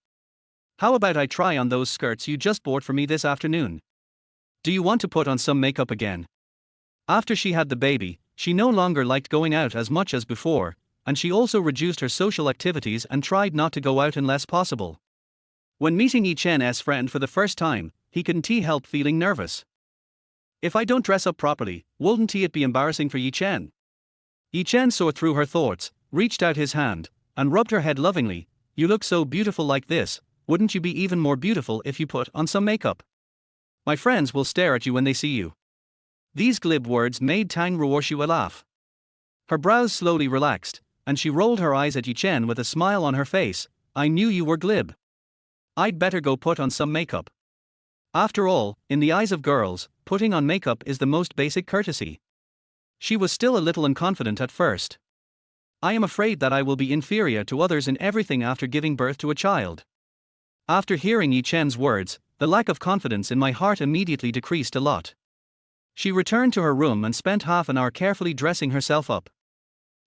How about I try on those skirts you just bought for me this afternoon? Do you want to put on some makeup again? After she had the baby, she no longer liked going out as much as before, and she also reduced her social activities and tried not to go out unless possible. When meeting Chen's friend for the first time, he couldn't help feeling nervous. If I don't dress up properly, wouldn't it be embarrassing for Chen? Chen saw through her thoughts, reached out his hand, and rubbed her head lovingly. You look so beautiful like this, wouldn't you be even more beautiful if you put on some makeup? My friends will stare at you when they see you. These glib words made Tang Ruoxue laugh. Her brows slowly relaxed, and she rolled her eyes at Chen with a smile on her face. I knew you were glib. I'd better go put on some makeup. After all, in the eyes of girls, putting on makeup is the most basic courtesy. She was still a little unconfident at first. I am afraid that I will be inferior to others in everything after giving birth to a child. After hearing Chen's words, the lack of confidence in my heart immediately decreased a lot. She returned to her room and spent half an hour carefully dressing herself up.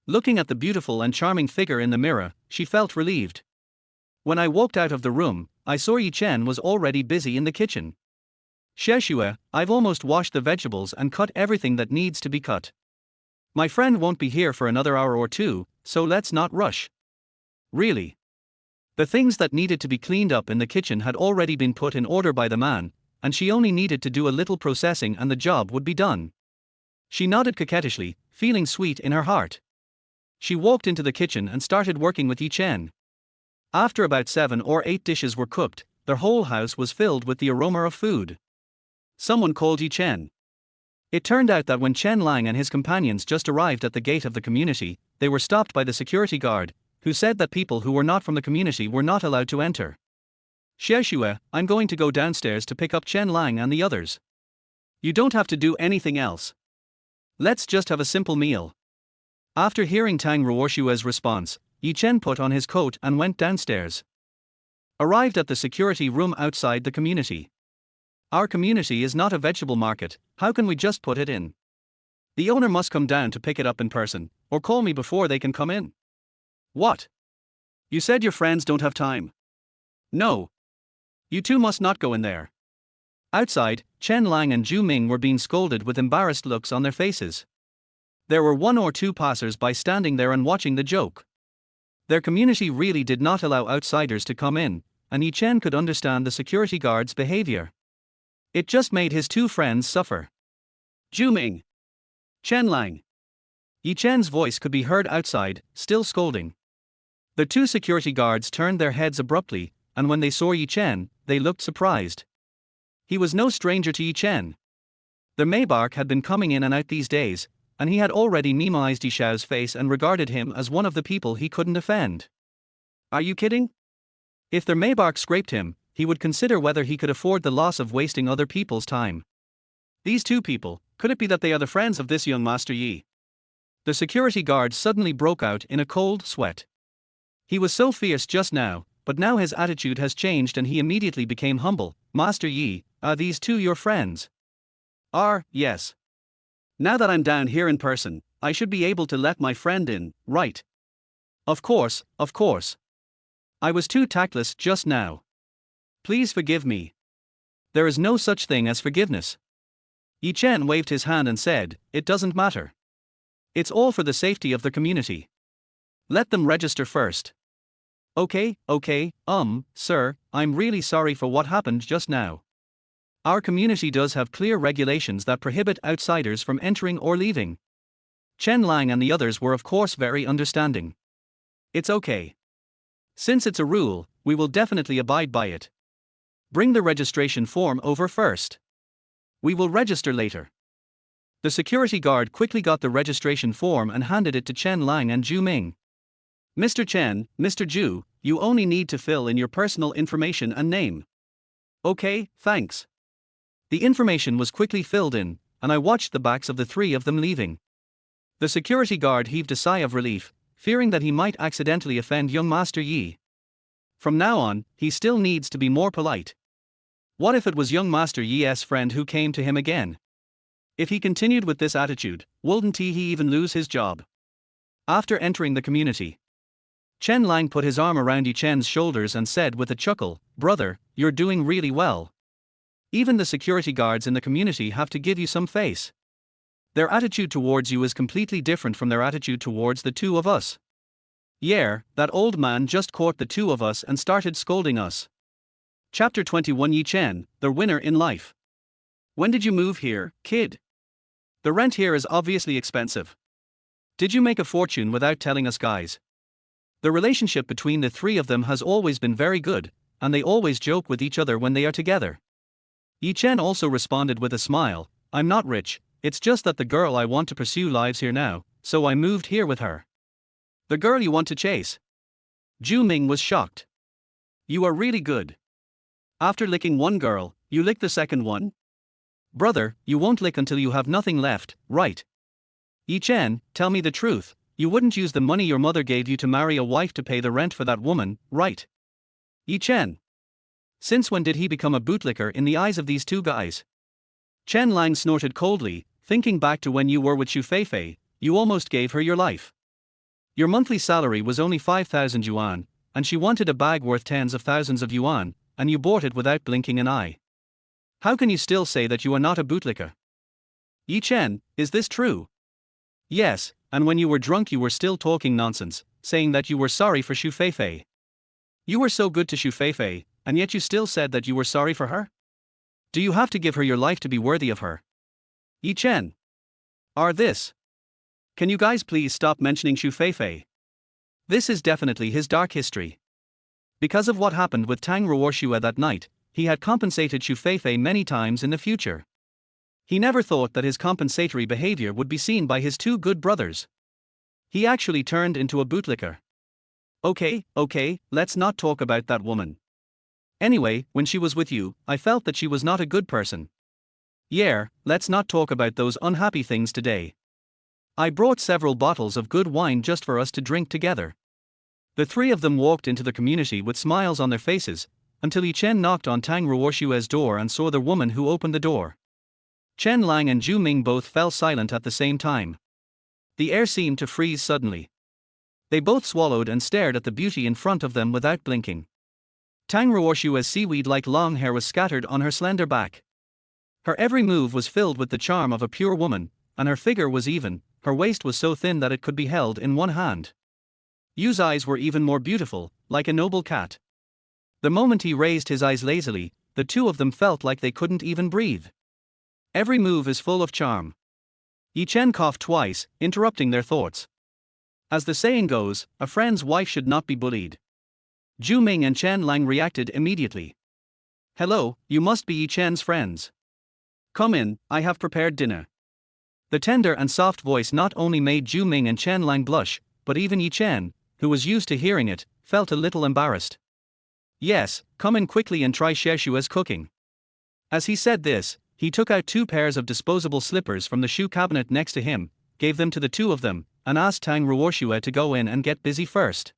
Looking at the beautiful and charming figure in the mirror, she felt relieved. When I walked out of the room, I saw Chen was already busy in the kitchen. Ruoxue, I've almost washed the vegetables and cut everything that needs to be cut. My friend won't be here for another hour or two, so let's not rush. Really? The things that needed to be cleaned up in the kitchen had already been put in order by the man, and she only needed to do a little processing and the job would be done. She nodded coquettishly, feeling sweet in her heart. She walked into the kitchen and started working with Chen. After about 7 or 8 dishes were cooked, their whole house was filled with the aroma of food. Someone called Chen. It turned out that when Chen Lang and his companions just arrived at the gate of the community, they were stopped by the security guard, who said that people who were not from the community were not allowed to enter. Ruoxue, I'm going to go downstairs to pick up Chen Lang and the others. You don't have to do anything else. Let's just have a simple meal. After hearing Tang Ruoxue's response, Chen put on his coat and went downstairs. Arrived at the security room outside the community. Our community is not a vegetable market, how can we just put it in? The owner must come down to pick it up in person, or call me before they can come in. What? You said your friends don't have time. No. You two must not go in there. Outside, Chen Lang and Zhu Ming were being scolded with embarrassed looks on their faces. There were 1 or 2 passers-by standing there and watching the joke. Their community really did not allow outsiders to come in, and Chen could understand the security guard's behavior. It just made his 2 friends suffer. Zhu Ming. Chen Lang. Chen's voice could be heard outside, still scolding. The 2 security guards turned their heads abruptly, and when they saw Chen, they looked surprised. He was no stranger to Chen. The Maybach had been coming in and out these days, and he had already memoized Xiao's face and regarded him as one of the people he couldn't offend. Are you kidding? If the Maybach scraped him, he would consider whether he could afford the loss of wasting other people's time. These 2 people, could it be that they are the friends of this young Master Yi? The security guard suddenly broke out in a cold sweat. He was so fierce just now, but now his attitude has changed and he immediately became humble. Master Yi, are these 2 your friends? Yes. Now that I'm down here in person, I should be able to let my friend in, right? Of course. I was too tactless just now. Please forgive me. There is no such thing as forgiveness. Chen waved his hand and said, "It doesn't matter. It's all for the safety of the community. Let them register first." Okay, sir, I'm really sorry for what happened just now. Our community does have clear regulations that prohibit outsiders from entering or leaving. Chen Lang and the others were of course very understanding. It's okay. Since it's a rule, we will definitely abide by it. Bring the registration form over first. We will register later. The security guard quickly got the registration form and handed it to Chen Lang and Zhu Ming. "Mr. Chen, Mr. Zhu, you only need to fill in your personal information and name." "Okay, thanks." The information was quickly filled in, and I watched the backs of the three of them leaving. The security guard heaved a sigh of relief, fearing that he might accidentally offend young Master Yi. From now on, he still needs to be more polite. What if it was young Master Yi's friend who came to him again? If he continued with this attitude, wouldn't he even lose his job? After entering the community, Chen Lang put his arm around Yi Chen's shoulders and said with a chuckle, "Brother, you're doing really well. Even the security guards in the community have to give you some face. Their attitude towards you is completely different from their attitude towards the two of us. Yeah, that old man just caught the two of us and started scolding us." Chapter 21. Yi Chen, the winner in life. "When did you move here, kid? The rent here is obviously expensive. Did you make a fortune without telling us guys?" The relationship between the three of them has always been very good, and they always joke with each other when they are together. Yi Chen also responded with a smile, "I'm not rich, it's just that the girl I want to pursue lives here now, so I moved here with her." "The girl you want to chase?" Zhu Ming was shocked. "You are really good. After licking one girl, you lick the second one? Brother, you won't lick until you have nothing left, right? Yi Chen, tell me the truth, you wouldn't use the money your mother gave you to marry a wife to pay the rent for that woman, right?" Yi Chen. Since when did he become a bootlicker in the eyes of these two guys? Chen Lang snorted coldly, thinking back to when you were with Xu Feifei, you almost gave her your life. Your monthly salary was only 5,000 yuan, and she wanted a bag worth tens of thousands of yuan, and you bought it without blinking an eye. How can you still say that you are not a bootlicker? Yi Chen, is this true? Yes, and when you were drunk you were still talking nonsense, saying that you were sorry for Xu Feifei. You were so good to Xu Feifei, and yet you still said that you were sorry for her? Do you have to give her your life to be worthy of her? Yi Chen. Can you guys please stop mentioning Xu Feifei? This is definitely his dark history. Because of what happened with Tang Ruoxue that night, he had compensated Xu Feifei many times in the future. He never thought that his compensatory behavior would be seen by his two good brothers. He actually turned into a bootlicker. Okay, let's not talk about that woman. Anyway, when she was with you, I felt that she was not a good person. Yeah, let's not talk about those unhappy things today. I brought several bottles of good wine just for us to drink together. The three of them walked into the community with smiles on their faces, until Yi Chen knocked on Tang Ruoxue's door and saw the woman who opened the door. Chen Lang and Zhu Ming both fell silent at the same time. The air seemed to freeze suddenly. They both swallowed and stared at the beauty in front of them without blinking. Tang Ruoxue's seaweed-like long hair was scattered on her slender back. Her every move was filled with the charm of a pure woman, and her figure was even, her waist was so thin that it could be held in one hand. Yu's eyes were even more beautiful, like a noble cat. The moment he raised his eyes lazily, the two of them felt like they couldn't even breathe. Every move is full of charm. Yi Chen coughed twice, interrupting their thoughts. As the saying goes, a friend's wife should not be bullied. Zhu Ming and Chen Lang reacted immediately. Hello, you must be Yi Chen's friends. Come in, I have prepared dinner. The tender and soft voice not only made Zhu Ming and Chen Lang blush, but even Yi Chen, who was used to hearing it, felt a little embarrassed. Yes, come in quickly and try Xeshua's cooking. As he said this, he took out 2 pairs of disposable slippers from the shoe cabinet next to him, gave them to the two of them, and asked Tang Ruoxue to go in and get busy first.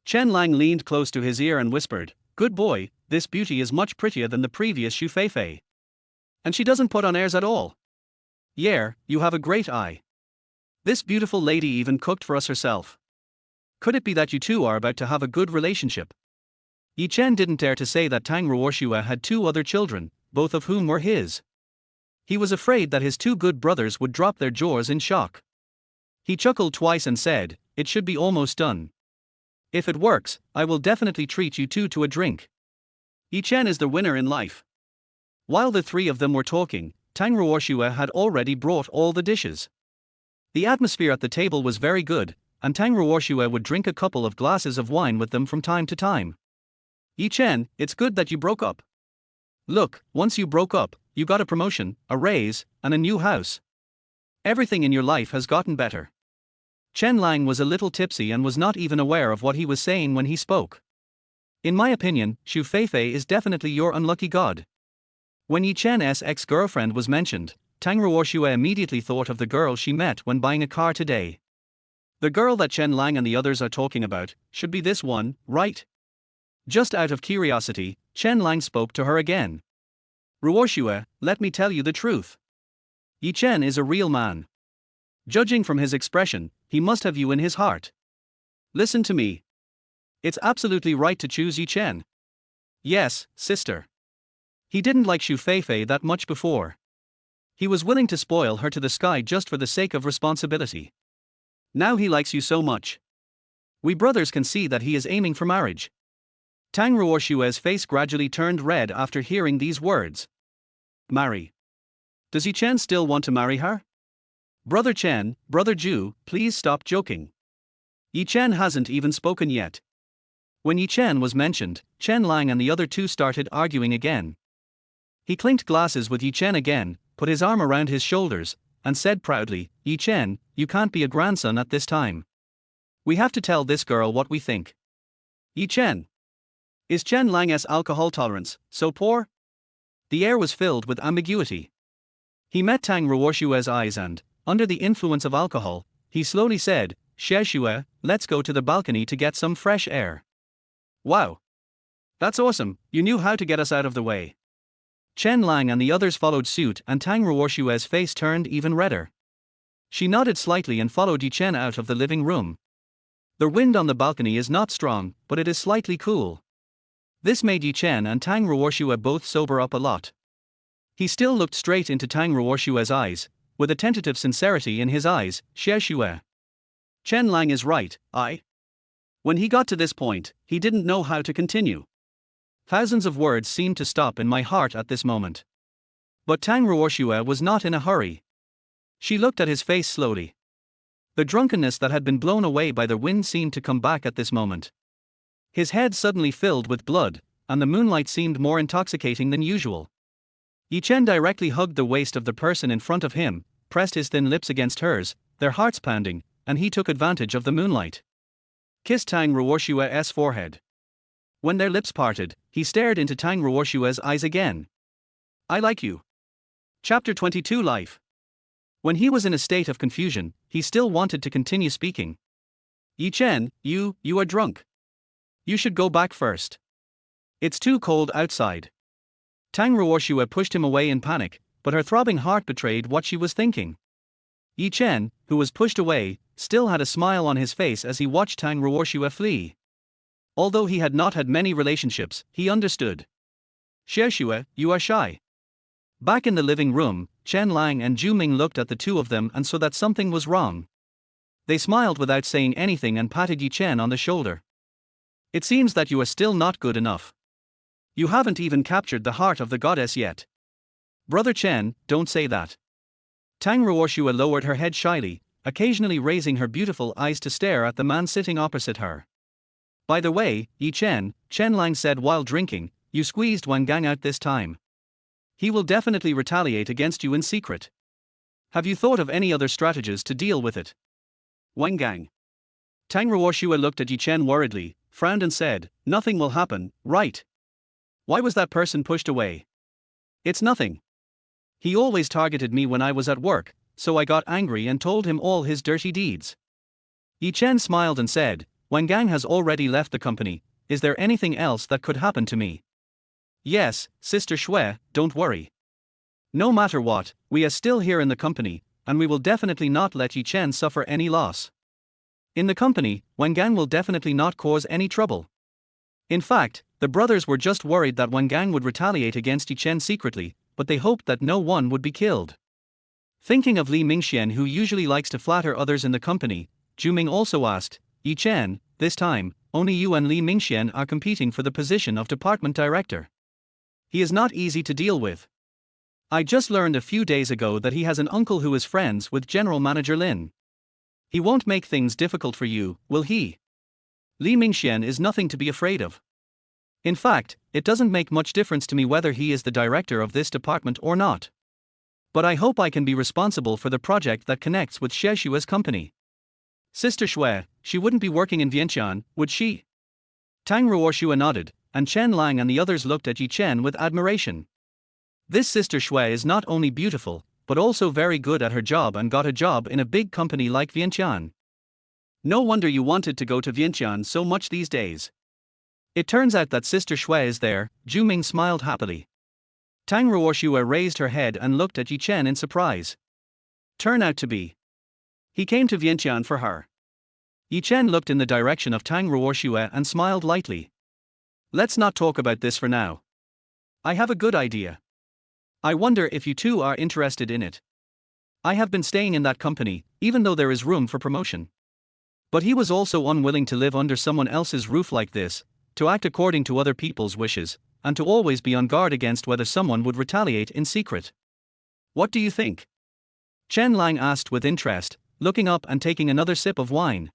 Chen Lang leaned close to his ear and whispered, "Good boy, this beauty is much prettier than the previous Xu Feifei. And she doesn't put on airs at all. Yeah, you have a great eye. This beautiful lady even cooked for us herself." Could it be that you two are about to have a good relationship? Yi Chen didn't dare to say that Tang Ruoxue had two other children, both of whom were his. He was afraid that his two good brothers would drop their jaws in shock. He chuckled twice and said, "It should be almost done. If it works, I will definitely treat you two to a drink." Yi Chen is the winner in life. While the three of them were talking, Tang Ruoxue had already brought all the dishes. The atmosphere at the table was very good, and Tang Ruoxue would drink a couple of glasses of wine with them from time to time. "Yi Chen, it's good that you broke up. Look, once you broke up, you got a promotion, a raise, and a new house. Everything in your life has gotten better." Chen Lang was a little tipsy and was not even aware of what he was saying when he spoke. "In my opinion, Xu Feifei is definitely your unlucky god." When Yi Chen's ex-girlfriend was mentioned, Tang Ruoxue immediately thought of the girl she met when buying a car today. The girl that Chen Lang and the others are talking about should be this one, right? Just out of curiosity, Chen Lang spoke to her again. "Ruoxue, let me tell you the truth. Yi Chen is a real man. Judging from his expression, he must have you in his heart. Listen to me. It's absolutely right to choose Yi Chen." "Yes, sister." He didn't like Xu Feifei that much before. He was willing to spoil her to the sky just for the sake of responsibility. Now he likes you so much. We brothers can see that he is aiming for marriage. Tang Ruoxue's face gradually turned red after hearing these words. Marry. Does Yi Chen still want to marry her? Brother Chen, Brother Ju, please stop joking. Yi Chen hasn't even spoken yet. When Yi Chen was mentioned, Chen Lang and the other two started arguing again. He clinked glasses with Yi Chen again, put his arm around his shoulders, and said proudly, "Yi Chen, you can't be a grandson at this time. We have to tell this girl what we think." Yi Chen. Is Chen Lang's alcohol tolerance so poor? The air was filled with ambiguity. He met Tang Ruoxue's eyes and, under the influence of alcohol, he slowly said, "Xue, let's go to the balcony to get some fresh air." Wow. That's awesome, you knew how to get us out of the way. Chen Lang and the others followed suit and Tang Ruoxue's face turned even redder. She nodded slightly and followed Yi Chen out of the living room. The wind on the balcony is not strong, but it is slightly cool. This made Yi Chen and Tang Ruoxue both sober up a lot. He still looked straight into Tang Ruoxue's eyes, with a tentative sincerity in his eyes. "Xue. Chen Lang is right, I." When he got to this point, he didn't know how to continue. Thousands of words seemed to stop in my heart at this moment. But Tang Ruoxue was not in a hurry. She looked at his face slowly. The drunkenness that had been blown away by the wind seemed to come back at this moment. His head suddenly filled with blood, and the moonlight seemed more intoxicating than usual. Yi Chen directly hugged the waist of the person in front of him, pressed his thin lips against hers, their hearts pounding, and he took advantage of the moonlight. Kissed Tang Ruoxue's forehead. When their lips parted, he stared into Tang Ruoxue's eyes again. "I like you." Chapter 22 Life. When he was in a state of confusion, he still wanted to continue speaking. "Yi Chen, you are drunk. You should go back first. It's too cold outside." Tang Ruoxue pushed him away in panic, but her throbbing heart betrayed what she was thinking. Yi Chen, who was pushed away, still had a smile on his face as he watched Tang Ruoxue flee. Although he had not had many relationships, he understood. "Xue, you are shy." Back in the living room, Chen Lang and Ju Ming looked at the two of them and saw that something was wrong. They smiled without saying anything and patted Yi Chen on the shoulder. "It seems that you are still not good enough. You haven't even captured the heart of the goddess yet." "Brother Chen, don't say that." Tang Ruoxue lowered her head shyly, occasionally raising her beautiful eyes to stare at the man sitting opposite her. "By the way, Yi Chen," Chen Lang said while drinking, "you squeezed Wang Gang out this time. He will definitely retaliate against you in secret. Have you thought of any other strategies to deal with it?" Wang Gang. Tang Ruoxue looked at Yi Chen worriedly, frowned and said, "Nothing will happen, right? Why was that person pushed away?" "It's nothing. He always targeted me when I was at work, so I got angry and told him all his dirty deeds." Yi Chen smiled and said, "Wang Gang has already left the company. Is there anything else that could happen to me?" "Yes, Sister Xue, don't worry. No matter what, we are still here in the company, and we will definitely not let Yi Chen suffer any loss." In the company, Wengang will definitely not cause any trouble. In fact, the brothers were just worried that Wengang would retaliate against Yi Chen secretly, but they hoped that no one would be killed. Thinking of Li Mingxian, who usually likes to flatter others in the company, Juming also asked, Yi Chen, this time, only you and Li Mingxian are competing for the position of department director. He is not easy to deal with. I just learned a few days ago that he has an uncle who is friends with General Manager Lin. He won't make things difficult for you, will he? Li Mingxian is nothing to be afraid of. In fact, it doesn't make much difference to me whether he is the director of this department or not. But I hope I can be responsible for the project that connects with Xue's company. Sister Xue, she wouldn't be working in Vientiane, would she? Tang Ruoxue nodded, and Chen Lang and the others looked at Yi Chen with admiration. This Sister Xue is not only beautiful, but also very good at her job and got a job in a big company like Vientiane. No wonder you wanted to go to Vientiane so much these days. It turns out that Sister Xue is there, Juming smiled happily. Tang Ruoxue raised her head and looked at Yi Chen in surprise. Turn out to be. He came to Vientiane for her. Yi Chen looked in the direction of Tang Ruoxue and smiled lightly. Let's not talk about this for now. I have a good idea. I wonder if you two are interested in it. I have been staying in that company, even though there is room for promotion. But he was also unwilling to live under someone else's roof like this, to act according to other people's wishes, and to always be on guard against whether someone would retaliate in secret. What do you think? Chen Lang asked with interest, looking up and taking another sip of wine.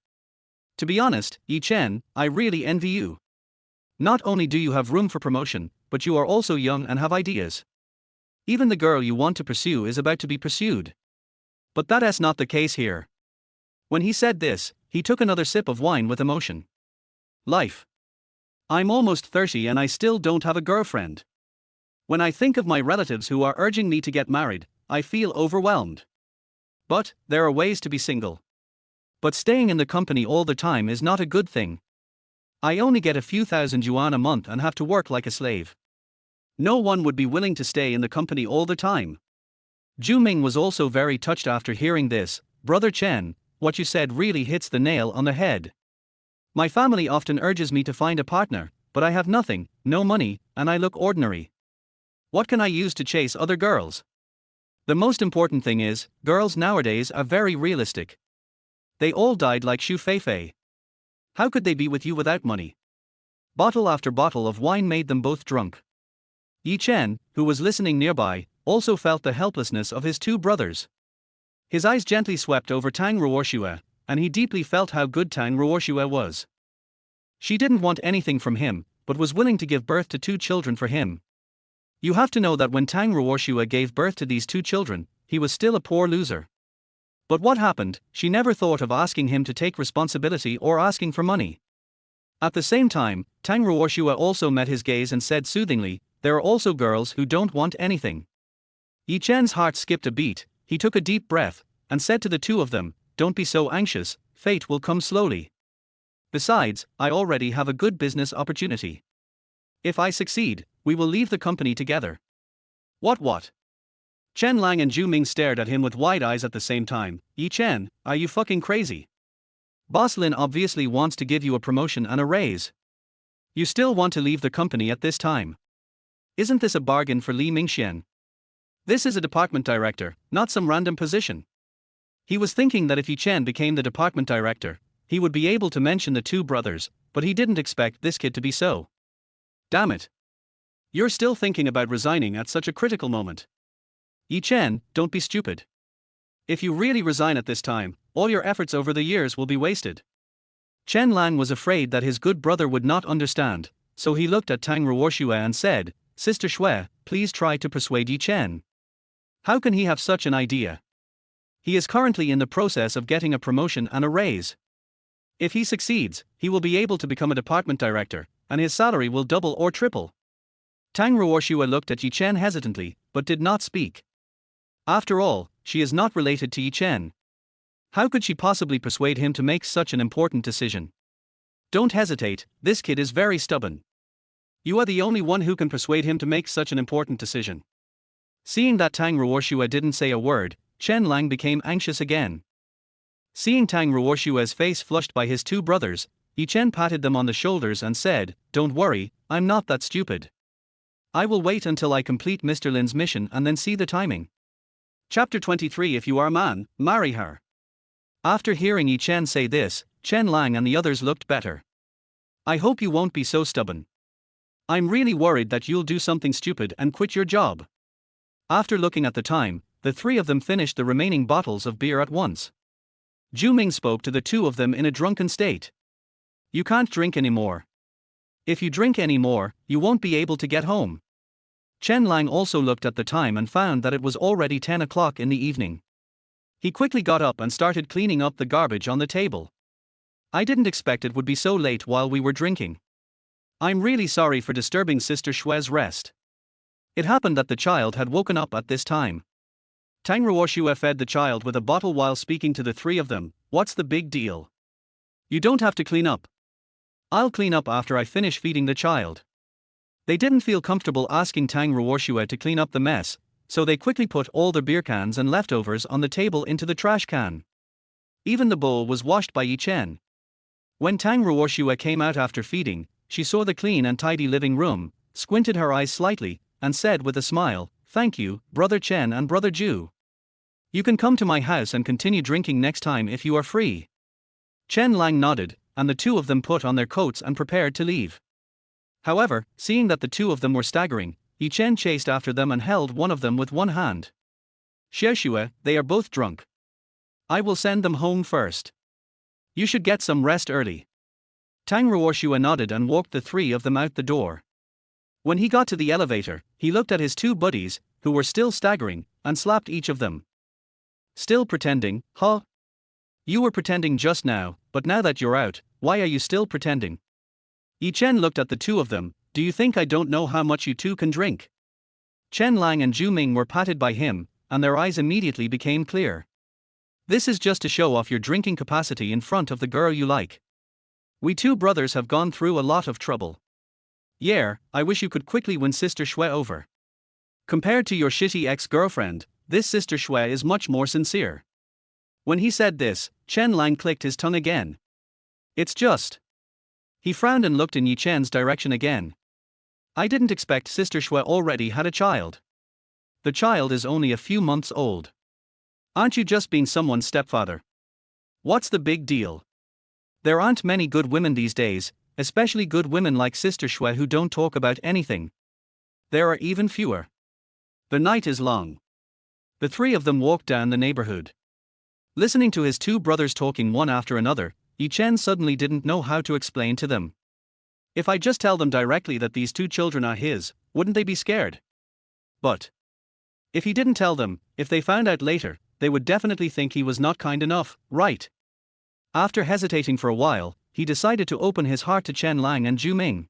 To be honest, Yi Chen, I really envy you. Not only do you have room for promotion, but you are also young and have ideas. Even the girl you want to pursue is about to be pursued. But that is not the case here. When he said this, he took another sip of wine with emotion. Life. I'm almost 30 and I still don't have a girlfriend. When I think of my relatives who are urging me to get married, I feel overwhelmed. But there are ways to be single. But staying in the company all the time is not a good thing. I only get a few thousand yuan a month and have to work like a slave. No one would be willing to stay in the company all the time. Juming was also very touched after hearing this. Brother Chen, what you said really hits the nail on the head. My family often urges me to find a partner, but I have nothing, no money, and I look ordinary. What can I use to chase other girls? The most important thing is, girls nowadays are very realistic. They all died like Xu Feifei. How could they be with you without money? Bottle after bottle of wine made them both drunk. Yi Chen, who was listening nearby, also felt the helplessness of his two brothers. His eyes gently swept over Tang Ruoxue, and he deeply felt how good Tang Ruoxue was. She didn't want anything from him, but was willing to give birth to 2 children for him. You have to know that when Tang Ruoxue gave birth to these 2 children, he was still a poor loser. But what happened? She never thought of asking him to take responsibility or asking for money. At the same time, Tang Ruoxue also met his gaze and said soothingly, there are also girls who don't want anything. Yi Chen's heart skipped a beat. He took a deep breath, and said to the 2 of them, don't be so anxious, fate will come slowly. Besides, I already have a good business opportunity. If I succeed, we will leave the company together. What? Chen Lang and Juming stared at him with wide eyes at the same time. Yi Chen, are you fucking crazy? Boss Lin obviously wants to give you a promotion and a raise. You still want to leave the company at this time. Isn't this a bargain for Li Mingxian? This is a department director, not some random position. He was thinking that if Yi Chen became the department director, he would be able to mention the 2 brothers, but he didn't expect this kid to be so. Damn it. You're still thinking about resigning at such a critical moment. Yi Chen, don't be stupid. If you really resign at this time, all your efforts over the years will be wasted. Chen Lang was afraid that his good brother would not understand, so he looked at Tang Ruoxue and said, Sister Xue, please try to persuade Yi Chen. How can he have such an idea? He is currently in the process of getting a promotion and a raise. If he succeeds, he will be able to become a department director, and his salary will double or triple. Tang Ruoxue looked at Yi Chen hesitantly, but did not speak. After all, she is not related to Yi Chen. How could she possibly persuade him to make such an important decision? Don't hesitate, this kid is very stubborn. You are the only one who can persuade him to make such an important decision. Seeing that Tang Ruoxue didn't say a word, Chen Lang became anxious again. Seeing Tang Ruoxue's face flushed by his two brothers, Chen patted them on the shoulders and said, "Don't worry, I'm not that stupid. I will wait until I complete Mr. Lin's mission and then see the timing." Chapter 23. If you are a man, marry her. After hearing Chen say this, Chen Lang and the others looked better. "I hope you won't be so stubborn. I'm really worried that you'll do something stupid and quit your job." After looking at the time, the three of them finished the remaining bottles of beer at once. Ming spoke to the two of them in a drunken state. "You can't drink anymore. If you drink any more, you won't be able to get home." Chen Lang also looked at the time and found that it was already 10 o'clock in the evening. He quickly got up and started cleaning up the garbage on the table. "I didn't expect it would be so late while we were drinking. I'm really sorry for disturbing Sister Shue's rest." It happened that the child had woken up at this time. Tang Ruoxue fed the child with a bottle while speaking to the three of them. "What's the big deal? You don't have to clean up. I'll clean up after I finish feeding the child." They didn't feel comfortable asking Tang Ruoxue to clean up the mess, so they quickly put all the beer cans and leftovers on the table into the trash can. Even the bowl was washed by Chen. When Tang Ruoxue came out after feeding, she saw the clean and tidy living room, squinted her eyes slightly, and said with a smile, "Thank you, Brother Chen and Brother Ju. You can come to my house and continue drinking next time if you are free." Chen Lang nodded, and the two of them put on their coats and prepared to leave. However, seeing that the two of them were staggering, Chen chased after them and held one of them with one hand. "Xiaoxue, they are both drunk. I will send them home first. You should get some rest early." Tang Ruoxue nodded and walked the three of them out the door. When he got to the elevator, he looked at his two buddies, who were still staggering, and slapped each of them. "Still pretending, huh? You were pretending just now, but now that you're out, why are you still pretending?" Chen looked at the two of them. "Do you think I don't know how much you two can drink?" Chen Lang and Ming were patted by him, and their eyes immediately became clear. "This is just to show off your drinking capacity in front of the girl you like. We two brothers have gone through a lot of trouble. Yeah, I wish you could quickly win Sister Shui over. Compared to your shitty ex-girlfriend, this Sister Shui is much more sincere." When he said this, Chen Lang clicked his tongue again. "It's just..." He frowned and looked in Chen's direction again. "I didn't expect Sister Shui already had a child. The child is only a few months old. Aren't you just being someone's stepfather? What's the big deal? There aren't many good women these days, especially good women like Sister Shui who don't talk about anything. There are even fewer. The night is long." The three of them walked down the neighborhood. Listening to his two brothers talking one after another, Chen suddenly didn't know how to explain to them. "If I just tell them directly that these two children are his, wouldn't they be scared? But if he didn't tell them, if they found out later, they would definitely think he was not kind enough, right?" After hesitating for a while, he decided to open his heart to Chen Lang and Ming.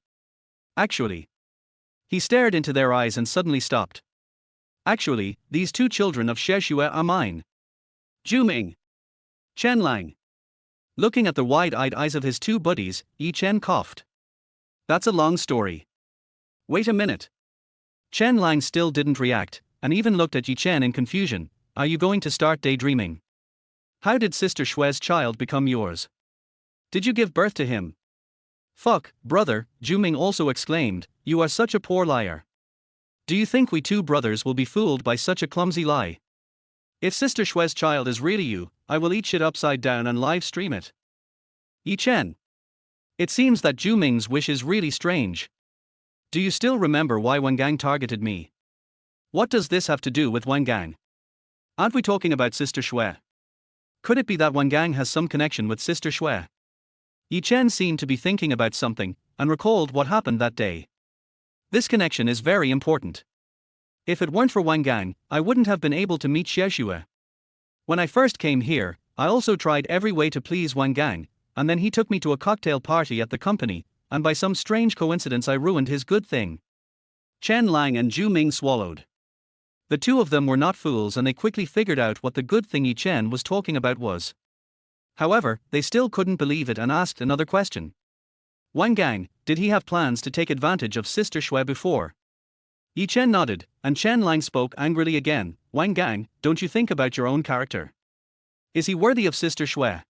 "Actually..." He stared into their eyes and suddenly stopped. "Actually, these two children of Xiaoxue are mine. Ming. Chen Lang." Looking at the wide-eyed eyes of his two buddies, Chen coughed. "That's a long story. Wait a minute." Chen Lang still didn't react, and even looked at Chen in confusion. "Are you going to start daydreaming? How did Sister Shue's child become yours? Did you give birth to him?" "Fuck, brother," Ming also exclaimed, "you are such a poor liar. Do you think we two brothers will be fooled by such a clumsy lie? If Sister Shue's child is really you, I will eat shit upside down and live stream it." Chen. It seems that Ming's wish is really strange. "Do you still remember why Wangang targeted me? What does this have to do with Wangang? Aren't we talking about Sister Shui? Could it be that Wangang has some connection with Sister Shui?" Chen seemed to be thinking about something, and recalled what happened that day. "This connection is very important. If it weren't for Wangang, I wouldn't have been able to meet Xiaoxue. When I first came here, I also tried every way to please Wangang, and then he took me to a cocktail party at the company, and by some strange coincidence I ruined his good thing." Chen Lang and Ming swallowed. The two of them were not fools and they quickly figured out what the good thing Chen was talking about was. However, they still couldn't believe it and asked another question. "Wangang, did he have plans to take advantage of Sister Shui before?" Chen nodded, and Chen Lang spoke angrily again. "Wangang, don't you think about your own character? Is he worthy of Sister Shui?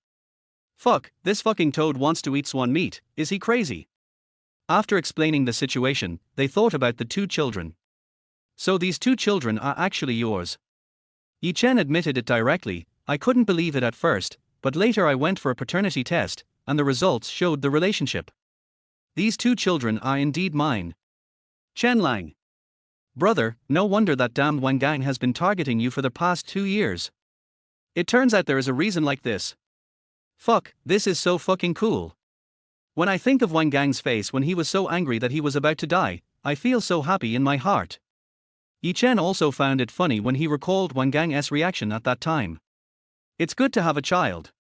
Fuck, this fucking toad wants to eat swan meat, is he crazy? After explaining the situation, they thought about the two children. So these two children are actually yours. Chen admitted it directly. I couldn't believe it at first, but later I went for a paternity test, and the results showed the relationship. These two children are indeed mine. Chen Lang. Brother, no wonder that damned Wang Gang has been targeting you for the past 2 years. It turns out there is a reason like this. Fuck, this is so fucking cool. When I think of Wang Gang's face when he was so angry that he was about to die, I feel so happy in my heart. Chen also found it funny when he recalled Wang Gang's reaction at that time. It's good to have a child.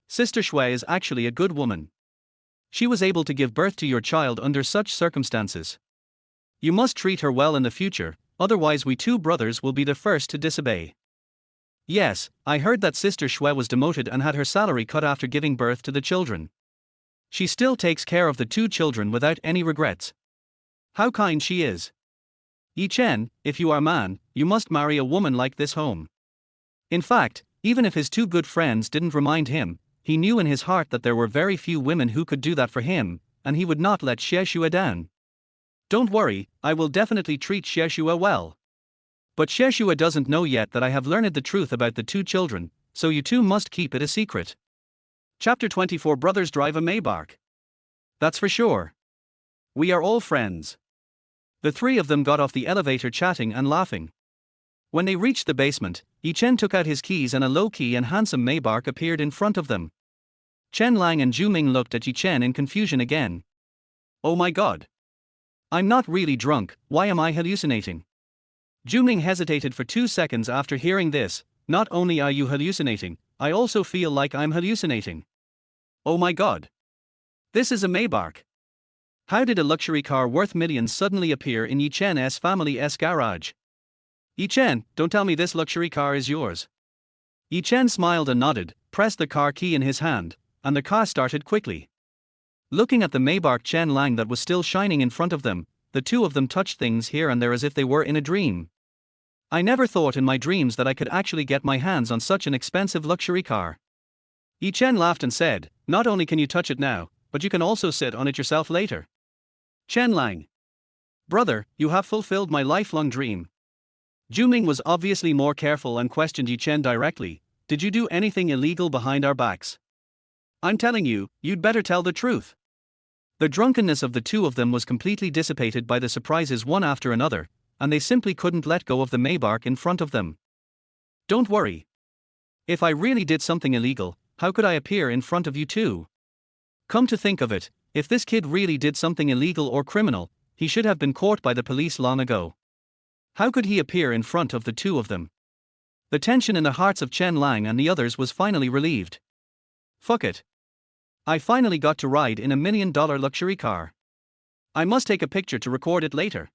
Sister Shui is actually a good woman. She was able to give birth to your child under such circumstances. You must treat her well in the future, otherwise we two brothers will be the first to disobey. Yes, I heard that Sister Shui was demoted and had her salary cut after giving birth to the children. She still takes care of the two children without any regrets. How kind she is. Chen, if you are a man, you must marry a woman like this home. In fact, even if his two good friends didn't remind him, he knew in his heart that there were very few women who could do that for him, and he would not let Xie Xue down. Don't worry, I will definitely treat Xie Xue well. But Xie Xue doesn't know yet that I have learned the truth about the two children, so you two must keep it a secret. Chapter 24 Brothers drive a Maybach. That's for sure. We are all friends. The three of them got off the elevator chatting and laughing. When they reached the basement, Chen took out his keys and a low-key and handsome Maybach appeared in front of them. Chen Lang and Zhu Ming looked at Chen in confusion again. Oh my god. I'm not really drunk, why am I hallucinating? Zhu Ming hesitated for 2 seconds after hearing this. Not only are you hallucinating, I also feel like I'm hallucinating. Oh my god. This is a Maybach. How did a luxury car worth millions suddenly appear in Chen's family's garage? Chen, don't tell me this luxury car is yours. Chen smiled and nodded, pressed the car key in his hand, and the car started quickly. Looking at the Maybach Chen Lang that was still shining in front of them, the two of them touched things here and there as if they were in a dream. I never thought in my dreams that I could actually get my hands on such an expensive luxury car. Chen laughed and said, not only can you touch it now, but you can also sit on it yourself later. Chen Lang. Brother, you have fulfilled my lifelong dream. Zhu Ming was obviously more careful and questioned Chen directly. Did you do anything illegal behind our backs? I'm telling you, you'd better tell the truth. The drunkenness of the two of them was completely dissipated by the surprises one after another, and they simply couldn't let go of the Maybach in front of them. Don't worry. If I really did something illegal, how could I appear in front of you two? Come to think of it, if this kid really did something illegal or criminal, he should have been caught by the police long ago. How could he appear in front of the two of them? The tension in the hearts of Chen Lang and the others was finally relieved. Fuck it. I finally got to ride in $1 million luxury car. I must take a picture to record it later.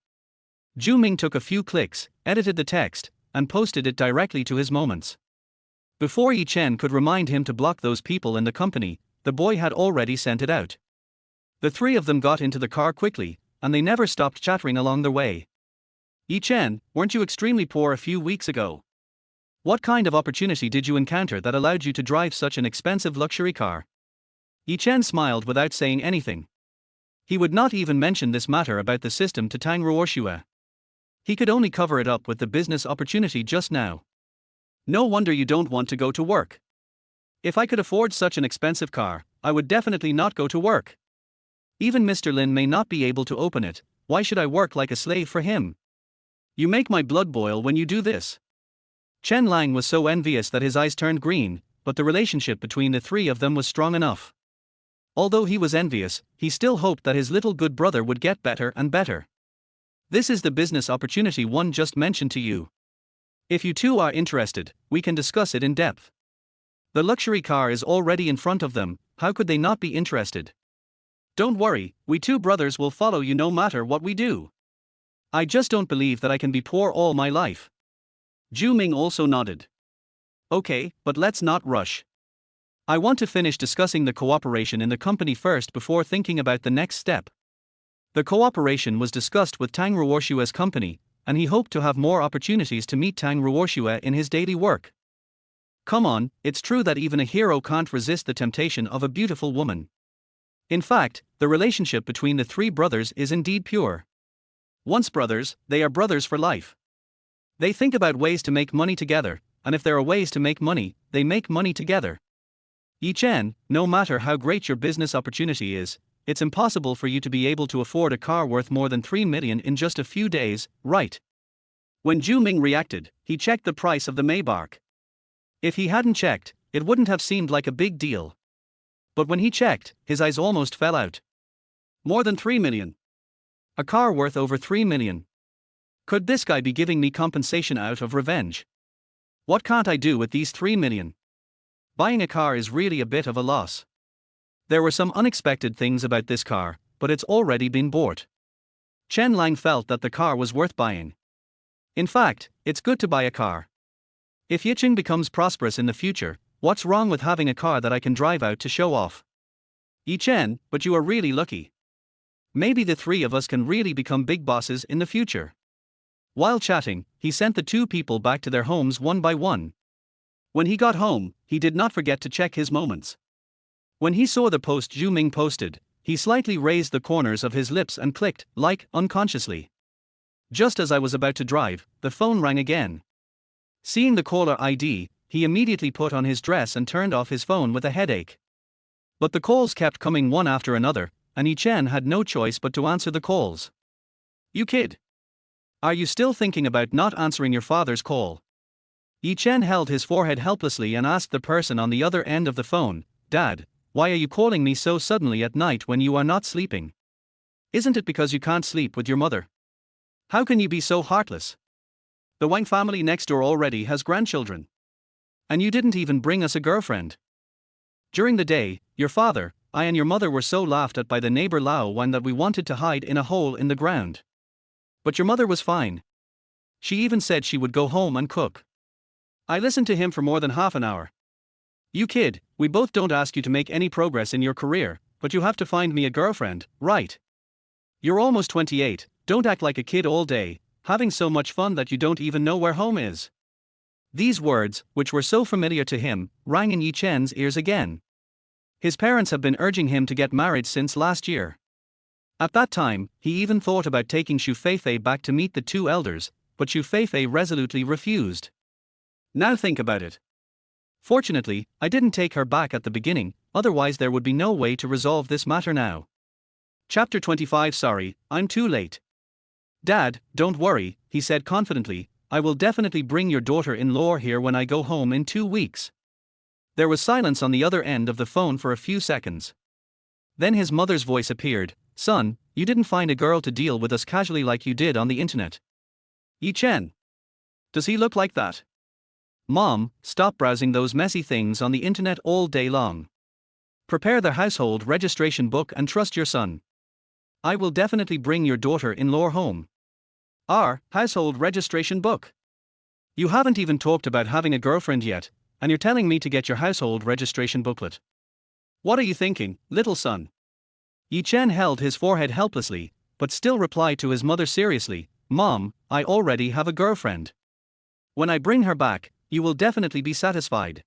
Zhu Ming took a few clicks, edited the text, and posted it directly to his moments. Before Chen could remind him to block those people in the company, the boy had already sent it out. The three of them got into the car quickly, and they never stopped chattering along the way. Chen, weren't you extremely poor a few weeks ago? What kind of opportunity did you encounter that allowed you to drive such an expensive luxury car? Chen smiled without saying anything. He would not even mention this matter about the system to Tang Ruoxue. He could only cover it up with the business opportunity just now. No wonder you don't want to go to work. If I could afford such an expensive car, I would definitely not go to work. Even Mr. Lin may not be able to open it, why should I work like a slave for him? You make my blood boil when you do this. Chen Lang was so envious that his eyes turned green, but the relationship between the three of them was strong enough. Although he was envious, he still hoped that his little good brother would get better and better. This is the business opportunity one just mentioned to you. If you two are interested, we can discuss it in depth. The luxury car is already in front of them, how could they not be interested? Don't worry, we two brothers will follow you no matter what we do. I just don't believe that I can be poor all my life. Zhu Ming also nodded. Okay, but let's not rush. I want to finish discussing the cooperation in the company first before thinking about the next step. The cooperation was discussed with Tang Ruoxue's company, and he hoped to have more opportunities to meet Tang Ruoxue in his daily work. Come on, it's true that even a hero can't resist the temptation of a beautiful woman. In fact, the relationship between the three brothers is indeed pure. Once brothers, they are brothers for life. They think about ways to make money together, and if there are ways to make money, they make money together. Chen, no matter how great your business opportunity is, it's impossible for you to be able to afford a car worth more than 3 million in just a few days, right? When Zhu Ming reacted, he checked the price of the Maybach. If he hadn't checked, it wouldn't have seemed like a big deal. But when he checked, his eyes almost fell out. More than 3 million. A car worth over 3 million. Could this guy be giving me compensation out of revenge? What can't I do with these 3 million? Buying a car is really a bit of a loss. There were some unexpected things about this car, but it's already been bought. Chen Lang felt that the car was worth buying. In fact, it's good to buy a car. If Yicheng becomes prosperous in the future, what's wrong with having a car that I can drive out to show off? Chen, but you are really lucky. Maybe the three of us can really become big bosses in the future. While chatting, he sent the two people back to their homes one by one. When he got home, he did not forget to check his moments. When he saw the post Zhu Ming posted, he slightly raised the corners of his lips and clicked like unconsciously. Just as I was about to drive, the phone rang again. Seeing the caller ID, he immediately put on his dress and turned off his phone with a headache. But the calls kept coming one after another, and Chen had no choice but to answer the calls. You kid. Are you still thinking about not answering your father's call? Chen held his forehead helplessly and asked the person on the other end of the phone, Dad, why are you calling me so suddenly at night when you are not sleeping? Isn't it because you can't sleep with your mother? How can you be so heartless? The Wang family next door already has grandchildren. And you didn't even bring us a girlfriend. During the day, your father, I and your mother were so laughed at by the neighbor Lao Wan that we wanted to hide in a hole in the ground. But your mother was fine. She even said she would go home and cook. I listened to him for more than half an hour. You kid, we both don't ask you to make any progress in your career, but you have to find me a girlfriend, right? You're almost 28, don't act like a kid all day, having so much fun that you don't even know where home is. These words, which were so familiar to him, rang in Chen's ears again. His parents have been urging him to get married since last year. At that time, he even thought about taking Xu Feifei back to meet the two elders, but Xu Feifei resolutely refused. Now think about it. Fortunately, I didn't take her back at the beginning, otherwise there would be no way to resolve this matter now. Chapter 25. Sorry, I'm too late. Dad, don't worry, he said confidently, I will definitely bring your daughter-in-law here when I go home in 2 weeks. There was silence on the other end of the phone for a few seconds. Then his mother's voice appeared, Son, you didn't find a girl to deal with us casually like you did on the internet. Chen. Does he look like that? Mom, stop browsing those messy things on the internet all day long. Prepare the household registration book and trust your son. I will definitely bring your daughter-in-law home. Our household registration book. You haven't even talked about having a girlfriend yet, and you're telling me to get your household registration booklet. What are you thinking, little son? Chen held his forehead helplessly, but still replied to his mother seriously, Mom, I already have a girlfriend. When I bring her back, you will definitely be satisfied.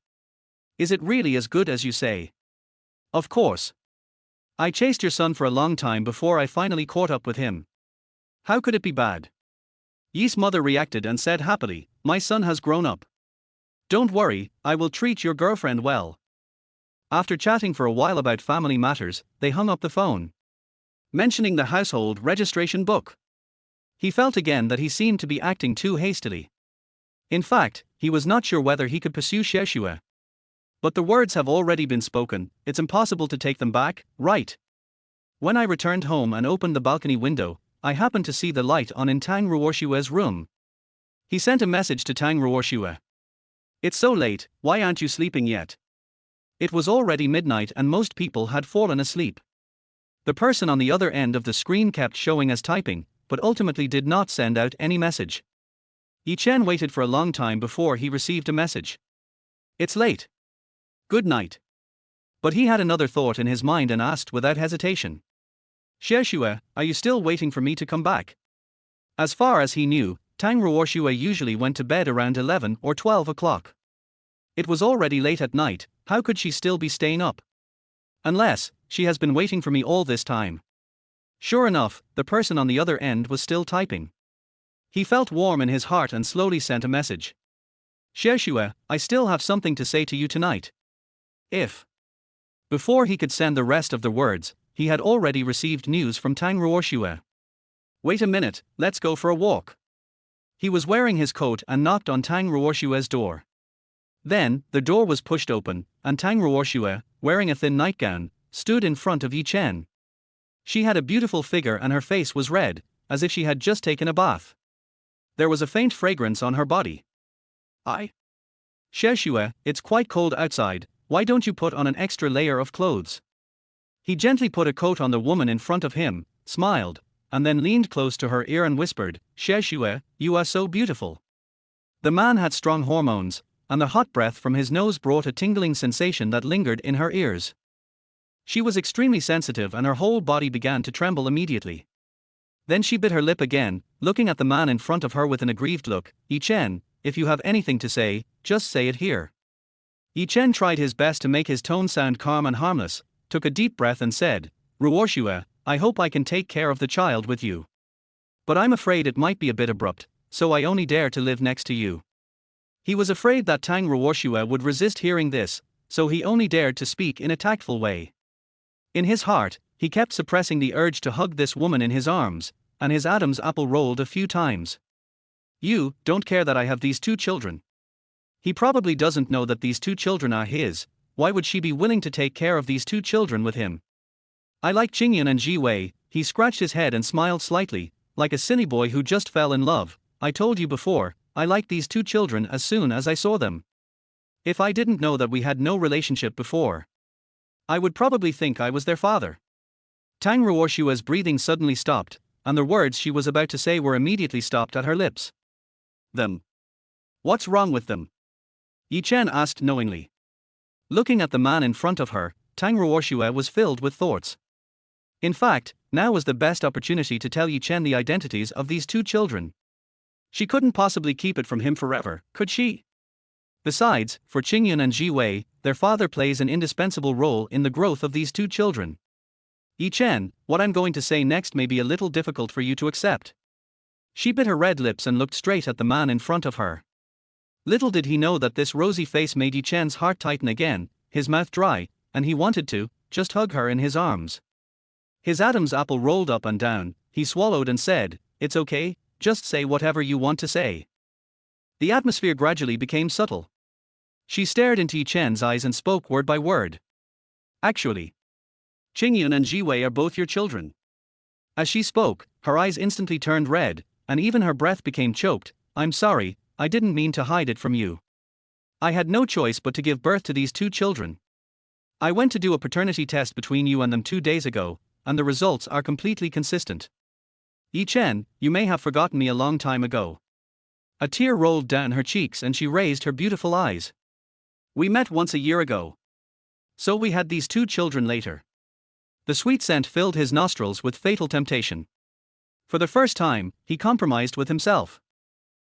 Is it really as good as you say? Of course. I chased your son for a long time before I finally caught up with him. How could it be bad? Yi's mother reacted and said happily, My son has grown up. Don't worry, I will treat your girlfriend well. After chatting for a while about family matters, they hung up the phone. Mentioning the household registration book. He felt again that he seemed to be acting too hastily. In fact, he was not sure whether he could pursue Ruoxue. But the words have already been spoken, it's impossible to take them back, right? When I returned home and opened the balcony window, I happened to see the light on in Tang Ruoxue's room. He sent a message to Tang Ruoxue. It's so late, why aren't you sleeping yet? It was already midnight and most people had fallen asleep. The person on the other end of the screen kept showing as typing, but ultimately did not send out any message. Chen waited for a long time before he received a message. It's late. Good night. But he had another thought in his mind and asked without hesitation. Ruoxue, are you still waiting for me to come back? As far as he knew, Tang Ruoxue usually went to bed around 11 or 12 o'clock. It was already late at night, how could she still be staying up? Unless, she has been waiting for me all this time. Sure enough, the person on the other end was still typing. He felt warm in his heart and slowly sent a message. Ruoxue, I still have something to say to you tonight. If. Before he could send the rest of the words, he had already received news from Ruoxue. Wait a minute, let's go for a walk. He was wearing his coat and knocked on Ruoxue's door. Then, the door was pushed open, and Ruoxue, wearing a thin nightgown, stood in front of Chen. She had a beautiful figure and her face was red, as if she had just taken a bath. There was a faint fragrance on her body. Ruoxue, it's quite cold outside, why don't you put on an extra layer of clothes? He gently put a coat on the woman in front of him, smiled, and then leaned close to her ear and whispered, Ruoxue, you are so beautiful. The man had strong hormones, and the hot breath from his nose brought a tingling sensation that lingered in her ears. She was extremely sensitive and her whole body began to tremble immediately. Then she bit her lip again, looking at the man in front of her with an aggrieved look. Chen, if you have anything to say, just say it here. Chen tried his best to make his tone sound calm and harmless, took a deep breath and said, Ruoxue, I hope I can take care of the child with you. But I'm afraid it might be a bit abrupt, so I only dare to live next to you. He was afraid that Ruoxue would resist hearing this, so he only dared to speak in a tactful way. In his heart, he kept suppressing the urge to hug this woman in his arms, and his Adam's apple rolled a few times. You don't care that I have these 2 children. He probably doesn't know that these 2 children are his. Why would she be willing to take care of these 2 children with him? I like Qingyun and Ji Wei. He scratched his head and smiled slightly, like a silly boy who just fell in love. I told you before, I liked these 2 children as soon as I saw them. If I didn't know that we had no relationship before, I would probably think I was their father. Ruoxue's breathing suddenly stopped, and the words she was about to say were immediately stopped at her lips. Them. What's wrong with them? Chen asked knowingly. Looking at the man in front of her, Ruoxue was filled with thoughts. In fact, now was the best opportunity to tell Chen the identities of these 2 children. She couldn't possibly keep it from him forever, could she? Besides, for Qingyun and Ji Wei, their father plays an indispensable role in the growth of these 2 children. Chen, what I'm going to say next may be a little difficult for you to accept. She bit her red lips and looked straight at the man in front of her. Little did he know that this rosy face made Chen's heart tighten again, his mouth dry, and he wanted to just hug her in his arms. His Adam's apple rolled up and down, he swallowed and said, It's okay, just say whatever you want to say. The atmosphere gradually became subtle. She stared into Chen's eyes and spoke word by word. Actually, Qingyun and Ji Wei are both your children. As she spoke, her eyes instantly turned red, and even her breath became choked. I'm sorry, I didn't mean to hide it from you. I had no choice but to give birth to these 2 children. I went to do a paternity test between you and them 2 days ago, and the results are completely consistent. Chen, you may have forgotten me a long time ago. A tear rolled down her cheeks and she raised her beautiful eyes. We met once a year ago. So we had these 2 children later. The sweet scent filled his nostrils with fatal temptation. For the first time, he compromised with himself.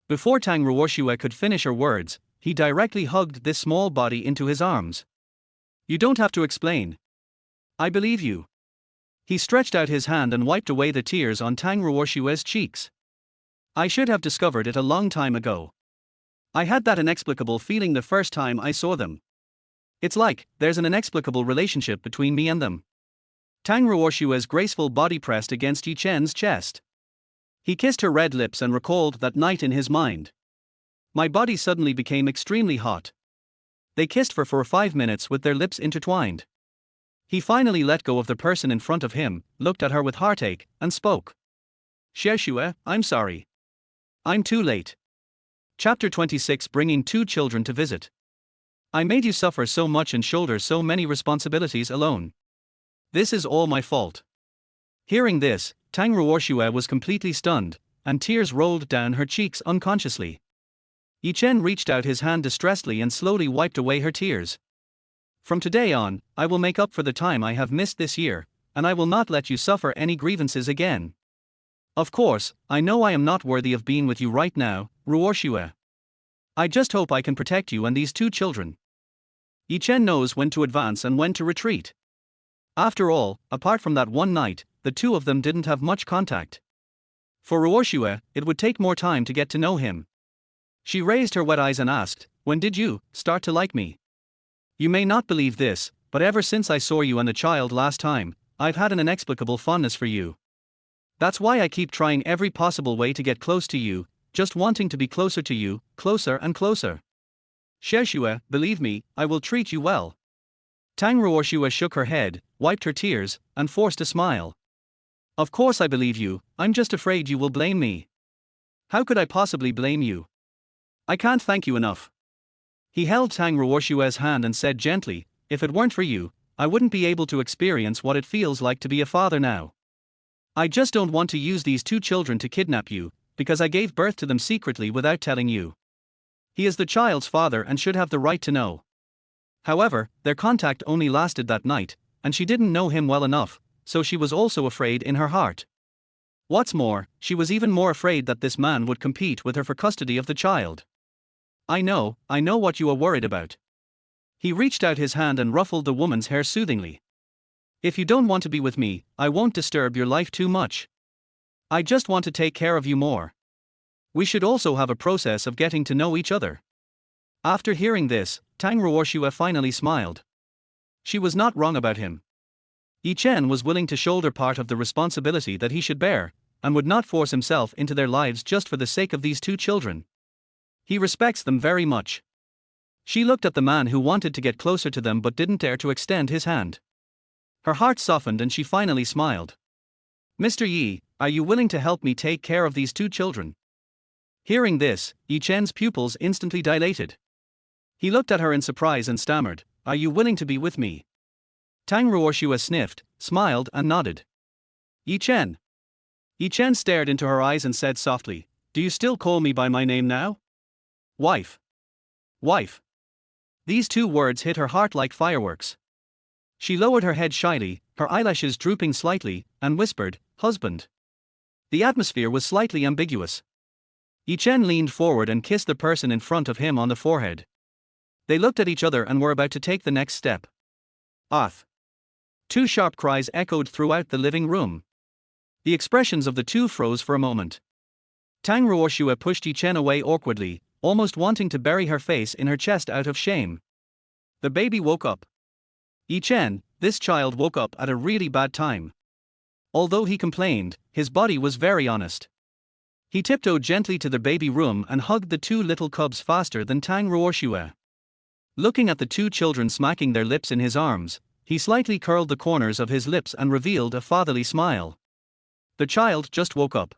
Before Ruoxue could finish her words, he directly hugged this small body into his arms. You don't have to explain. I believe you. He stretched out his hand and wiped away the tears on Ruoxue's cheeks. I should have discovered it a long time ago. I had that inexplicable feeling the first time I saw them. It's like there's an inexplicable relationship between me and them. Ruoxue's graceful body pressed against Chen's chest. He kissed her red lips and recalled that night in his mind. My body suddenly became extremely hot. They kissed for 5 minutes with their lips intertwined. He finally let go of the person in front of him, looked at her with heartache, and spoke. Ruoxue, I'm sorry. I'm too late. Chapter 26 Bringing 2 children to visit. I made you suffer so much and shoulder so many responsibilities alone. This is all my fault. Hearing this, Ruoxue was completely stunned, and tears rolled down her cheeks unconsciously. Chen reached out his hand distressfully and slowly wiped away her tears. From today on, I will make up for the time I have missed this year, and I will not let you suffer any grievances again. Of course, I know I am not worthy of being with you right now, Ruoxue. I just hope I can protect you and these two children. Chen knows when to advance and when to retreat. After all, apart from that one night, the two of them didn't have much contact. For Ruoxue, it would take more time to get to know him. She raised her wet eyes and asked, "When did you start to like me?" "You may not believe this, but ever since I saw you and the child last time, I've had an inexplicable fondness for you. That's why I keep trying every possible way to get close to you, just wanting to be closer to you, closer and closer. Ruoxue, believe me, I will treat you well." Tang Ruoxue shook her head, wiped her tears, and forced a smile. "Of course I believe you, I'm just afraid you will blame me." "How could I possibly blame you? I can't thank you enough." He held Tang Ruoxue's hand and said gently, "If it weren't for you, I wouldn't be able to experience what it feels like to be a father now. I just don't want to use these two children to kidnap you, because I gave birth to them secretly without telling you. He is the child's father and should have the right to know." However, their contact only lasted that night, and she didn't know him well enough, so she was also afraid in her heart. What's more, she was even more afraid that this man would compete with her for custody of the child. I know what you are worried about." He reached out his hand and ruffled the woman's hair soothingly. "If you don't want to be with me, I won't disturb your life too much. I just want to take care of you more. We should also have a process of getting to know each other." After hearing this, Tang Ruoxue finally smiled. She was not wrong about him. Chen was willing to shoulder part of the responsibility that he should bear, and would not force himself into their lives just for the sake of these two children. He respects them very much. She looked at the man who wanted to get closer to them but didn't dare to extend his hand. Her heart softened and she finally smiled. "Mr. Yi, are you willing to help me take care of these two children?" Hearing this, Chen's pupils instantly dilated. He looked at her in surprise and stammered, "Are you willing to be with me?" Tang Ruoxue sniffed, smiled and nodded. Chen. Chen stared into her eyes and said softly, "Do you still call me by my name now?" "Wife. Wife." These two words hit her heart like fireworks. She lowered her head shyly, her eyelashes drooping slightly, and whispered, "Husband." The atmosphere was slightly ambiguous. Chen leaned forward and kissed the person in front of him on the forehead. They looked at each other and were about to take the next step. "Off." Two sharp cries echoed throughout the living room. The expressions of the two froze for a moment. Tang Ruoxue pushed Chen away awkwardly, almost wanting to bury her face in her chest out of shame. The baby woke up. Chen, this child woke up at a really bad time. Although he complained, his body was very honest. He tiptoed gently to the baby room and hugged the two little cubs faster than Tang Ruoxue. Looking at the two children smacking their lips in his arms, he slightly curled the corners of his lips and revealed a fatherly smile. The child just woke up.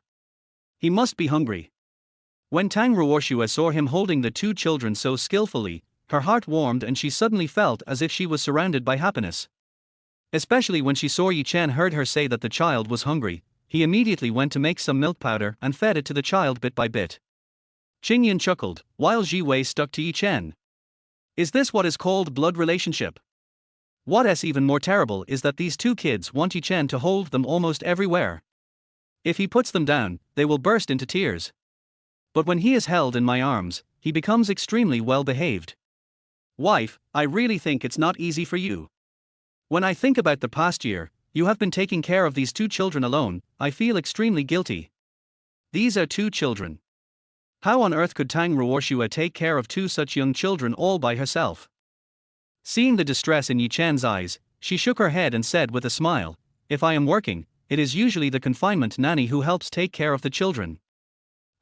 He must be hungry. When Tang Ruoxue saw him holding the two children so skillfully, her heart warmed and she suddenly felt as if she was surrounded by happiness. Especially when she saw Chen heard her say that the child was hungry, he immediately went to make some milk powder and fed it to the child bit by bit. Qingyan chuckled, while Ji Wei stuck to Chen. "Is this what is called blood relationship? What's even more terrible is that these two kids want Chen to hold them almost everywhere. If he puts them down, they will burst into tears. But when he is held in my arms, he becomes extremely well behaved. Wife, I really think it's not easy for you. When I think about the past year, you have been taking care of these two children alone, I feel extremely guilty. These are two children. How on earth could Tang Ruoxue take care of two such young children all by herself?" Seeing the distress in Chen's eyes, she shook her head and said with a smile, "If I am working, it is usually the confinement nanny who helps take care of the children.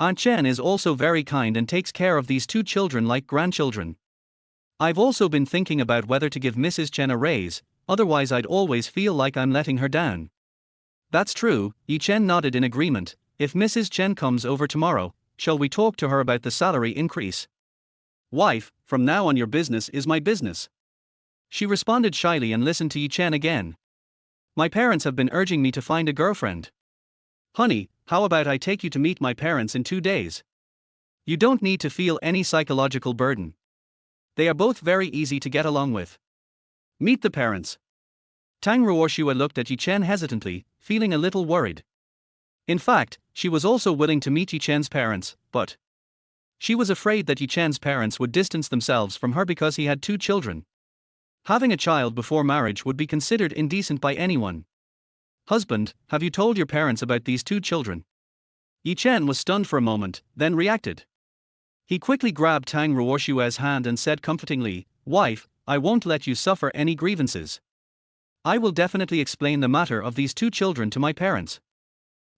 Aunt Chen is also very kind and takes care of these two children like grandchildren. I've also been thinking about whether to give Mrs. Chen a raise, otherwise I'd always feel like I'm letting her down." "That's true," Chen nodded in agreement. "If Mrs. Chen comes over tomorrow, shall we talk to her about the salary increase?" "Wife, from now on your business is my business." She responded shyly and listened to Chen again. "My parents have been urging me to find a girlfriend. Honey, how about I take you to meet my parents in 2 days? You don't need to feel any psychological burden. They are both very easy to get along with. Meet the parents." Tang Ruoxue looked at Chen hesitantly, feeling a little worried. In fact, she was also willing to meet Chen's parents, but She was afraid that Yi Chen's parents would distance themselves from her because he had 2 children. Having a child before marriage would be considered indecent by anyone. Husband, have you told your parents about these 2 children? Yi Chen was stunned for a moment, then reacted. He quickly grabbed Tang Ruoxue's hand and said comfortingly, "Wife, I won't let you suffer any grievances. I will definitely explain the matter of these 2 children to my parents.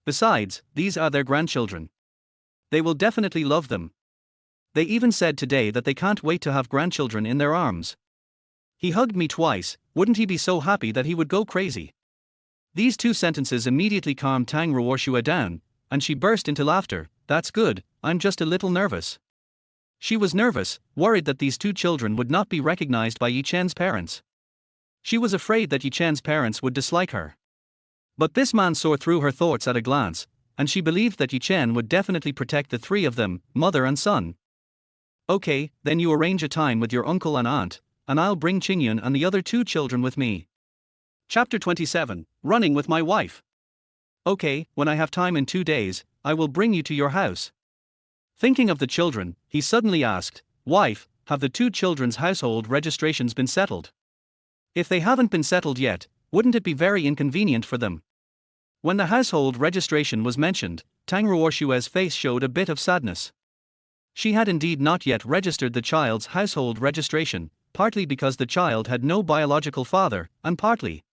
Besides, these are their grandchildren. They will definitely love them. They even said today that they can't wait to have grandchildren in their arms. He hugged me twice, wouldn't he be so happy that he would go crazy?" These 2 sentences immediately calmed Tang Ruoxue down, and she burst into laughter. "That's good, I'm just a little nervous." She was nervous, worried that these 2 children would not be recognized by Yi Chen's parents. She was afraid that Yi Chen's parents would dislike her. But this man saw through her thoughts at a glance, and she believed that Yi Chen would definitely protect the 3 of them, mother and son. "Okay, then you arrange a time with your uncle and aunt, and I'll bring Qingyun and the other 2 children with me." Chapter 27, Running with My Wife. "Okay, when I have time in 2 days, I will bring you to your house." Thinking of the children, he suddenly asked, "Wife, have the 2 children's household registrations been settled? If they haven't been settled yet, wouldn't it be very inconvenient for them?" When the household registration was mentioned, Tang Ruoxue's face showed a bit of sadness. She had indeed not yet registered the child's household registration, partly because the child had no biological father, and partly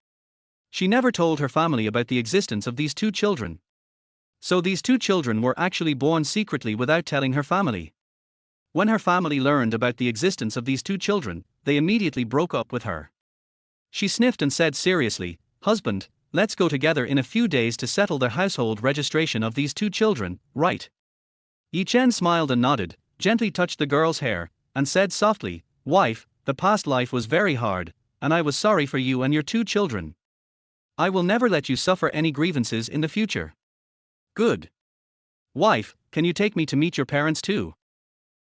she never told her family about the existence of these 2 children. So these 2 children were actually born secretly without telling her family. When her family learned about the existence of these 2 children, they immediately broke up with her. She sniffed and said seriously, "Husband, let's go together in a few days to settle the household registration of these 2 children, right?" Yi Chen smiled and nodded, gently touched the girl's hair, and said softly, "Wife, the past life was very hard, and I was sorry for you and your 2 children. I will never let you suffer any grievances in the future." "Good. Wife, can you take me to meet your parents too?"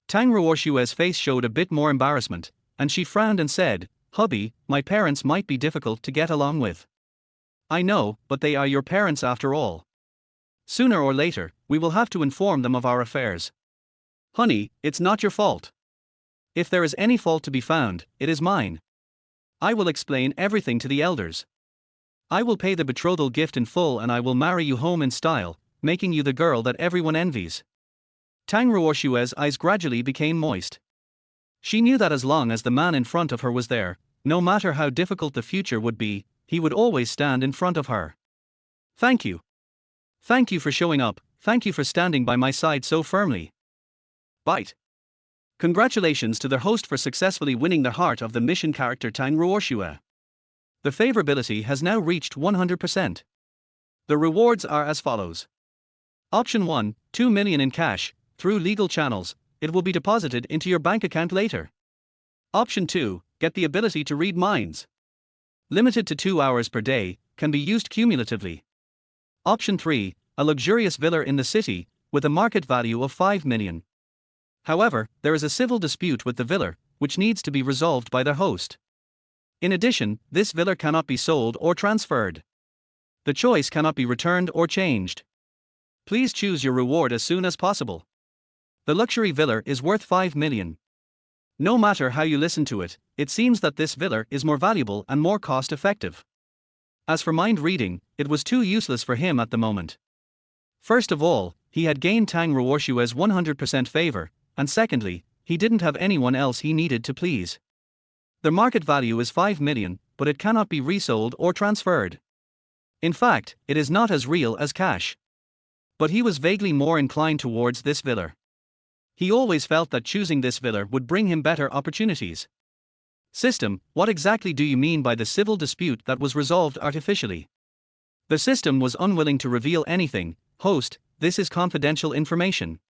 Tang Ruoxue's face showed a bit more embarrassment, and she frowned and said, "Hubby, my parents might be difficult to get along with." "I know, but they are your parents after all. Sooner or later, we will have to inform them of our affairs." "Honey, it's not your fault. If there is any fault to be found, it is mine. I will explain everything to the elders. I will pay the betrothal gift in full and I will marry you home in style, making you the girl that everyone envies." Tang Ruoxue's eyes gradually became moist. She knew that as long as the man in front of her was there, no matter how difficult the future would be, he would always stand in front of her. "Thank you. Thank you for showing up, thank you for standing by my side so firmly." Bite. Congratulations to the host for successfully winning the heart of the mission character Tang Ruoxue. The favorability has now reached 100%. The rewards are as follows. Option 1, 2 million in cash, through legal channels, it will be deposited into your bank account later. Option 2, get the ability to read minds. Limited to 2 hours per day, can be used cumulatively. Option 3, a luxurious villa in the city, with a market value of 5 million. However, there is a civil dispute with the villa, which needs to be resolved by the host. In addition, this villa cannot be sold or transferred. The choice cannot be returned or changed. Please choose your reward as soon as possible. The luxury villa is worth 5 million. No matter how you listen to it, it seems that this villa is more valuable and more cost-effective. As for mind reading, it was too useless for him at the moment. First of all, he had gained Tang Ruoxue's 100% favor, and secondly, he didn't have anyone else he needed to please. The market value is 5 million, but it cannot be resold or transferred. In fact, it is not as real as cash. But he was vaguely more inclined towards this villa. He always felt that choosing this villa would bring him better opportunities. System, what exactly do you mean by the civil dispute that was resolved artificially? The system was unwilling to reveal anything. Host, this is confidential information.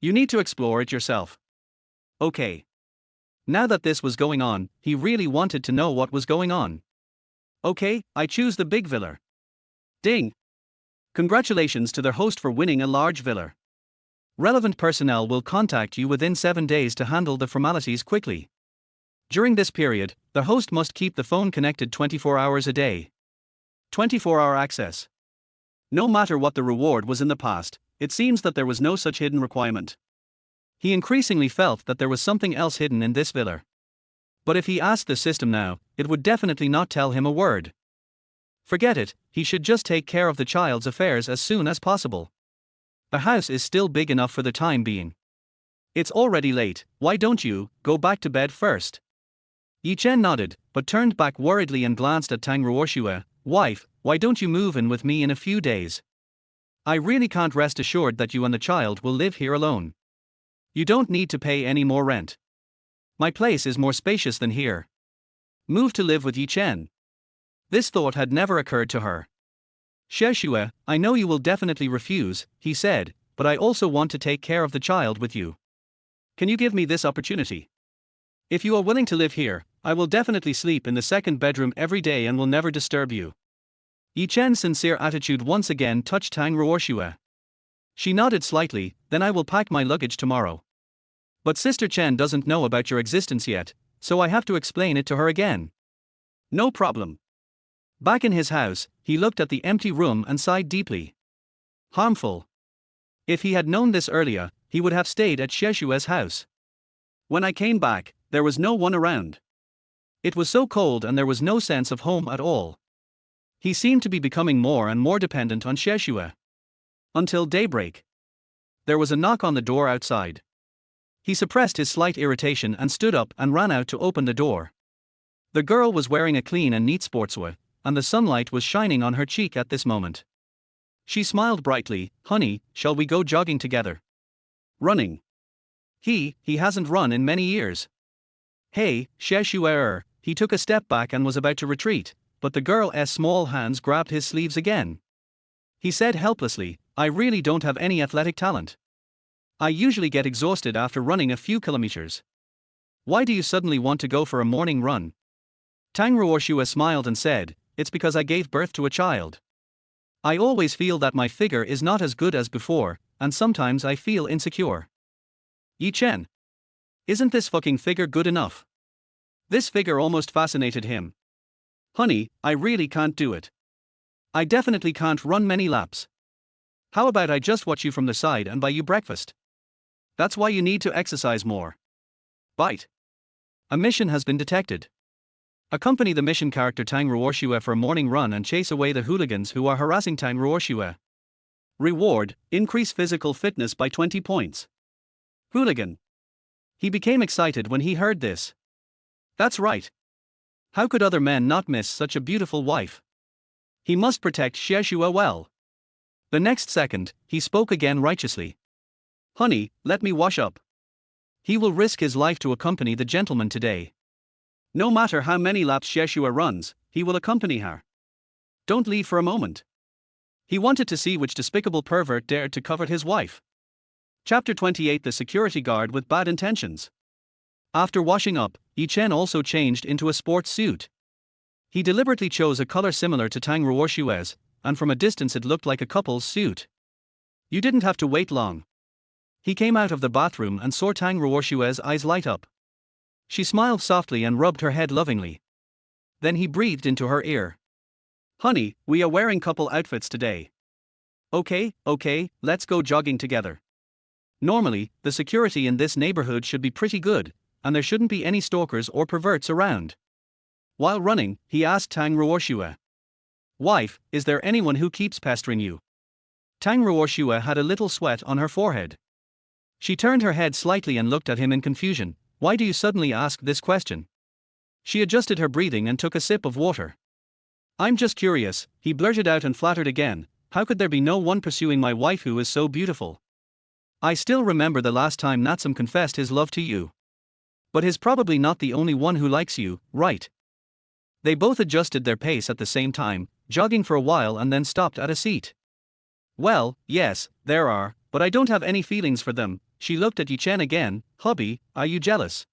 You need to explore it yourself. Okay. Now that this was going on, he really wanted to know what was going on. Okay, I choose the big villa. Ding. Congratulations to the host for winning a large villa. Relevant personnel will contact you within 7 days to handle the formalities quickly. During this period, the host must keep the phone connected 24 hours a day. 24-hour access. No matter what the reward was in the past, it seems that there was no such hidden requirement. He increasingly felt that there was something else hidden in this villa. But if he asked the system now, it would definitely not tell him a word. Forget it, he should just take care of the child's affairs as soon as possible. The house is still big enough for the time being. It's already late, why don't you go back to bed first? Chen nodded, but turned back worriedly and glanced at Tang Ruoxue. Wife, why don't you move in with me in a few days? I really can't rest assured that you and the child will live here alone. You don't need to pay any more rent. My place is more spacious than here. Move to live with Chen. This thought had never occurred to her. Ruoxue, I know you will definitely refuse, he said, but I also want to take care of the child with you. Can you give me this opportunity? If you are willing to live here, I will definitely sleep in the second bedroom every day and will never disturb you. Chen's sincere attitude once again touched Tang Ruoxue. She nodded slightly, then I will pack my luggage tomorrow. But Sister Chen doesn't know about your existence yet, so I have to explain it to her again. No problem. Back in his house, he looked at the empty room and sighed deeply. Harmful. If he had known this earlier, he would have stayed at Ruoxue's house. When I came back, there was no one around. It was so cold and there was no sense of home at all. He seemed to be becoming more and more dependent on Ruoxue. Until daybreak. There was a knock on the door outside. He suppressed his slight irritation and stood up and ran out to open the door. The girl was wearing a clean and neat sportswear, and the sunlight was shining on her cheek at this moment. She smiled brightly. Honey, shall we go jogging together? Running. He hasn't run in many years. Hey, Ruoxue. He took a step back and was about to retreat, but the girl's small hands grabbed his sleeves again. He said helplessly, I really don't have any athletic talent. I usually get exhausted after running a few kilometers. Why do you suddenly want to go for a morning run? Tang Ruoxue smiled and said, it's because I gave birth to a child. I always feel that my figure is not as good as before, and sometimes I feel insecure. Chen. Isn't this fucking figure good enough? This figure almost fascinated him. Honey, I really can't do it. I definitely can't run many laps. How about I just watch you from the side and buy you breakfast? That's why you need to exercise more. Bite. A mission has been detected. Accompany the mission character Tang Ruoxue for a morning run and chase away the hooligans who are harassing Tang Ruoxue. Reward, increase physical fitness by 20 points. Hooligan. He became excited when he heard this. That's right. How could other men not miss such a beautiful wife? He must protect Ruoxue well. The next second, he spoke again righteously. Honey, let me wash up. He will risk his life to accompany the gentleman today. No matter how many laps Ruoxue runs, he will accompany her. Don't leave for a moment. He wanted to see which despicable pervert dared to covet his wife. Chapter 28. The security guard with bad intentions. After washing up, Chen also changed into a sports suit. He deliberately chose a color similar to Tang Ruoxue's, and from a distance it looked like a couple's suit. You didn't have to wait long. He came out of the bathroom and saw Tang Ruoxue's eyes light up. She smiled softly and rubbed her head lovingly. Then he breathed into her ear. Honey, we are wearing couple outfits today. Okay, let's go jogging together. Normally, the security in this neighborhood should be pretty good, and there shouldn't be any stalkers or perverts around. While running, he asked Tang Ruoxue. Wife, is there anyone who keeps pestering you? Tang Ruoxue had a little sweat on her forehead. She turned her head slightly and looked at him in confusion. Why do you suddenly ask this question? She adjusted her breathing and took a sip of water. I'm just curious, he blurted out and flattered again. How could there be no one pursuing my wife who is so beautiful? I still remember the last time Natsum confessed his love to you. But he's probably not the only one who likes you, right? They both adjusted their pace at the same time, jogging for a while and then stopped at a seat. Well, yes, there are, but I don't have any feelings for them. She looked at Chen again. Hubby, are you jealous?